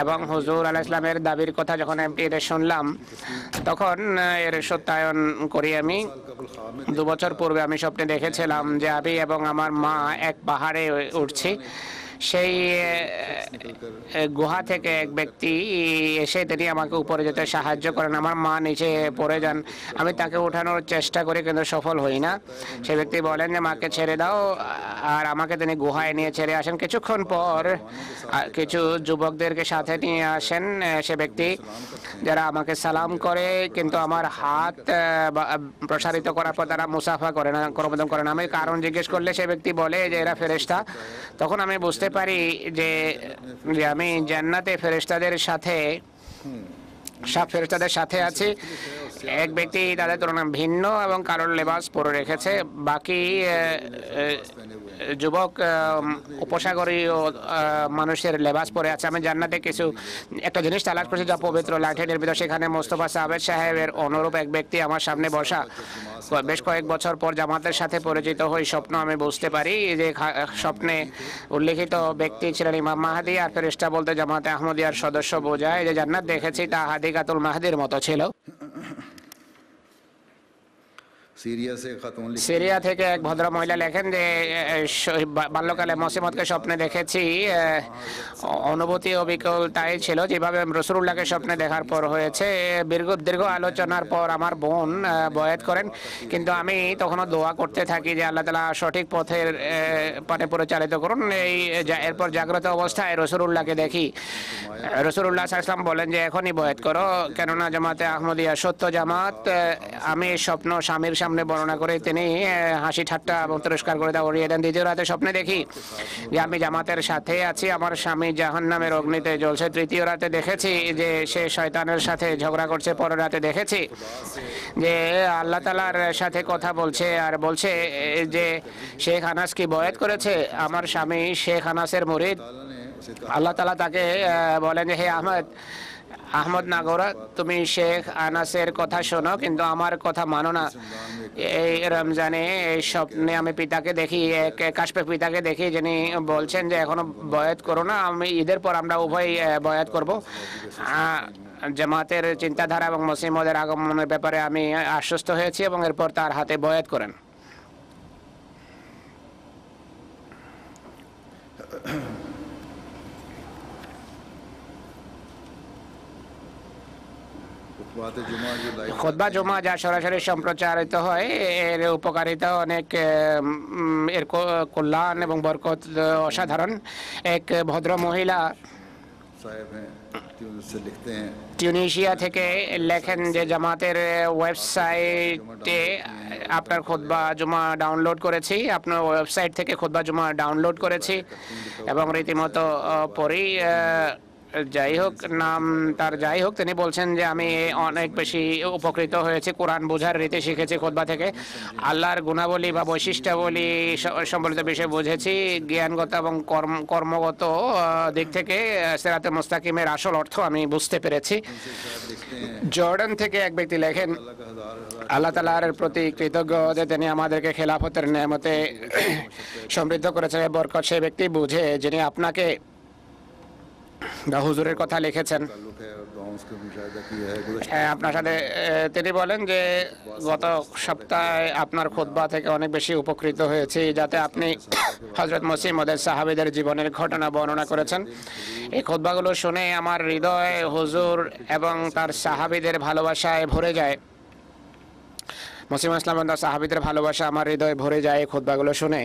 এবং হুজুর আলাইহিস সালামের দাবির কথা যখন এমপিতে শুনলাম, তখন এর সত্যায়ন করি। আমি 2 বছর পূর্বে আমি স্বপ্নে দেখেছিলাম যে আমি এবং আমার মা এক পাহাড়ে উঠছি। সেই গুহা থেকে এক ব্যক্তি এসে তিনি আমাকে উপরে যেতে সাহায্য করেন। আমার মা নিচে পড়ে যান। আমি তাকে উঠানোর চেষ্টা করি কিন্তু সফল হই না। সে ব্যক্তি বলেন যে মাকে ছেড়ে দাও, আর আমাকে তিনি গুহায় নিয়ে ছেড়ে আসেন। কিছুক্ষণ পর কিছু যুবকদেরকে সাথে নিয়ে আসেন সে ব্যক্তি, যারা আমাকে সালাম করে কিন্তু আমার হাত প্রসারিত করার পর তারা মুসাফা করে না, করমোদন করে না। আমি কারণ জিজ্ঞেস করলে সে ব্যক্তি বলে যে এরা ফেরেশতা। তখন আমি বুঝতে পারি যে আমি জান্নাতে ফেরেশতাদের সাথে, সব ফেরেশতাদের সাথে আছি। এক ব্যক্তি তাদের তুলনায় ভিন্ন এবং কারোর লেবাস পরে রেখেছে। বাকি যুবক উপসাগরীয় মানুষের লেবাস পরে আছে। আমি জান্নাতে একটা জিনিস তালাশ করছি যা পবিত্র লাঠি নির্মিত। সেখানে মোস্তফা সাবেদ সাহেবের অনুরূপ এক ব্যক্তি আমার সামনে বসা। বেশ কয়েক বছর পর জামাতের সাথে পরিচিত হই। স্বপ্ন আমি বুঝতে পারি যে স্বপ্নে উল্লেখিত ব্যক্তি ছিলেন ইমাম মাহদি, আর ফেরেশতা বলতে জামাতে আহমদিয়ার সদস্য বোঝায়। যে জান্নাত দেখেছি তা হাদিকাতুল মাহদির মতো ছিল। সিরিয়া থেকে এক ভদ্র মহিলা লেখেন যে বাল্যকালে মসিমতকে স্বপ্নে দেখেছি। অনুভূতি অবিকল তাই ছিল যেভাবে রাসূলুল্লাহকে স্বপ্নে দেখার পর হয়েছে। দীর্ঘ আলোচনার পর আমার বোন বয়াত করেন, কিন্তু আমি তখনও দোয়া করতে থাকি যে আল্লাহ তাআলা সঠিক পথে পরিচালিত করুন। এরপর জাগ্রত অবস্থায় রাসূলুল্লাহকে দেখি। রাসূলুল্লাহ সাল্লাল্লাহু আলাইহি ওয়াসাল্লাম বলেন যে এখনই বয়াত করো, কেননা জামাতে আহমদিয়া সত্য জামাত। আমি স্বপ্ন স্বামীর সামনে বর্ণনা করে তিনি হাসি ঠাট্টা এবং তিরস্কার করে তা উড়িয়ে দেন। দ্বিতীয় রাতে স্বপ্নে দেখি যে আমি জামাতের সাথে আছি, আমার স্বামী জাহান্নামের অগ্নিতে জ্বলছে। তৃতীয় রাতে দেখেছি যে সে শয়তানের সাথে ঝগড়া করছে। পরের রাতে দেখেছি যে আল্লাহ তাআলার সাথে কথা বলছে আর বলছে যে শেখ আনাস কি বয়াত করেছে। আমার স্বামী শেখ আনাসের মুরিদ। আল্লাহ তাআলা তাকে বলেন যে হে আহমদ নাগরা, তুমি শেখ আনাসের কথা শোনো কিন্তু আমার কথা মানো না। এই রমজানে এই স্বপ্নে আমি পিতাকে দেখি, কাশপে পিতাকে দেখি, যিনি বলছেন যে এখনো বয়াত করো না, আমি ঈদের পর আমরা উভয় বয়াত করব। জামাতের চিন্তাধারা এবং মসিহ মওদের আগমনের ব্যাপারে আমি আশ্বস্ত হয়েছি এবং এরপর তার হাতে বয়াত করেন। খুতবা জুমা যা সরাসরি সম্প্রচারিত হয় এর উপকারিতা অনেক, এর কল্যাণ এবং বরকত অসাধারণ। এক ভদ্র মহিলা টিউনিশিয়া থেকে লেখেন যে জামাতের ওয়েবসাইটে আপনার খুতবা জুমা ডাউনলোড করেছি, আপনার ওয়েবসাইট থেকে খুতবা জুমা ডাউনলোড করেছি এবং রীতিমতো পড়ি। যাই হোক, নাম তার যাই হোক, তিনি বলছেন যে আমি অনেক বেশি উপকৃত হয়েছি, কোরআন বোঝার রীতি শিখেছি খুতবা থেকে, আল্লাহর গুণাবলী বা বৈশিষ্ট্যাবলী সম্বলিত বিষয় বুঝেছি, জ্ঞানগত এবং কর্মগত দিক থেকে সিরাতে মুস্তাকিমের আসল অর্থ আমি বুঝতে পেরেছি। জর্ডান থেকে এক ব্যক্তি লেখেন, আল্লাহ তাআলার প্রতি কৃতজ্ঞ যে তিনি আমাদেরকে খেলাফতের নেয়ামতে সমৃদ্ধ করেছেন। বরকত সেই ব্যক্তি বুঝে যিনি আপনাকে বা হুজুরের কথা লিখেছেন। আপনার সাথে তিনি বলেন যে গত সপ্তাহে আপনার খুতবা থেকে অনেক বেশি উপকৃত হয়েছি, যাতে আপনি হযরত মসিহ মওদের সাহাবীদের জীবনের ঘটনা বর্ণনা করেছেন। এই খুতবাগুলো শুনে আমার হৃদয় হুজুর এবং তার সাহাবীদের ভালোবাসায় ভরে যায়। মসিহ ইসলাম এবং তার সাহাবীদের ভালোবাসা আমার হৃদয় ভরে যায় এই খুতবাগুলো শুনে।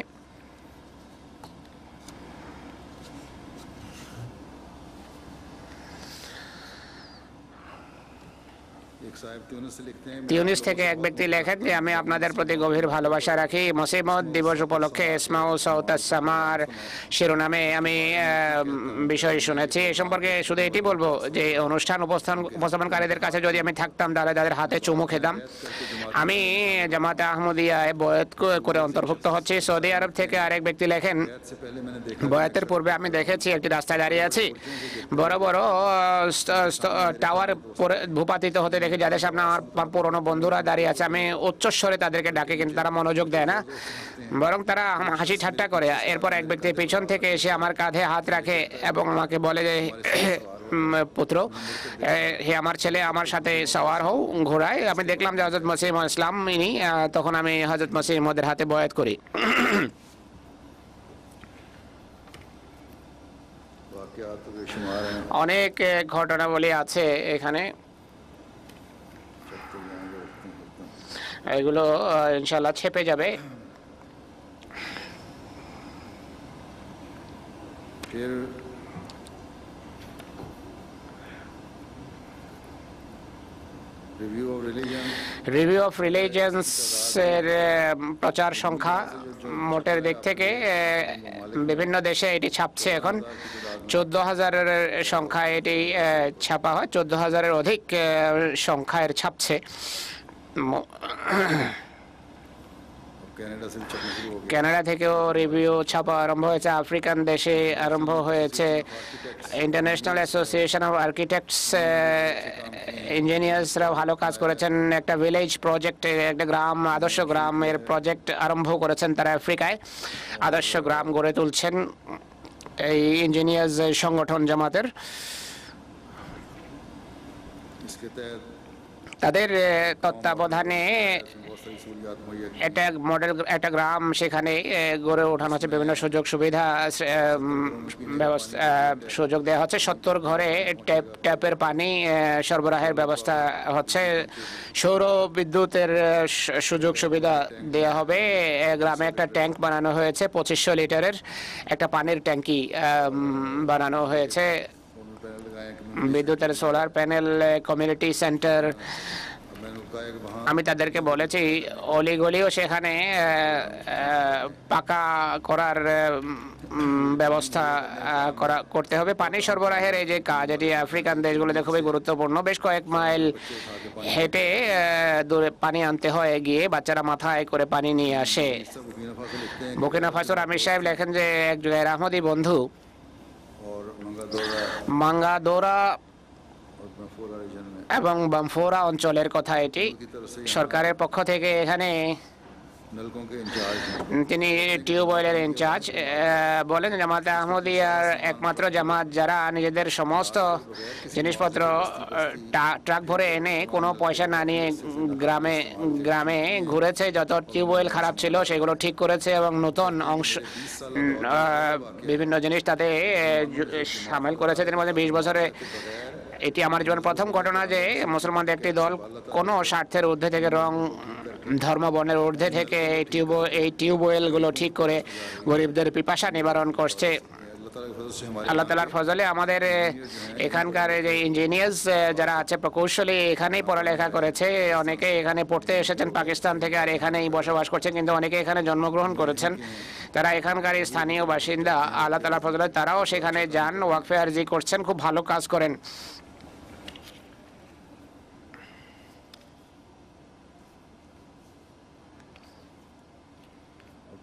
তিউনিস থেকে এক ব্যক্তি লেখেন যে আমি আপনাদের প্রতি গভীর ভালোবাসা রাখি। মসিহ মওদ দিবস উপলক্ষে ইসমাউ সাউতাস সামার শিরোনামে আমি বিষয় শুনেছি। এ সম্পর্কে শুধু এটি বলবো যে অনুষ্ঠান উপস্থাপনকারীদের কাছে যদি আমি থাকতাম তাহলে তাদের হাতে চুমু খেতাম। আমি জামাতে আহমদিয়ায় বয়াত করে অন্তর্ভুক্ত হচ্ছি। সৌদি আরব থেকে আরেক ব্যক্তি লেখেন, বয়াতের পূর্বে আমি দেখেছি একটি রাস্তায় দাঁড়িয়ে আছি, বড় বড় টাওয়ার ভূপাতিত হতে দেখে যাদের সামনে আমার পুরনো বন্ধুরা দাঁড়িয়ে আছে। আমি উচ্চস্বরে তাদেরকে ডাকি কিন্তু তারা মনোযোগ দেয় না, বরং তারা হাসি ঠাট্টা করে। এরপর এক ব্যক্তি পিছন থেকে এসে আমার কাঁধে হাত রাখে এবং আমাকে বলে যে পুত্র, হে আমার ছেলে, আমার সাথে সওয়ার হও ঘোড়ায়। আমি দেখলাম যে হযরত মসিহ ইসলাম ইনি, তখন আমি হযরত মসিহ মওদের হাতে বয়াত করি। অনেক ঘটনাবলী আছে এখানে, এগুলো ইনশাআল্লাহ ছেপে যাবে। রিভিউ অফ রিলিজিয়ন্স এর প্রচার সংখ্যা মোটের দিক থেকে বিভিন্ন দেশে এটি ছাপছে এখন 14,000-এর সংখ্যা এটি ছাপা হয়, 14,000-এর অধিক সংখ্যা এর ছাপছে। কানাডা থেকেও রিভিউ ছাপা আরম্ভ হয়েছে, আফ্রিকান দেশে আরম্ভ হয়েছে। ইন্টারন্যাশনাল অ্যাসোসিয়েশন অফ আর্কিটেক্টস ইঞ্জিনিয়ার্সরা ভালো কাজ করেছেন। একটা ভিলেজ প্রজেক্ট, একটা গ্রাম, আদর্শ গ্রামের প্রজেক্ট আরম্ভ করেছেন তারা আফ্রিকায়, আদর্শ গ্রাম গড়ে তুলছেন এই ইঞ্জিনিয়ার্স সংগঠন জামাতের। তাদের তত্ত্বাবধানে এটা মডেল একটা গ্রাম সেখানে গড়ে ওঠানো হচ্ছে, বিভিন্ন সুযোগ সুবিধা সুযোগ দেওয়া হচ্ছে। 70 ঘরে ট্যাপের পানি সরবরাহের ব্যবস্থা হচ্ছে, সৌর বিদ্যুতের সুযোগ সুবিধা দেওয়া হবে। গ্রামে একটা ট্যাঙ্ক বানানো হয়েছে, 2500 লিটারের একটা পানির ট্যাঙ্কি বানানো হয়েছে। বিদ্যুতের সোলার প্যানেল, কমিউনিটি সেন্টার, हकायक वहाँ আমি তাদেরকে বলেছি অলিগলিও সেখানে পাকা করার ব্যবস্থা করতে হবে। পানি সরবরাহের এই যে কাজ, এটি আফ্রিকান দেশগুলোতে খুবই গুরুত্বপূর্ণ। বেশ কয়েক মাইল হেঁটে দূরে পানি আনতে হয়, গিয়ে বাচ্চারা মাথায় করে পানি নিয়ে আসে। सब बुकीना फासो लिखते हैं বুকিনা ফাসোর আমির সাহেব লেখেন যে এক জুগাইর আহমদি বন্ধু और मंगादोरा মাঙ্গাদোরা और बफोरा रीजन में এবং বামফোরা অঞ্চলের কথা এটি। की तरफ से সরকারের পক্ষ থেকে এখানে नलकों के इंचार्ज हैं। তিনি টিউবওয়েলের ইনচার্জ। বলেন জামাতে আহমদিয়ার একমাত্র জামাত যারা নিজেদের সমস্ত জিনিসপত্র ট্রাক ভরে এনে কোনো পয়সা না নিয়ে গ্রামে গ্রামে ঘুরেছে, যত টিউবওয়েল খারাপ ছিল সেগুলো ঠিক করেছে এবং নতুন অংশ বিভিন্ন জিনিস তাতে সামিল করেছে। তিনি মধ্যে 20 বছরে এটি আমার জীবনের প্রথম ঘটনা যে মুসলমানদের একটি দল কোনো স্বার্থের ঊর্ধ্বে থেকে, ধর্ম বর্ণের ঊর্ধ্বে থেকে এই টিউবওয়েলগুলো ঠিক করে গরিবদের পিপাসা নিবারণ করছে। अल्लाह ताला के फजल से हमारे আল্লাহ তালার ফজলে আমাদের এখানকার যে ইঞ্জিনিয়ার্স যারা আছে প্রকৌশলী এখানেই পড়ালেখা করেছে, অনেকে এখানে পড়তে এসেছেন পাকিস্তান থেকে আর এখানেই বসবাস করছেন, কিন্তু অনেকে এখানে জন্মগ্রহণ করেছেন। তারা এখানকার স্থানীয় বাসিন্দা। আল্লাহ তালার ফজলে তারাও সেখানে যান, ওয়াকফে আরজি করছেন, খুব ভালো কাজ করেন।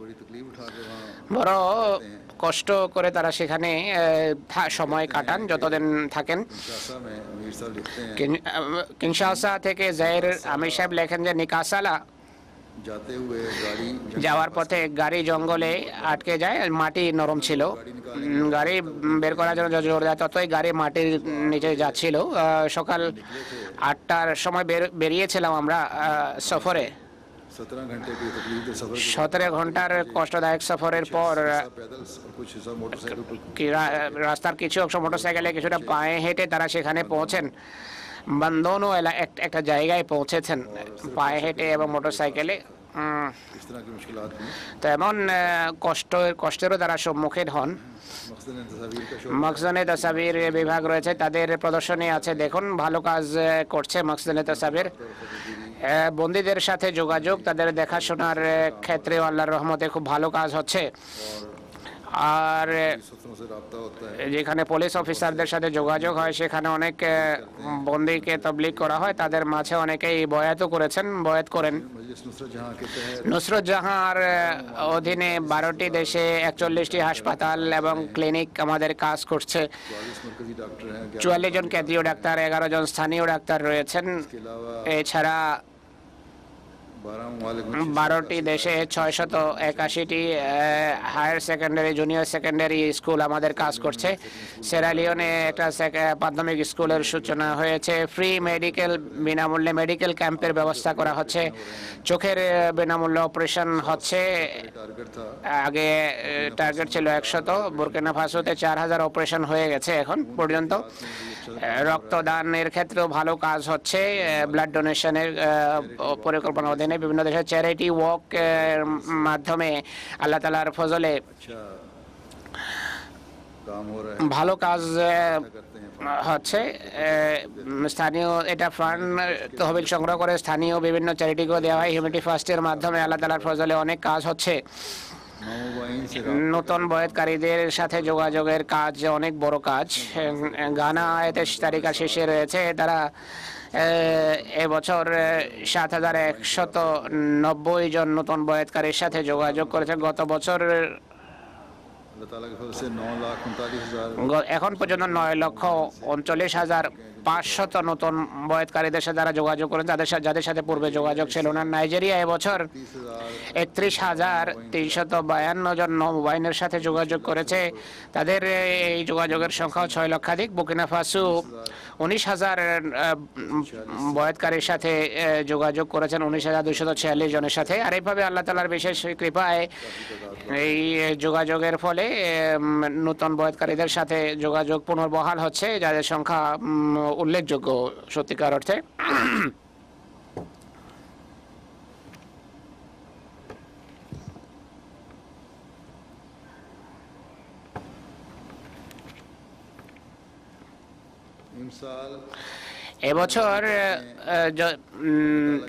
बड़ी तकलीफ उठा के वहाँ বড় কষ্ট করে তারা সেখানে সময় কাটান যতদিন থাকেন। शासा में मीर साहब लिखते हैं কিনশাসা থেকে জাহির আমির সাহেব লেখেন যে নিকাসালা जाते हुए गाड़ी যাওয়ার পথে গাড়ি জঙ্গলে আটকে যায়, মাটি নরম ছিল, গাড়ি বের করার জন্য যত জোর দেয় ততই গাড়ি মাটির নিচে যাচ্ছিল। সকাল 8টার সময় বেরিয়েছিলাম আমরা সফরে। 17 घंटे की तकलीफ के सफर 17 ঘন্টার কষ্টদায়ক সফরের পর पैदल कुछ हिस्सा मोटरसाइकिल पर রাস্তার কিছু অংশ মোটরসাইকেলে কিছুটা পায়ে হেঁটে তারা সেখানে পৌঁছেন। বান্দোনো একটা জায়গায় পৌঁছেছেন পায়ে হেঁটে এবং মোটরসাইকেলে। इस तरह की मुश्किलात हुई। তো এমন কষ্টেরও তারা সম্মুখীন হন। मकसद तस्वीर का शो মকসদে তসাবির বিভাগ রয়েছে, তাদের প্রদর্শনী আছে, দেখুন ভালো কাজ করছে মকসদে তসাবির। বন্দীদের সাথে যোগাযোগ, তাদের দেখাশোনার ক্ষেত্রে আল্লাহর রহমতে খুব ভালো কাজ হচ্ছে। আর सत्रों से रब्ता होता है। যেখানে পুলিশ অফিসারদের সাথে যোগাযোগ হয় সেখানে অনেক বন্দীকে তবলিগ করা হয়, তাদের মাঝে অনেকেই বয়াতও করেছেন, বয়াত করেন। मजलिस नुसरत जहाँ के तहत নুসরত জাহাঁর অধীনে 12টি দেশে 41টি হাসপাতাল এবং ক্লিনিক আমাদের কাজ করছে। 44 मरकजी डॉक्टर हैं। 44 জন কেন্দ্রীয় ডাক্তার, 11 জন স্থানীয় ডাক্তার রয়েছেন। के अलावा এছাড়া 12 ममालिक 12টি দেশে 681টি higher secondary, junior secondary school আমাদের কাজ করছে। সেরালিওনে একটা প্রাথমিক স্কুলের সূচনা হয়েছে। ফ্রি মেডিকেল, বিনামূল্যে মেডিকেল ক্যাম্পের ব্যবস্থা করা হচ্ছে। চোখের বিনামূল্যে অপারেশন হচ্ছে। टारगेट था। আগে টার্গেট ছিল 100, বুরকিনা ফাসোতে 4000 অপারেশন হয়ে গেছে এখন পর্যন্ত। রক্তদানের ক্ষেত্রেও ভালো কাজ হচ্ছে। ব্লাড ডোনেশনের পরিকল্পনা অধীনে বিভিন্ন দেশের চ্যারিটি ওয়াক মাধ্যমে আল্লাহ তাআলার ফজলে अच्छा काम हो रहा है। ভালো কাজ करते हैं হচ্ছে। স্থানীয় এটা ফান্ড তহবিল সংগ্রহ করে স্থানীয় বিভিন্ন চ্যারিটিকেও দেওয়া হয়। হিউম্যানিটি ফার্স্টের মাধ্যমে আল্লাহ তাআলার ফজলে অনেক কাজ হচ্ছে। माओवाइन से নতুন বয়াতকারীদের সাথে যোগাযোগের কাজ অনেক বড় কাজ। গানা এতে তালিকা শেষে রয়েছে। তারা এবছর 7190 জন নতুন বয়াতকারীর সাথে যোগাযোগ করেছে। গত বছর अल्लाह ताला के फजल से 9,39,000 এখন পর্যন্ত 9,39,500 নতুন বয়াতকারীদের সাথে যারা যোগাযোগ করেন, যাদের সাথে পূর্বে যোগাযোগ ছিল না। নাইজেরিয়া এবছর 31,352 জন নৌবাহিনীর সাথে যোগাযোগ করেছে, তাদের এই যোগাযোগের সংখ্যাও 6 লক্ষাধিক। বুর্কিনা ফাসো 19,000 বয়াতকারীর সাথে যোগাযোগ করেছেন, 19,246 জনের সাথে। আর এইভাবে আল্লাহ তাআলার বিশেষ কৃপায় এই যোগাযোগের ফলে নতুন বয়াতকারীদের সাথে যোগাযোগ পুনর্বহাল হচ্ছে, যাদের সংখ্যা উল্লেখযোগ্য সত্যিকার অর্থে। इमसाल এবছর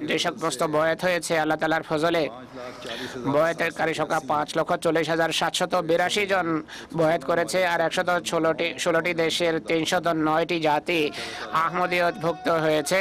যে সমস্ত বয়াত হয়েছে আল্লাহ তাআলার ফজলে, বয়াতের কারী সংখ্যা 5,40,782 জন বয়াত করেছে, আর 116টি দেশের 309টি জাতি আহমদীয়তভুক্ত হয়েছে।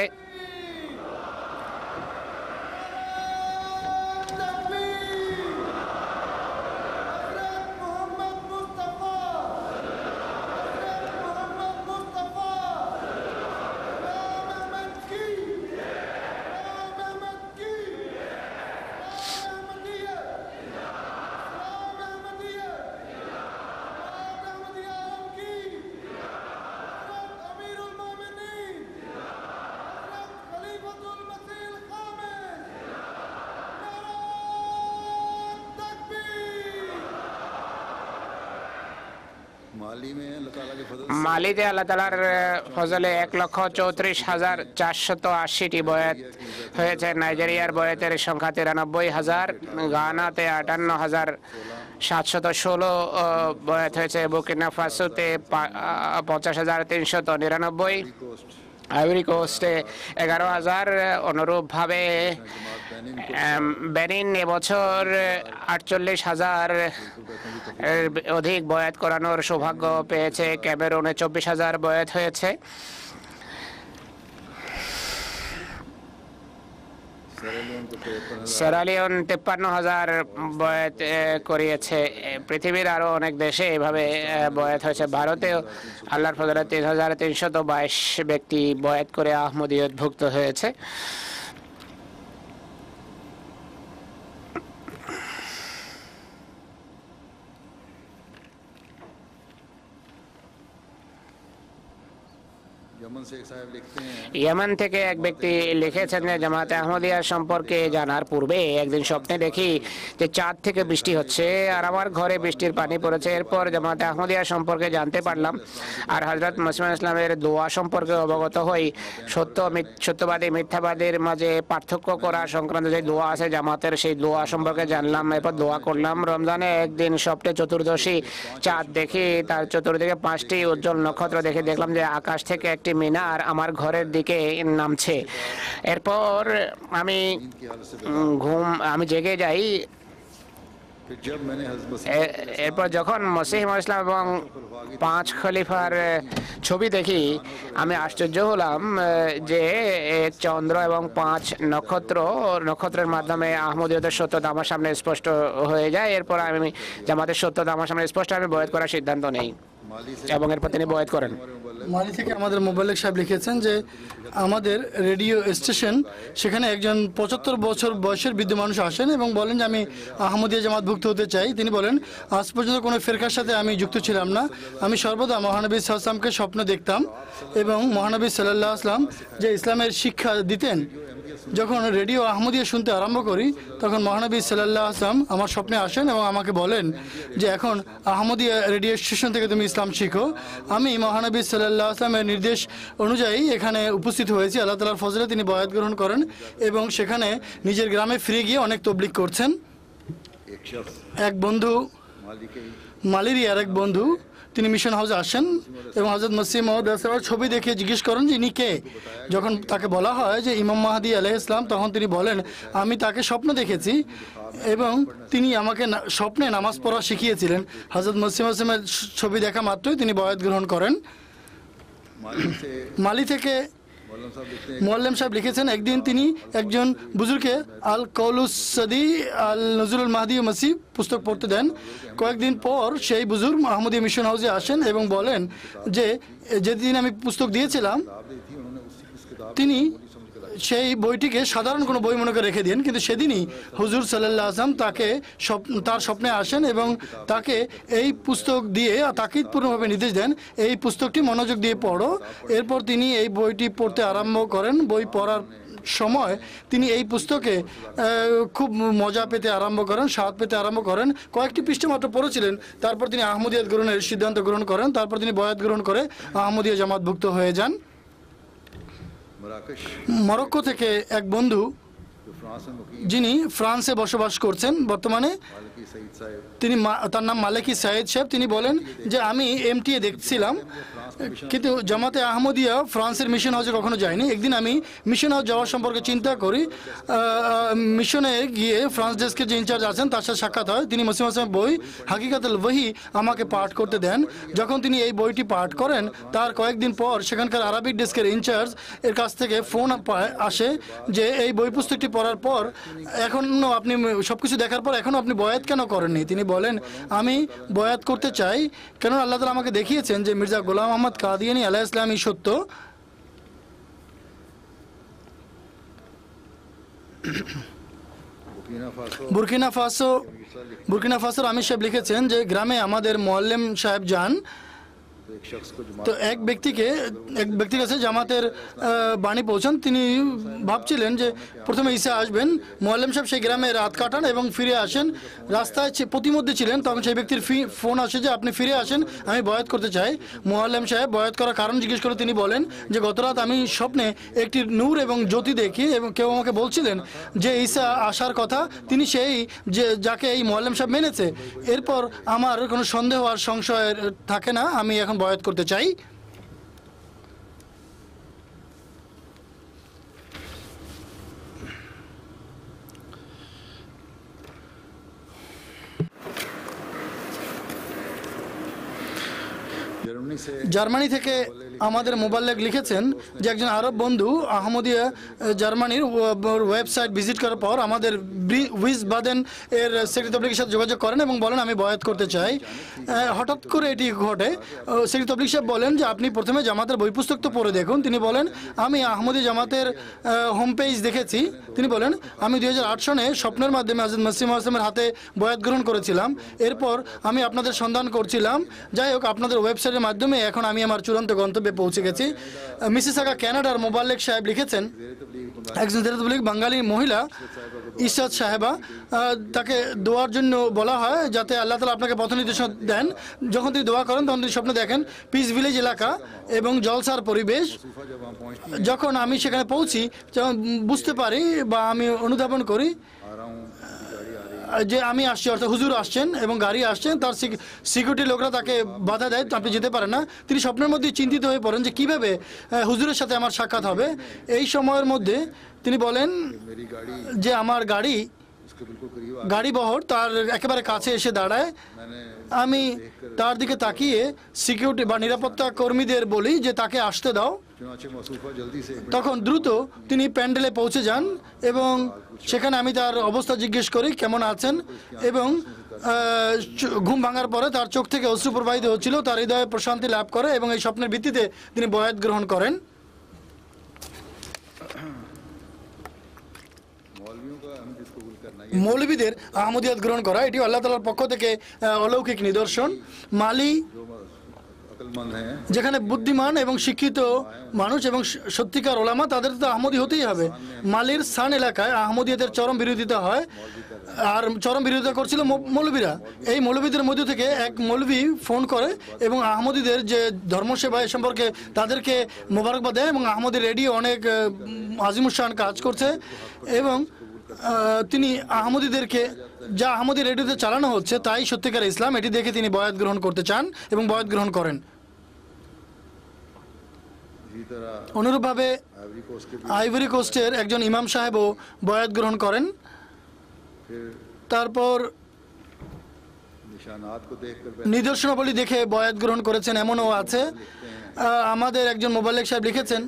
মালিতে আল্লাহ তাআলার ফজলে 1,34,480টি বয়াত হয়েছে। নাইজেরিয়ার বয়াতের সংখ্যা 93,000, গানাতে 58,716 বয়াত হয়েছে, বুর্কিনা ফাসোতে 50,399, আইভরি কোস্টে 11,000। অনুরূপভাবে বেনিন এবছর 48,000 অধিক বয়াত করানোর সৌভাগ্য পেয়েছে। ক্যামেরুনে 24,000 বয়াত হয়েছে। সেরালিয়ন 53,000 বয়াত করিয়েছে। পৃথিবীর আরো অনেক দেশে এভাবে বয়াত হয়েছে। ভারতেও আল্লাহর ফজলে 3,322 ব্যক্তি বয়াত করে আহমদীয়তভুক্ত হয়েছে। ইয়েমেন থেকে এক ব্যক্তি লিখেছেন যে জামাতে আহমদিয়া সম্পর্কে জানার পূর্বে একদিন স্বপ্নে দেখি যে চাঁদ থেকে বৃষ্টি হচ্ছে আর আমার ঘরে বৃষ্টির পানি পড়েছে। এরপর জামাতে আহমদিয়া সম্পর্কে জানতে পারলাম আর হযরত মসিহ ইসলামের দোয়া সম্পর্কে অবগত হই। সত্যবাদী মিথ্যাবাদীর মাঝে পার্থক্য করা সংক্রান্ত যে দোয়া আছে জামাতের, সেই দোয়া সম্পর্কে জানলাম। এরপর দোয়া করলাম। রমজানে একদিন স্বপ্নে চতুর্দশী চাঁদ দেখি, তার চতুর্দিকে 5টি উজ্জ্বল নক্ষত্র দেখে দেখলাম যে আকাশ থেকে একটি মিনার আমার ঘরের দিকে নামছে। এরপর আমি জেগে যাই। এরপর যখন মসিহ ইসলাম এবং 5 খলিফার ছবি দেখি আমি আশ্চর্য হলাম যে চন্দ্র এবং 5 নক্ষত্রের মাধ্যমে আহমদীয়তের সত্যতা আমার সামনে স্পষ্ট হয়ে যায়। এরপর আমি জামাতের সত্যতা আমার সামনে স্পষ্ট, আমি বয়াত করার সিদ্ধান্ত নেই এবং এরপর তিনি বয়াত করেন। মালি থেকে আমাদের মোবাইলের সাহেব লিখেছেন যে আমাদের রেডিও স্টেশন, সেখানে একজন 75 বছর বয়সের বৃদ্ধ মানুষ আসেন এবং বলেন যে আমি আহমদিয়া জামাতভুক্ত হতে চাই। তিনি বলেন আজ পর্যন্ত কোনো ফেরকার সাথে আমি যুক্ত ছিলাম না। আমি সর্বদা মহানবী সাল্লাল্লাহু আলাইহি ওয়াসাল্লামকে স্বপ্ন দেখতাম এবং মহানবী সাল্লাল্লাহু আলাইহি ওয়াসাল্লাম যে ইসলামের শিক্ষা দিতেন, যখন রেডিও আহমদিয়া শুনতে আরম্ভ করি তখন মহানবী সাল্লাল্লাহু আলাইহি ওয়াসাল্লাম আমার স্বপ্নে আসেন এবং আমাকে বলেন যে এখন আহমদিয়া রেডিও স্টেশন থেকে তুমি ইসলাম শিখো। আমি মহানবী সাল্লাল্লাহু আলাইহি ওয়াসাল্লামের নির্দেশ অনুযায়ী এখানে উপস্থিত হয়েছি। আল্লাহ তাআলার ফজলে তিনি বয়াত গ্রহণ করেন এবং সেখানে নিজের গ্রামে ফিরে গিয়ে অনেক তবলিগ করছেন। এক বন্ধু, মালির এক বন্ধু, তিনি মিশন হাউসে আসেন এবং হযরত মসিহ মাউদ ছবি দেখে জিজ্ঞেস করেন যে ইনি কে। যখন তাকে বলা হয় যে ইমাম মাহদী আলাইহিস সালাম, তখন তিনি বলেন আমি তাকে স্বপ্ন দেখেছি এবং তিনি আমাকে স্বপ্নে নামাজ পড়া শিখিয়েছিলেন। হযরত মসিহ মাউদের ছবি দেখা মাত্রই তিনি বয়াত গ্রহণ করেন। মালি থেকে মোয়াল্লেম সাহেব লিখেছেন একদিন তিনি একজন বুজুর্গকে আল কৌলুস সাদি আল নজরুল মাহদি মসিহ পুস্তক পড়তে দেন। কয়েকদিন পর সেই বুজুর্গ আহমদিয়া মিশন হাউসে আসেন এবং বলেন যে যেদিন আমি পুস্তক দিয়েছিলাম তিনি সেই বইটিকে সাধারণ কোনো বই মনে করে রেখে দিন, কিন্তু সেদিনই হুজুর সাল্লাল্লাহু আলাইহি ওয়াসাল্লাম তাকে তার স্বপ্নে আসেন এবং তাকে এই পুস্তক দিয়ে তাকিদপূর্ণভাবে নির্দেশ দেন এই পুস্তকটি মনোযোগ দিয়ে পড়ো। এরপর তিনি এই বইটি পড়তে আরম্ভ করেন। বই পড়ার সময় তিনি এই পুস্তকে খুব মজা পেতে আরম্ভ করেন, স্বাদ পেতে আরম্ভ করেন। কয়েকটি পৃষ্ঠা মাত্র পড়েছিলেন, তারপর তিনি আহমদিয়াত গ্রহণের সিদ্ধান্ত গ্রহণ করেন। তারপর তিনি বয়াত গ্রহণ করে আহমদিয়া জামাতভুক্ত হয়ে যান। মরক্কো থেকে এক বন্ধু जो फ्रांस में मुकीम যিনি ফ্রান্সে বসবাস করছেন বর্তমানে, मालिकी सईद साहब তিনি তার নাম মালেকি সাইদ সাহেব। তিনি বলেন যে আমি এমটিএ দেখছিলাম, কিন্তু জামাতে আহমদিয়া ফ্রান্সের মিশন হাউসে কখনো যায়নি। একদিন আমি মিশন হাউস যাওয়ার সম্পর্কে চিন্তা করি। মিশনে গিয়ে ফ্রান্স ডেস্কের যে ইনচার্জ আছেন তার সাথে সাক্ষাৎ হয়। তিনি মসিম হাসানের বই হাকিকাতুল ওয়াহি আমাকে পাঠ করতে দেন। যখন তিনি এই বইটি পাঠ করেন তার কয়েকদিন পর সেখানকার আরবিক ডেস্কের ইনচার্জ এর কাছ থেকে ফোন আসে যে এই বই পুস্তকটি পড়ার পর এখনও আপনি সবকিছু দেখার পর এখনও আপনি বয়াত কেন করেননি। তিনি বলেন আমি বয়াত করতে চাই, কেন আল্লাহ তাআলা আমাকে দেখিয়েছেন যে মির্জা গোলাম আহমদ কাদিয়ানী আলাইহিস সালামই সত্য। বুরকিনা ফাসোর আমির সাহেব লিখেছেন যে গ্রামে আমাদের মোয়াল্লেম সাহেব যান, तो एक शख्स को তো এক ব্যক্তির কাছে জামাতের বাণী পৌঁছান। তিনি ভাবছিলেন যে প্রথমে ঈসা আসবেন। মোয়াল্লেম সাহেব সেই গ্রামে রাত কাটান এবং ফিরে আসেন। রাস্তায় প্রতিমধ্যে ছিলেন, তখন সেই ব্যক্তির ফোন আসে যে আপনি ফিরে আসেন, আমি বয়াত করতে চাই। মোয়াল্লেম সাহেব বয়াত করার কারণ জিজ্ঞেস করে তিনি বলেন যে গত রাত আমি স্বপ্নে একটি নূর এবং জ্যোতি দেখি এবং কেউ আমাকে বলছিলেন যে ঈসা আসার কথা, তিনি সেই যে যাকে এই মোয়াল্লেম সাহেব মেনেছে। এরপর আমার কোনো সন্দেহ আর সংশয় থাকে না, আমি এখন বয়াত করতে চাই। जर्मनी से জার্মানি থেকে আমাদের মোবাল্লেগ লিখেছেন যে একজন আরব বন্ধু আহমদিয়া জার্মানির ওয়েবসাইট ভিজিট করার পর আমাদের উইসবাদেন এর সেক্রেটারি তবলিগের সাথে যোগাযোগ করেন এবং বলেন আমি বয়াত করতে চাই। হঠাৎ করে এটি ঘটে। সেক্রেটারি তবলিগ সাহেব বলেন যে আপনি প্রথমে জামাতের বই পুস্তক তো পড়ে দেখুন। তিনি বলেন আমি আহমদি জামাতের হোম পেজ দেখেছি। তিনি বলেন আমি 2008 সনে স্বপ্নের মাধ্যমে হযরত মসিহ মাউসুমের হাতে বয়াত গ্রহণ করেছিলাম। এরপর আমি আপনাদের সন্ধান করছিলাম। যাই হোক, আপনাদের ওয়েবসাইটের মাধ্যমে এখন আমি আমার চূড়ান্ত গন্তব্যে পৌঁছে গেছি। মিসিসাগা কানাডার মোবাল্লেগ সাহেব লিখেছেন একজন জেরে তবলিগ বাঙালি মহিলা ইশরাত সাহেবা, তাকে দোয়ার জন্য বলা হয় যাতে আল্লাহ তাআলা আপনাকে পথ নির্দেশনা দেন। যখন তিনি দোয়া করেন তখন তিনি স্বপ্নে দেখেন পিস ভিলেজ এলাকা এবং জলসার পরিবেশ। जब वहाँ पहुँचती যখন আমি সেখানে পৌঁছি যখন বুঝতে পারি বা আমি অনুধাবন করি आ रहा हूँ गाड़ी आ रही যে আমি আসছি, অর্থাৎ হুজুর আসছেন এবং গাড়ি আসছেন। তার সিকিউরিটি লোকরা তাকে বাধা দেয়, আপনি যেতে পারেন না। তিনি স্বপ্নের মধ্যে চিন্তিত হয়ে পড়েন যে কিভাবে হুজুরের সাথে আমার সাক্ষাৎ হবে। এই সময়ের মধ্যে তিনি বলেন मेरी गाड़ी যে আমার গাড়ি उसके बिल्कुल करीब গাড়ি বহর তার একেবারে কাছে এসে দাঁড়ায়। मैंने আমি তার দিকে তাকিয়ে সিকিউরিটি বা নিরাপত্তা কর্মীদের বলি যে তাকে আসতে দাও। चुनाचे मसूफा जल्दी से তখন দ্রুত তিনি প্যান্ডেলে পৌঁছে যান এবং সেখানে আমি তার অবস্থা জিজ্ঞেস করি কেমন আছেন, এবং ঘুম ভাঙার পরে তার চোখ থেকে অশ্রু প্রবাহিত হচ্ছিল। তার হৃদয়ে প্রশান্তি লাভ করে এবং এই স্বপ্নের ভিত্তিতে তিনি বয়াত গ্রহণ করেন। मौलवियों का अहमदियत कबूल करना ये মৌলবীদের আহমদিয়াত গ্রহণ করা এটি আল্লাহ তাআলার পক্ষ থেকে অলৌকিক নিদর্শন। মালি जो अक्लमंद हैं যেখানে বুদ্ধিমান এবং শিক্ষিত মানুষ এবং সত্যিকার ওলামা, তাদের তো আহমদি হতেই হবে। মালির সান এলাকায় আহমদিয়াতের চরম বিরোধিতা হয় আর চরম বিরোধিতা করছিল মৌলবীরা। এই মৌলবীদের মধ্য থেকে এক মৌলবী ফোন করে এবং আহমদিদের যে ধর্মসেবা এ সম্পর্কে তাদেরকে মোবারকবাদ দেয় এবং আহমদি রেডিও অনেক আজিমুসান কাজ করছে এবং তিনি আহমদিদেরকে যা আহমদি রেডিওতে চালানো হচ্ছে তাই সত্যিকার ইসলাম, এটি দেখে তিনি বয়াত গ্রহণ করতে চান এবং বয়াত গ্রহণ করেন। इसी तरह অনুরূপভাবে आइवरी कोस्ट के भी আইভরি কোস্টের একজন ইমাম সাহেবও বয়াত গ্রহণ করেন। फिर তারপর निशानात को देखकर নিদর্শনাবলী দেখে বয়াত গ্রহণ করেছেন এমনও আছে। আমাদের একজন মোবাল্লেগ সাহেব লিখেছেন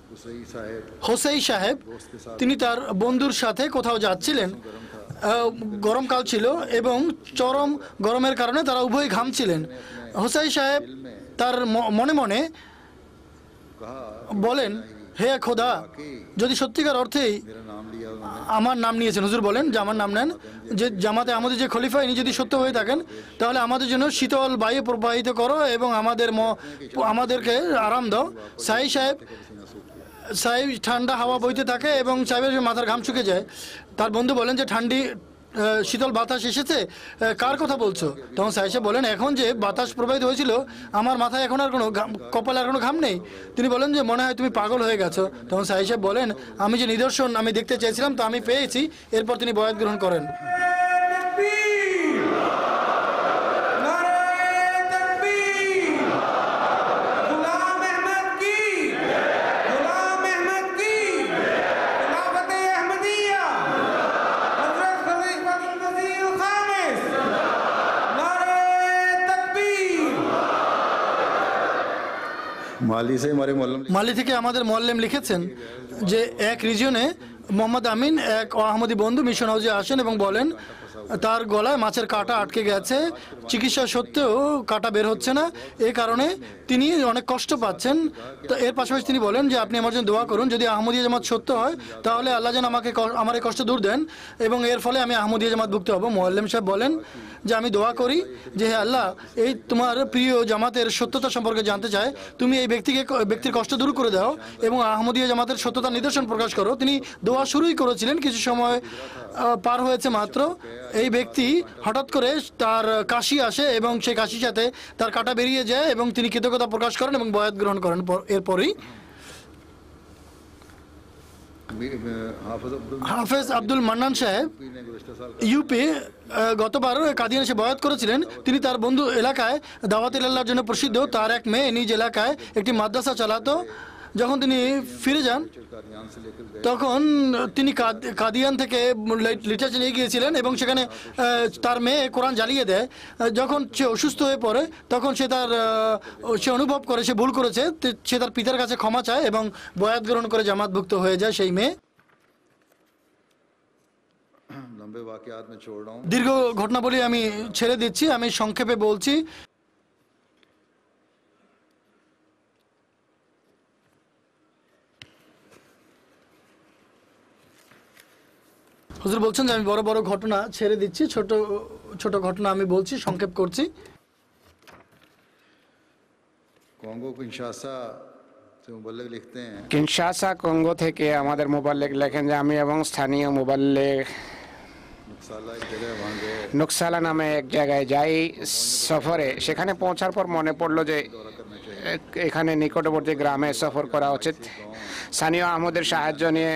हुसैन साहब হোসেই সাহেব दोस्त के साथ তিনি তার বন্ধুর সাথে কোথাও যাচ্ছিলেন। গরমকাল ছিল এবং চরম গরমের কারণে তারা উভয় ঘামছিলেন। হোসেই সাহেব তার মনে মনে कहा বলেন হে খোদা, যদি সত্যিকার অর্থেই मेरा नाम लिया उन्होंने আমার নাম নিয়েছেন, হুজুর বলেন যে আমার নাম নেন, যে জামাতে আমাদের যে খলিফা ইনি যদি সত্য হয়ে থাকেন তাহলে আমাদের জন্য শীতল বায়ু প্রবাহিত করো এবং আমাদেরকে আরাম দাও। সাহেব ঠান্ডা হাওয়া বইতে থাকে এবং সাহেবের মাথার ঘাম শুকে যায়। তার বন্ধু বলেন যে শীতল বাতাস এসেছে, কার কথা বলছো? তখন সাইসা বলেন, এখন যে বাতাস প্রবাহিত হয়েছিল আমার মাথায় এখন আর কোনো কপালে আর কোনো ঘাম নেই। তিনি বলেন যে মনে হয় তুমি পাগল হয়ে গেছো। তখন সাইসা বলেন, আমি যে নিদর্শন আমি দেখতে চেয়েছিলাম তা আমি পেয়েছি। এরপর তিনি বয়াত গ্রহণ করেন। माली से हमारे मोहल्ले में মালি থেকে আমাদের মোয়াল্লেম লিখেছেন যে এক রিজিয়নে মোহাম্মদ আমিন এক আহমদি বন্ধু মিশন হাউসে আসেন এবং বলেন তার গলায় মাছের কাঁটা আটকে গেছে, চিকিৎসা সত্ত্বেও কাঁটা বের হচ্ছে না, এই কারণে তিনি অনেক কষ্ট পাচ্ছেন। তো এর পাশাপাশি তিনি বলেন যে আপনি আমার জন্য দোয়া করুন, যদি আহমদিয়া জামাত সত্য হয় তাহলে আল্লাহ যেন আমাকে আমার এই কষ্ট দূর দেন এবং এর ফলে আমি আহমদিয়া জামাত ভুক্ত হব। মোয়াল্লেম সাহেব বলেন যে আমি দোয়া করি যে হে আল্লাহ, এই তোমার প্রিয় জামাতের সত্যতা সম্পর্কে জানতে চায়, তুমি এই ব্যক্তির কষ্ট দূর করে দাও এবং আহমদিয়া জামাতের সত্যতার নিদর্শন প্রকাশ করো। তিনি দোয়া শুরুই করেছিলেন, কিছু সময় পার হয়েছে মাত্র, এই ব্যক্তি হঠাৎ করে তার কাশি আসে এবং সেই কাশির সাথে তার কাঁটা বেরিয়ে যায় এবং তিনি কৃতজ্ঞতা প্রকাশ করেন এবং বয়াত গ্রহণ করেন। এরপরই হাফেজ আব্দুল মান্নান সাহেব ইউপি গতবার কাদিয়ানে এসে বয়াত করেছিলেন। তিনি তার বন্ধু এলাকায় দাওয়াত ইল্লাহর জন্য প্রসিদ্ধ তার এক মেয়ে নিজ এলাকায় একটি মাদ্রাসা চালাতো। যখন তিনি ফিরে যান তখন তিনি কাদিয়ান থেকে লিটারেচার নিয়ে গিয়েছিলেন এবং সেখানে তার মেয়ে কোরআন জ্বালিয়ে দেয়। যখন সে অসুস্থ হয়ে পড়ে তখন সে অনুভব করে সে ভুল করেছে, সে তার পিতার কাছে ক্ষমা চায় এবং বয়াত গ্রহণ করে জামাতভুক্ত হয়ে যায় সেই মেয়ে। দীর্ঘ ঘটনাবলী আমি ছেড়ে দিচ্ছি, আমি সংক্ষেপে বলছি। হুজুর বলছেন যে আমি বড় বড় ঘটনা ছেড়ে দিচ্ছি, ছোট ছোট ঘটনা আমি বলছি, সংক্ষেপ করছি। কিনশাসা কঙ্গো থেকে আমাদের মোবাল্লেগ লেখেন যে আমি এবং স্থানীয় মোবাল্লেগ নুকসালা নামে এক জায়গায় যাই সফরে। সেখানে পৌঁছার পর মনে পড়লো যে এখানে নিকটবর্তী গ্রামে সফর করা উচিত। স্থানীয় আহমদের সাহায্য নিয়ে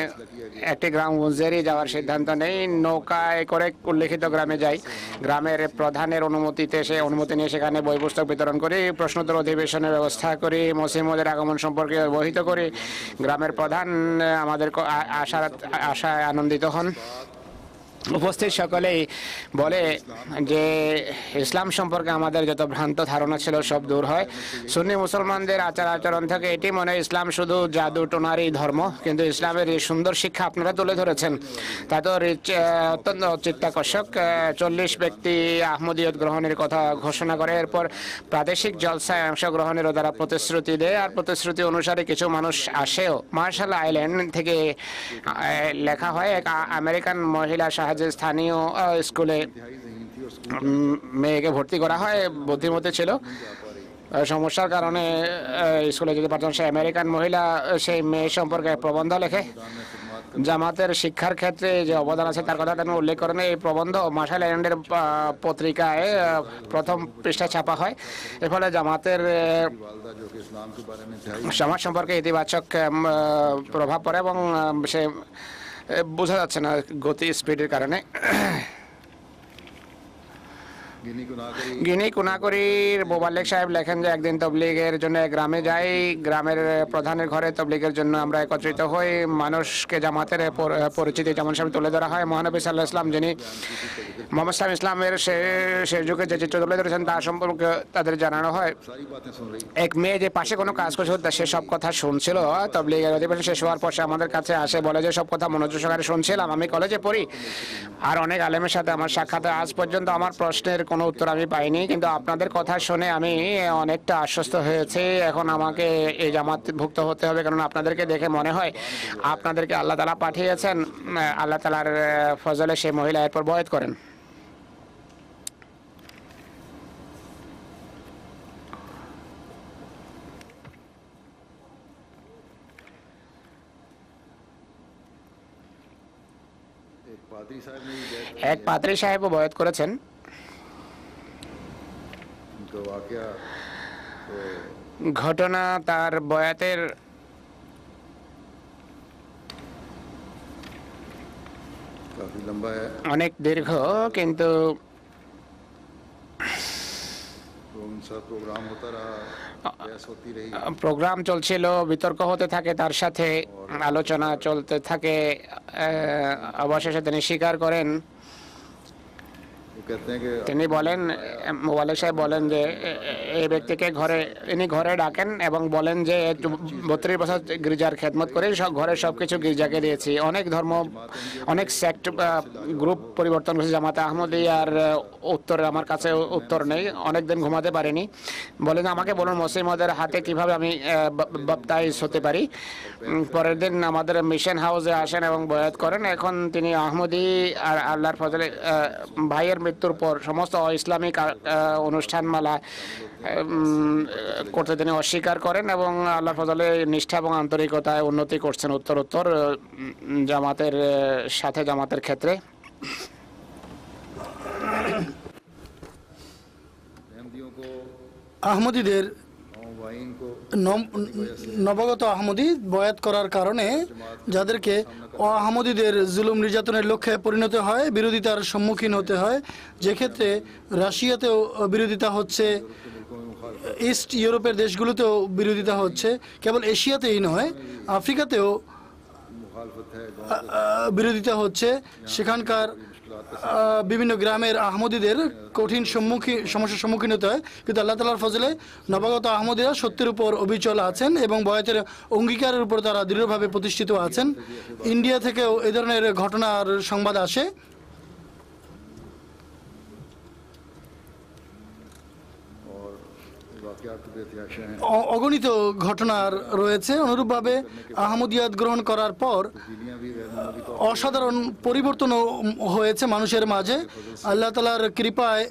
একটি গ্রাম উজেরি যাওয়ার সিদ্ধান্ত নেই। নৌকায় করে উল্লেখিত গ্রামে যাই। গ্রামের প্রধানের অনুমতি নিয়ে সেখানে বই পুস্তক বিতরণ করি, প্রশ্নোত্তর অধিবেশনের ব্যবস্থা করি, মসিমদের আগমন সম্পর্কে অবহিত করি। গ্রামের প্রধান আমাদের আশায় আনন্দিত হন। উপস্থিত সকলেই বলে যে ইসলাম সম্পর্কে আমাদের যত ভ্রান্ত ধারণা ছিল সব দূর হয়। সুন্নি মুসলমানদের আচার আচরণ থেকে এটি মনে হয় ইসলাম শুধু জাদু টোনারই ধর্ম, কিন্তু ইসলামের এই সুন্দর শিক্ষা আপনারা তুলে ধরেছেন তা তো অত্যন্ত চিত্তাকর্ষক। 40 ব্যক্তি আহমদিয়ত গ্রহণের কথা ঘোষণা করে, এরপর প্রাদেশিক জলসায় অংশগ্রহণেরও তারা প্রতিশ্রুতি দেয়, আর প্রতিশ্রুতি অনুসারে কিছু মানুষ আসেও। মার্শাল আইল্যান্ড থেকে লেখা হয় এক আমেরিকান মহিলা স্থানীয় স্কুলে মেয়েকে ভর্তি করা হয়, বুদ্ধিমতী ছিল, সমস্যার কারণে স্কুলে যেতে পারতাম। সে আমেরিকান মহিলা সেই মেয়ে সম্পর্কে প্রবন্ধ লেখে। জামাতের শিক্ষার ক্ষেত্রে যে অবদান আছে তার কথা তিনি উল্লেখ করেন। এই প্রবন্ধ মার্শাল আইল্যান্ডের পত্রিকায় প্রথম পৃষ্ঠায় ছাপা হয়। এর ফলে জামাতের সমাজ সম্পর্কে ইতিবাচক প্রভাব পড়ে এবং সে বোঝা যাচ্ছে না গতি স্পিডের কারণে। গিনি কুনাকরির মোবাল্লেগ সাহেব লেখেন যে একদিন তবলিগের জন্য গ্রামে যাই। গ্রামের প্রধানের ঘরে তবলিগের জন্য আমরা একত্রিত হই। মানুষকে জামাতের পরিচিতি যেমন সামনে তুলে ধরা হয়। মহানবী সাল্লাল্লাহু আলাইহি ওয়াসাল্লাম যিনি মুহাম্মদ সাল্লাল্লাহু আলাইহি ইসলামের শেষ যুগে যে চিত্র তুলে ধরেছেন তার সম্পর্কে তাদের জানানো হয়। এক মেয়ে যে পাশে কোনো কাজ করছিল সে সব কথা শুনছিল। তবলিগের অধিবেশন শেষ হওয়ার পর সে আমাদের কাছে আসে, বলে যে সব কথা মনোযোগ সহকারে শুনছিলাম, আমি কলেজে পড়ি আর অনেক আলেমের সাথে আমার সাক্ষাৎ, আজ পর্যন্ত আমার প্রশ্নের কোনো উত্তর আমি পাইনি, কিন্তু আপনাদের কথা শুনে আমি অনেকটা আশ্বস্ত হয়েছি। এখন আমাকে এই জামাতভুক্ত হতে হবে, কারণ আপনাদেরকে দেখে মনে হয় আপনাদেরকে আল্লাহ তাআলা পাঠিয়েছেন। আল্লাহ তাআলার ফজলে সেই মহিলা এরপর বয়াত করেন। साहब ने भी बैत এক পাদ্রী সাহেবও বয়াত করেছেন। उनका वाकया तो ঘটনা তার বয়াতের काफ़ी लंबा है। অনেক দীর্ঘ, কিন্তু तो उनसा प्रोग्राम होता रहा, बहस होती रही। প্রোগ্রাম চলছিল, বিতর্ক হতে থাকে, তার সাথে আলোচনা চলতে থাকে। অবশেষে তিনি স্বীকার করেন, वो कहते हैं कि তিনি বলেন, মোবালেক সাহেব বলেন যে এই ব্যক্তিকে ইনি ঘরে ডাকেন এবং বলেন যে 32 বছর গির্জার খেদমত করে সব ঘরের সবকিছু গির্জাকে দিয়েছি। অনেক ধর্ম, অনেক সেক্ট গ্রুপ পরিবর্তন করেছে জামাতে আহমদিয়ার। উত্তর আমার কাছে উত্তর নেই, অনেক দিন ঘুমাতে পারিনি। বলেন আমাকে বলুন মুসলিমদের হাতে কিভাবে আমি বাপ্তাইজ হতে পারি। পরের দিন আমাদের মিশন হাউসে আসেন এবং বয়াত করেন। এখন তিনি আহমদি আর আল্লাহর ফজলে ভাইয়ের মৃত্যুর পর সমস্ত ইসলামিক অনুষ্ঠানমালা করতে তিনি অস্বীকার করেন এবং আল্লাহর ফজলে নিষ্ঠা এবং আন্তরিকতায় উন্নতি করছেন উত্তর জামাতের সাথে, জামাতের ক্ষেত্রে। अहमदियों को, আহমদীদের वाइन को নবাগত আহমদি বয়াত করার কারণে যাদেরকে আহমদীদের জুলুম নির্যাতনের লক্ষ্যে পরিণত হয়, বিরোধিতার সম্মুখীন হতে হয়। যে ক্ষেত্রে রাশিয়াতেও বিরোধিতা হচ্ছে, ইস্ট ইউরোপের দেশগুলোতেও বিরোধিতা হচ্ছে, কেবল এশিয়াতেই নয় আফ্রিকাতেও मुखालफत है। বিরোধিতা হচ্ছে। সেখানকার বিভিন্ন গ্রামের আহমদীদের কঠিন সমস্যার সম্মুখীন হতে হয়, কিন্তু আল্লাহ তাআলার ফজলে নবাগত আহমদীরা সত্যের উপর অবিচল আছেন এবং বয়াতের অঙ্গীকারের উপর তারা দৃঢ়ভাবে প্রতিষ্ঠিত আছেন। ইন্ডিয়া থেকেও এ ধরনের ঘটনার সংবাদ আসে। और वाकयात भी ऐसे हैं। অগণিত ঘটনার রয়েছে। অনুরূপভাবে আহমদিয়াত গ্রহণ করার পর तब्दीलियां भी गैर मामूली तौर অসাধারণ পরিবর্তনও হয়েছে মানুষের মাঝে আল্লাহ তাআলার কৃপায়।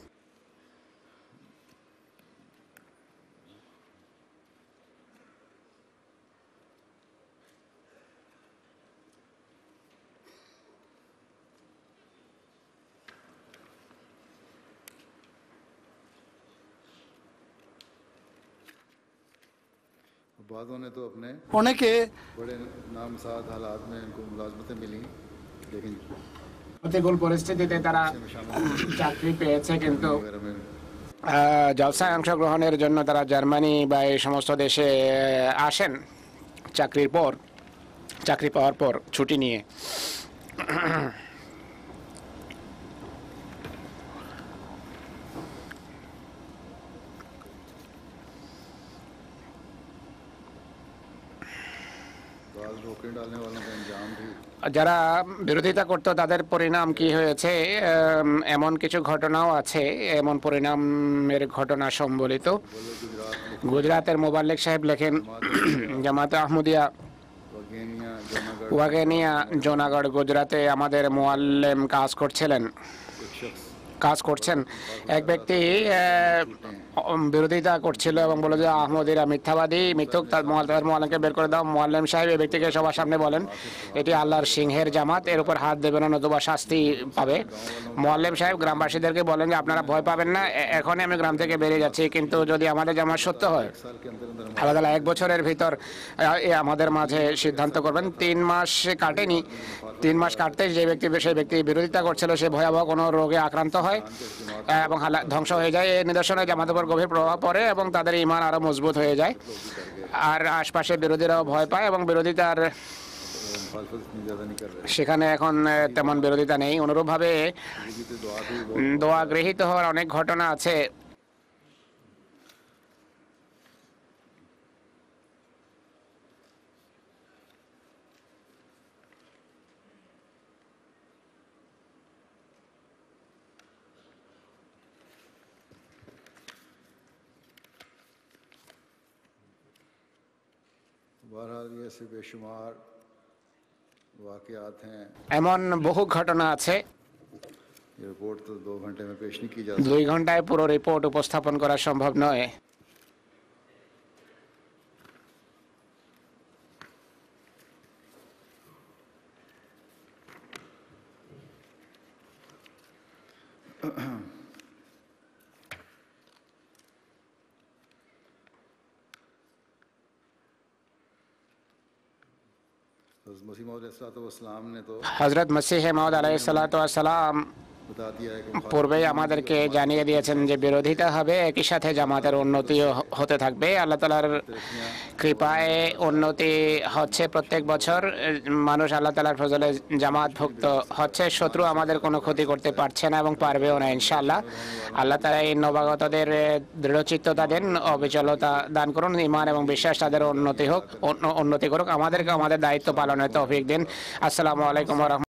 बादों ने तो अपने অনেকে बड़े नामसाद हालात में इनको मुलाजमतें मिली, लेकिन প্রতিকূল পরিস্থিতিতে তারা চাকরি পেয়েছে, কিন্তু वगैरह में জলসায় অংশগ্রহণের জন্য তারা জার্মানি বা এই সমস্ত দেশে আসেন চাকরি পাওয়ার পর ছুটি নিয়ে। बाल रोकने डालने वालों का अंजाम भी যারা বিরোধিতা করতো তাদের পরিণাম কি হয়েছে, এমন কিছু ঘটনাও আছে, এমন পরিণামের ঘটনা সম্বলিত। গুজরাতের মোবাল্লেক সাহেব লেখেন, জামাতে আহমদিয়া वगेनिया जूनागढ़ ওয়াগেনিয়া জোনাগড় গুজরাতে আমাদের মোয়াল্লেম কাজ করছেন। এক ব্যক্তি বিরোধিতা করছিল এবং বলে যে আহমদিরা মিথ্যাবাদী, মিথ্যুক, তার মোয়াল্লেমকে বের করে দাও। মোয়াল্লেম সাহেব এই ব্যক্তিকে সবার সামনে বলেন, এটি আল্লাহর সিংহের জামাত, এর উপর হাত দেবে না নতুবা শাস্তি পাবে। মোয়াল্লেম সাহেব গ্রামবাসীদেরকে বলেন যে আপনারা ভয় পাবেন না, এখনই আমি গ্রাম থেকে বেরিয়ে যাচ্ছি, কিন্তু যদি আমাদের জামাত সত্য হয় साल के अंदर अंदर আল্লাহ তাআলা 1 বছরের ভিতর আমাদের মাঝে সিদ্ধান্ত করবেন। 3 মাস কাটেনি, 3 মাস কাটতে সেই ব্যক্তি বিরোধিতা করছিল, সে ভয়াবহ কোনো রোগে আক্রান্ত হয় এবং ধ্বংস হয়ে যায়। এই নিদর্শনে জামাতের উপর গভীর প্রভাব পড়ে এবং তাদের ঈমান আরো মজবুত হয়ে যায়। আর আশপাশে বিরোধীরাও ভয় পায় এবং বিরোধিতার मुखालफत इतनी ज़्यादा नहीं कर रहे। সেখানে এখন তেমন বিরোধিতা নেই। অনুরূপভাবে ये तो दुआ भी দোয়া গৃহীত হওয়ার অনেক ঘটনা আছে। बहरहाल ये ऐसे बेशुमार वाकयात हैं। এমন বহু ঘটনা আছে, ये रिपोर्ट तो 2 घंटे में पेश नहीं की जा 2 ঘন্টায় পুরো রিপোর্ট উপস্থাপন করা সম্ভব নয়। हज़रत मसीह मौद अलैहिस्सलाम ने तो হজরত মসিহ মাউদ আলাইহিসসালাম बता दिया है कि পূর্বেই আমাদেরকে জানিয়ে দিয়েছেন যে বিরোধিতা হবে, একই সাথে জামাতের উন্নতিও হতে থাকবে। আল্লাহ তাআলার কৃপায় উন্নতি হচ্ছে প্রত্যেক বছর, মানুষ আল্লাহ তাআলার ফজলে জামাতভুক্ত হচ্ছে। শত্রু আমাদের কোনো ক্ষতি করতে পারছে না এবং পারবেও না ইনশাআল্লাহ। আল্লাহ তাআলা এই নবাগতদের দৃঢ়চিত্ততা দেন, অবিচলতা দান করুন, ঈমান এবং বিশ্বাস তাদের উন্নতি করুক, আমাদেরকে আমাদের দায়িত্ব পালনের তৌফিক দিন। আসসালামু আলাইকুম ওয়া রাহমাতুল্লাহ।